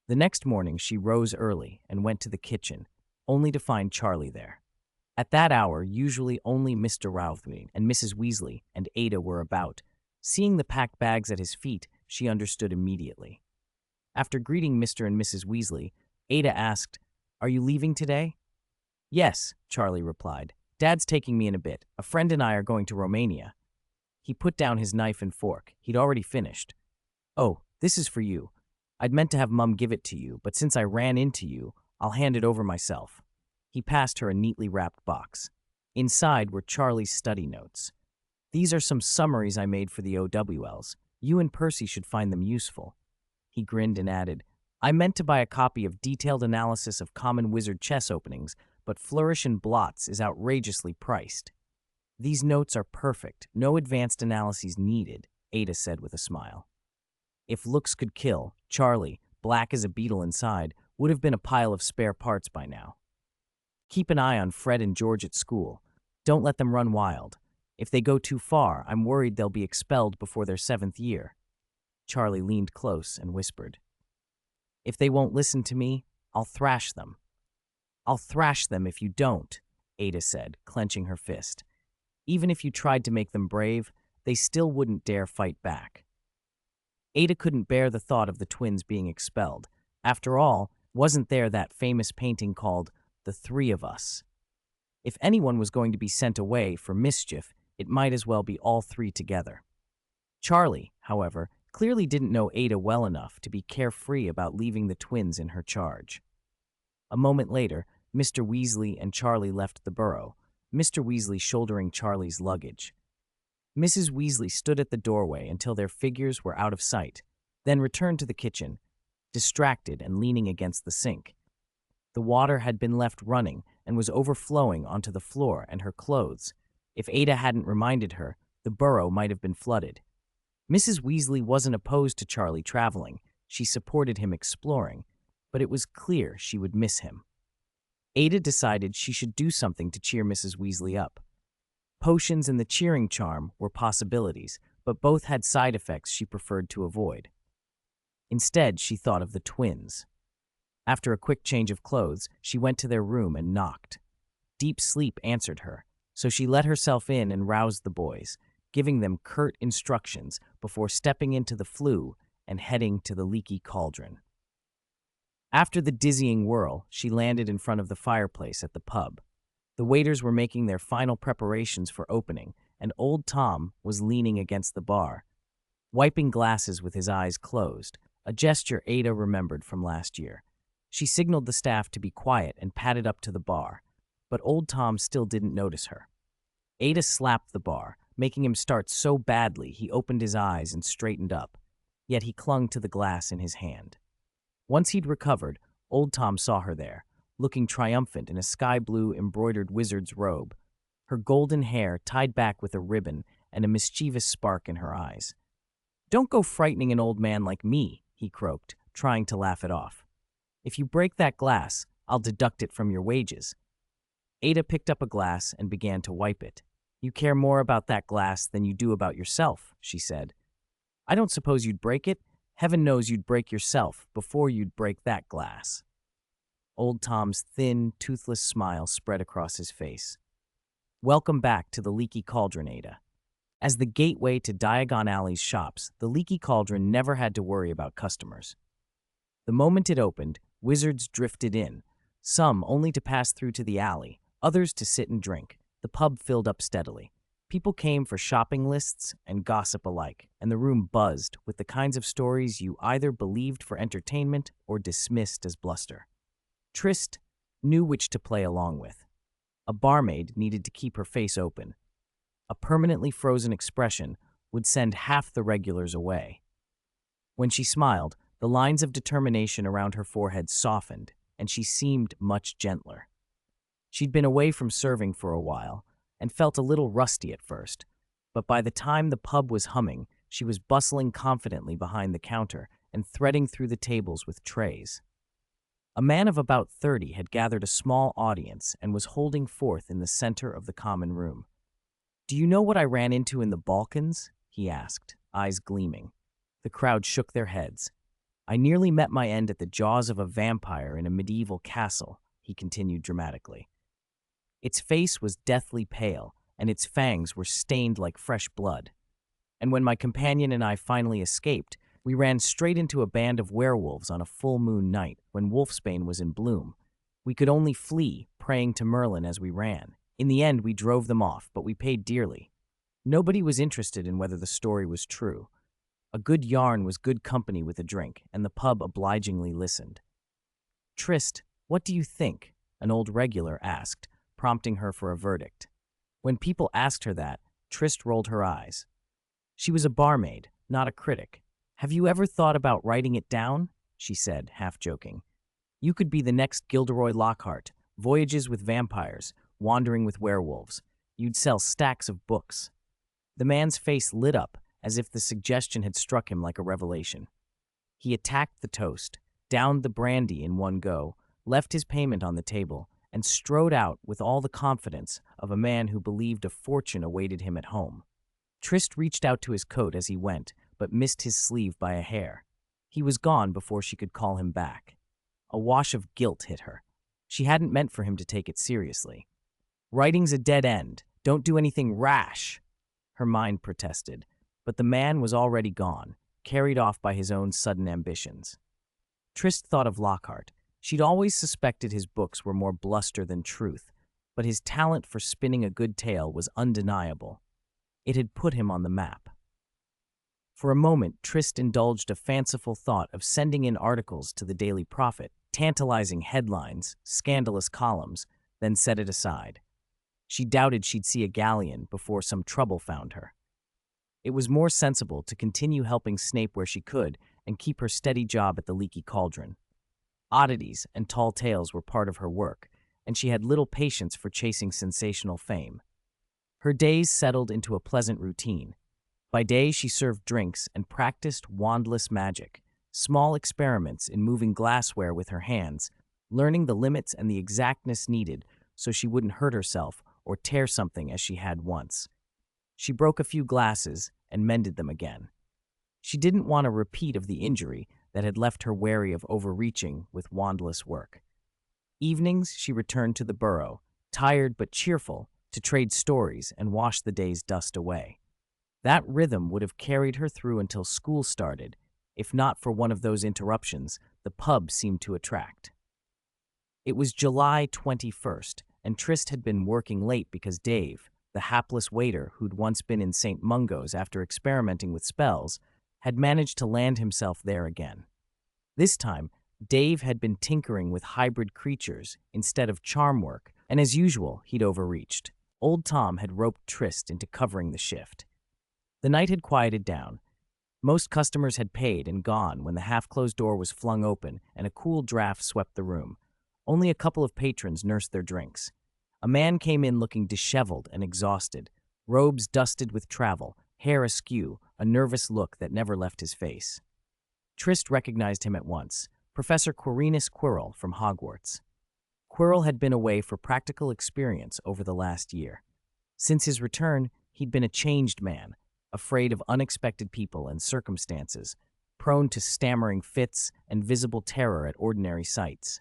The next morning, she rose early and went to the kitchen, only to find Charlie there. At that hour, usually only Mr. Routhway and Mrs. Weasley and Ada were about. Seeing the packed bags at his feet, she understood immediately. After greeting Mr. and Mrs. Weasley, Ada asked, "Are you leaving today?" "Yes," Charlie replied. "Dad's taking me in a bit. A friend and I are going to Romania." He put down his knife and fork. He'd already finished. "Oh, this is for you. I'd meant to have Mum give it to you, but since I ran into you, I'll hand it over myself." He passed her a neatly wrapped box. Inside were Charlie's study notes. "These are some summaries I made for the OWLs. You and Percy should find them useful." He grinned and added, "I meant to buy a copy of Detailed Analysis of Common Wizard Chess Openings, but Flourish and Blots is outrageously priced." "These notes are perfect. No advanced analyses needed," Ada said with a smile. If looks could kill, Charlie, black as a beetle inside, would have been a pile of spare parts by now. "Keep an eye on Fred and George at school. Don't let them run wild. If they go too far, I'm worried they'll be expelled before their 7th year." Charlie leaned close and whispered, If they won't listen to me, I'll thrash them. I'll thrash them if you don't, Ada said, clenching her fist. Even if you tried to make them brave, they still wouldn't dare fight back. Ada couldn't bear the thought of the twins being expelled. After all, wasn't there that famous painting called The Three of Us? If anyone was going to be sent away for mischief, it might as well be all three together. Charlie, however, clearly didn't know Ada well enough to be carefree about leaving the twins in her charge. A moment later, Mr. Weasley and Charlie left the burrow, Mr. Weasley shouldering Charlie's luggage. Mrs. Weasley stood at the doorway until their figures were out of sight, then returned to the kitchen, distracted and leaning against the sink. The water had been left running and was overflowing onto the floor and her clothes. If Ada hadn't reminded her, the burrow might have been flooded. Mrs. Weasley wasn't opposed to Charlie traveling. She supported him exploring, but it was clear she would miss him. Ada decided she should do something to cheer Mrs. Weasley up. Potions and the cheering charm were possibilities, but both had side effects she preferred to avoid. Instead, she thought of the twins. After a quick change of clothes, she went to their room and knocked. Deep sleep answered her, so she let herself in and roused the boys, giving them curt instructions before stepping into the flue and heading to the leaky cauldron. After the dizzying whirl, she landed in front of the fireplace at the pub. The waiters were making their final preparations for opening, and old Tom was leaning against the bar, wiping glasses with his eyes closed, a gesture Ada remembered from last year. She signaled the staff to be quiet and padded up to the bar, but old Tom still didn't notice her. Ada slapped the bar, making him start so badly he opened his eyes and straightened up, yet he clung to the glass in his hand. Once he'd recovered, old Tom saw her there, looking triumphant in a sky-blue embroidered wizard's robe, her golden hair tied back with a ribbon and a mischievous spark in her eyes. "Don't go frightening an old man like me," he croaked, trying to laugh it off. "If you break that glass, I'll deduct it from your wages." Ada picked up a glass and began to wipe it. "You care more about that glass than you do about yourself," she said. "I don't suppose you'd break it. Heaven knows you'd break yourself before you'd break that glass." Old Tom's thin, toothless smile spread across his face. "Welcome back to the Leaky Cauldron, Ada." As the gateway to Diagon Alley's shops, the Leaky Cauldron never had to worry about customers. The moment it opened, wizards drifted in, some only to pass through to the alley, others to sit and drink. The pub filled up steadily. People came for shopping lists and gossip alike, and the room buzzed with the kinds of stories you either believed for entertainment or dismissed as bluster. Trist knew which to play along with. A barmaid needed to keep her face open. A permanently frozen expression would send half the regulars away. When she smiled, the lines of determination around her forehead softened, and she seemed much gentler. She'd been away from serving for a while, and felt a little rusty at first, but by the time the pub was humming, she was bustling confidently behind the counter and threading through the tables with trays. A man of about 30 had gathered a small audience and was holding forth in the center of the common room. "Do you know what I ran into in the Balkans?" he asked, eyes gleaming. The crowd shook their heads. "I nearly met my end at the jaws of a vampire in a medieval castle," he continued dramatically. Its face was deathly pale, and its fangs were stained like fresh blood. And when my companion and I finally escaped, we ran straight into a band of werewolves on a full moon night when wolfsbane was in bloom. We could only flee, praying to Merlin as we ran. In the end, we drove them off, but we paid dearly. Nobody was interested in whether the story was true. A good yarn was good company with a drink, and the pub obligingly listened. "Trist, what do you think?" an old regular asked, prompting her for a verdict. When people asked her that, Trist rolled her eyes. She was a barmaid, not a critic. "Have you ever thought about writing it down?" she said, half joking. "You could be the next Gilderoy Lockhart, voyages with vampires, wandering with werewolves. You'd sell stacks of books." The man's face lit up as if the suggestion had struck him like a revelation. He attacked the toast, downed the brandy in one go, left his payment on the table, and strode out with all the confidence of a man who believed a fortune awaited him at home. Trist reached out to his coat as he went, but missed his sleeve by a hair. He was gone before she could call him back. A wash of guilt hit her. She hadn't meant for him to take it seriously. Writing's a dead end. Don't do anything rash, her mind protested, but the man was already gone, carried off by his own sudden ambitions. Trist thought of Lockhart. She'd always suspected his books were more bluster than truth, but his talent for spinning a good tale was undeniable. It had put him on the map. For a moment, Trist indulged a fanciful thought of sending in articles to the Daily Prophet, tantalizing headlines, scandalous columns, then set it aside. She doubted she'd see a galleon before some trouble found her. It was more sensible to continue helping Snape where she could and keep her steady job at the Leaky Cauldron. Oddities and tall tales were part of her work, and she had little patience for chasing sensational fame. Her days settled into a pleasant routine. By day, she served drinks and practiced wandless magic, small experiments in moving glassware with her hands, learning the limits and the exactness needed so she wouldn't hurt herself or tear something as she had once. She broke a few glasses and mended them again. She didn't want a repeat of the injury that had left her wary of overreaching with wandless work. Evenings, she returned to the burrow, tired but cheerful, to trade stories and wash the day's dust away. That rhythm would have carried her through until school started, if not for one of those interruptions the pub seemed to attract. It was July 21st, and Trist had been working late because Dave, the hapless waiter who'd once been in St. Mungo's after experimenting with spells, had managed to land himself there again. This time, Dave had been tinkering with hybrid creatures instead of charm work, and as usual, he'd overreached. Old Tom had roped Trist into covering the shift. The night had quieted down. Most customers had paid and gone when the half-closed door was flung open and a cool draft swept the room. Only a couple of patrons nursed their drinks. A man came in looking disheveled and exhausted, robes dusted with travel, hair askew, a nervous look that never left his face. Trist recognized him at once, Professor Quirinus Quirrell from Hogwarts. Quirrell had been away for practical experience over the last year. Since his return, he'd been a changed man, afraid of unexpected people and circumstances, prone to stammering fits and visible terror at ordinary sights.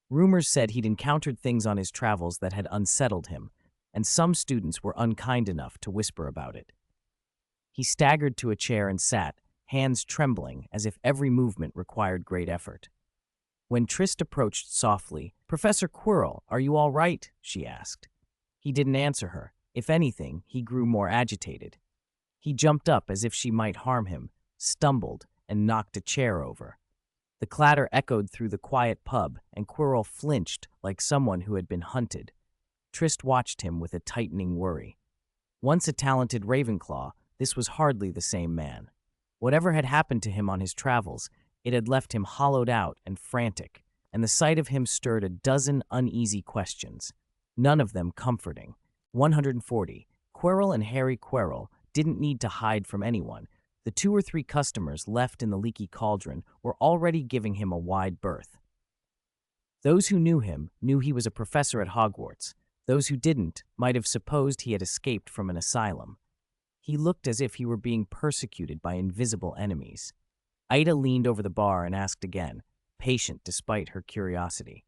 Rumors said he'd encountered things on his travels that had unsettled him, and some students were unkind enough to whisper about it. He staggered to a chair and sat, hands trembling as if every movement required great effort. When Trist approached softly, "Professor Quirrell, are you all right?" she asked. He didn't answer her. If anything, he grew more agitated. He jumped up as if she might harm him, stumbled, and knocked a chair over. The clatter echoed through the quiet pub, and Quirrell flinched like someone who had been hunted. Trist watched him with a tightening worry. Once a talented Ravenclaw, this was hardly the same man. Whatever had happened to him on his travels, it had left him hollowed out and frantic, and the sight of him stirred a dozen uneasy questions, none of them comforting. 140. Quirrell and Harry Quirrell didn't need to hide from anyone. The 2 or 3 customers left in the Leaky Cauldron were already giving him a wide berth. Those who knew him knew he was a professor at Hogwarts. Those who didn't might have supposed he had escaped from an asylum. He looked as if he were being persecuted by invisible enemies. Ida leaned over the bar and asked again, patient despite her curiosity.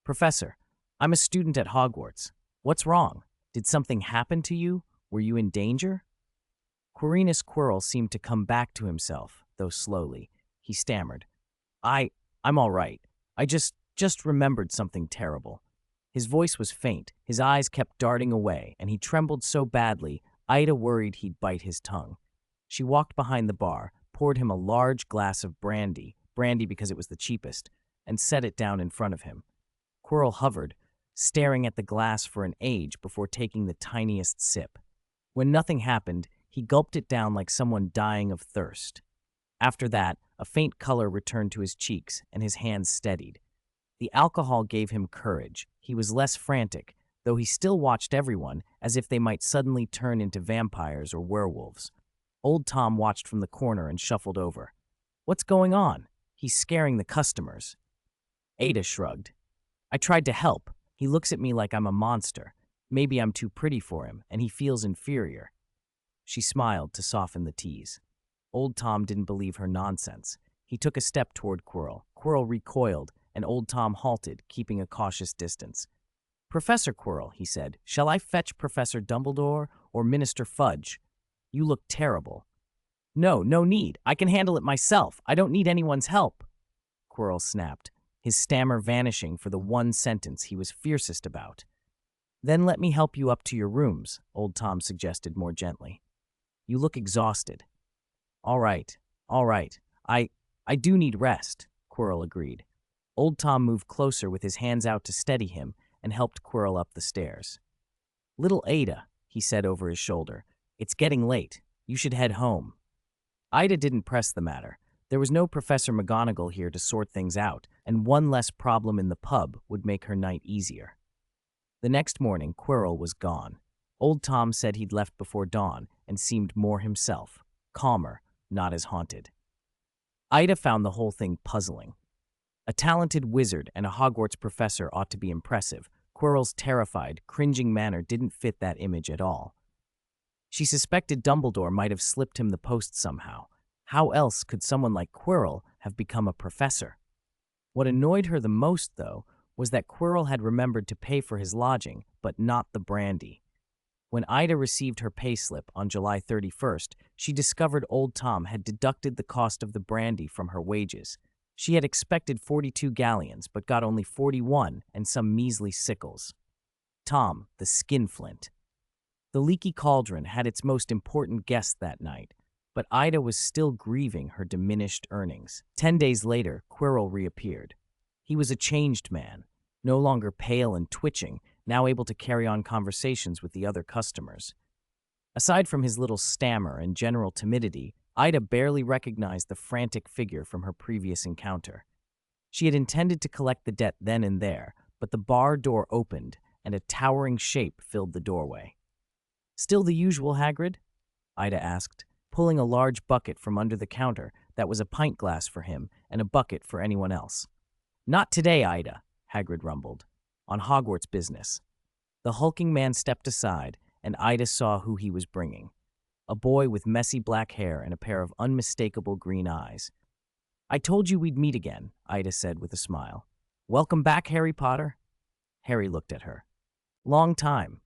"Professor, I'm a student at Hogwarts. What's wrong? Did something happen to you? Were you in danger?" Quirinus Quirrell seemed to come back to himself, though slowly. He stammered, I'm all right. I just remembered something terrible." His voice was faint, his eyes kept darting away, and he trembled so badly, Ida worried he'd bite his tongue. She walked behind the bar, poured him a large glass of brandy because it was the cheapest, and set it down in front of him. Quirrell hovered, staring at the glass for an age before taking the tiniest sip. When nothing happened, he gulped it down like someone dying of thirst. After that, a faint color returned to his cheeks, and his hands steadied. The alcohol gave him courage. He was less frantic, though he still watched everyone as if they might suddenly turn into vampires or werewolves. Old Tom watched from the corner and shuffled over. "What's going on? He's scaring the customers." Ada shrugged. "I tried to help. He looks at me like I'm a monster. Maybe I'm too pretty for him, and he feels inferior." She smiled to soften the tease. Old Tom didn't believe her nonsense. He took a step toward Quirrell. Quirrell recoiled, and Old Tom halted, keeping a cautious distance. "Professor Quirrell," he said, "shall I fetch Professor Dumbledore or Minister Fudge? You look terrible." "No, no need. I can handle it myself. I don't need anyone's help," Quirrell snapped, his stammer vanishing for the one sentence he was fiercest about. "Then let me help you up to your rooms," Old Tom suggested more gently. "You look exhausted." All right. I do need rest," Quirrell agreed. Old Tom moved closer with his hands out to steady him and helped Quirrell up the stairs. "Little Ada," he said over his shoulder, "it's getting late. You should head home." Ida didn't press the matter. There was no Professor McGonagall here to sort things out, and one less problem in the pub would make her night easier. The next morning, Quirrell was gone. Old Tom said he'd left before dawn and seemed more himself, calmer, not as haunted. Ida found the whole thing puzzling. A talented wizard and a Hogwarts professor ought to be impressive. Quirrell's terrified, cringing manner didn't fit that image at all. She suspected Dumbledore might have slipped him the post somehow. How else could someone like Quirrell have become a professor? What annoyed her the most, though, was that Quirrell had remembered to pay for his lodging, but not the brandy. When Ida received her payslip on July 31st, she discovered Old Tom had deducted the cost of the brandy from her wages. She had expected 42 galleons, but got only 41 and some measly sickles. Tom, the skinflint. The leaky cauldron had its most important guest that night, but Ida was still grieving her diminished earnings. 10 days later, Quirrell reappeared. He was a changed man, no longer pale and twitching, now able to carry on conversations with the other customers. Aside from his little stammer and general timidity, Ida barely recognized the frantic figure from her previous encounter. She had intended to collect the debt then and there, but the bar door opened and a towering shape filled the doorway. "Still the usual, Hagrid?" Ida asked, pulling a large bucket from under the counter that was a pint glass for him and a bucket for anyone else. "Not today, Ida," Hagrid rumbled. "On Hogwarts business." The hulking man stepped aside, and Ida saw who he was bringing. A boy with messy black hair and a pair of unmistakable green eyes. "I told you we'd meet again," Ida said with a smile. "Welcome back, Harry Potter." Harry looked at her. "Long time."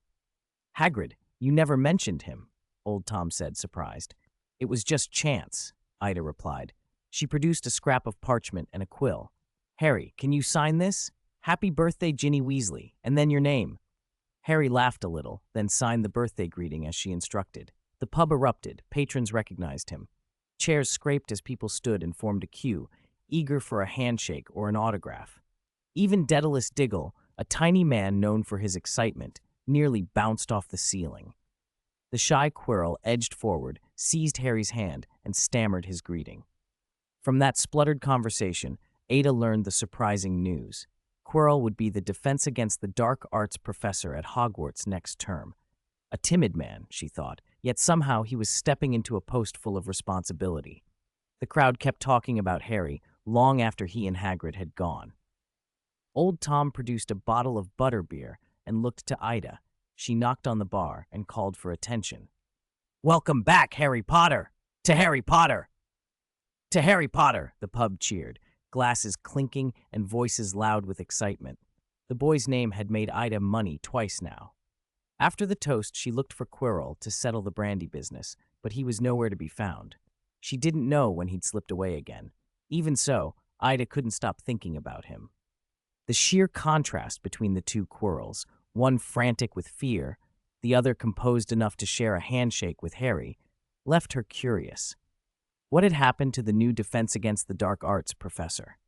"Hagrid, you never mentioned him," Old Tom said, surprised. "It was just chance," Ida replied. She produced a scrap of parchment and a quill. "Harry, can you sign this? Happy birthday, Ginny Weasley, and then your name." Harry laughed a little, then signed the birthday greeting as she instructed. The pub erupted. Patrons recognized him. Chairs scraped as people stood and formed a queue, eager for a handshake or an autograph. Even Daedalus Diggle, a tiny man known for his excitement, nearly bounced off the ceiling. The shy Quirrell edged forward, seized Harry's hand, and stammered his greeting. From that spluttered conversation, Ada learned the surprising news. Quirrell would be the Defense Against the Dark Arts professor at Hogwarts next term. A timid man, she thought, yet somehow he was stepping into a post full of responsibility. The crowd kept talking about Harry long after he and Hagrid had gone. Old Tom produced a bottle of butterbeer and looked to Ida. She knocked on the bar and called for attention. "Welcome back, Harry Potter! To Harry Potter! To Harry Potter!" the pub cheered, glasses clinking and voices loud with excitement. The boy's name had made Ida money twice now. After the toast, she looked for Quirrell to settle the brandy business, but he was nowhere to be found. She didn't know when he'd slipped away again. Even so, Ida couldn't stop thinking about him. The sheer contrast between the two Quirrells, one frantic with fear, the other composed enough to share a handshake with Harry, left her curious. What had happened to the new Defense Against the Dark Arts professor?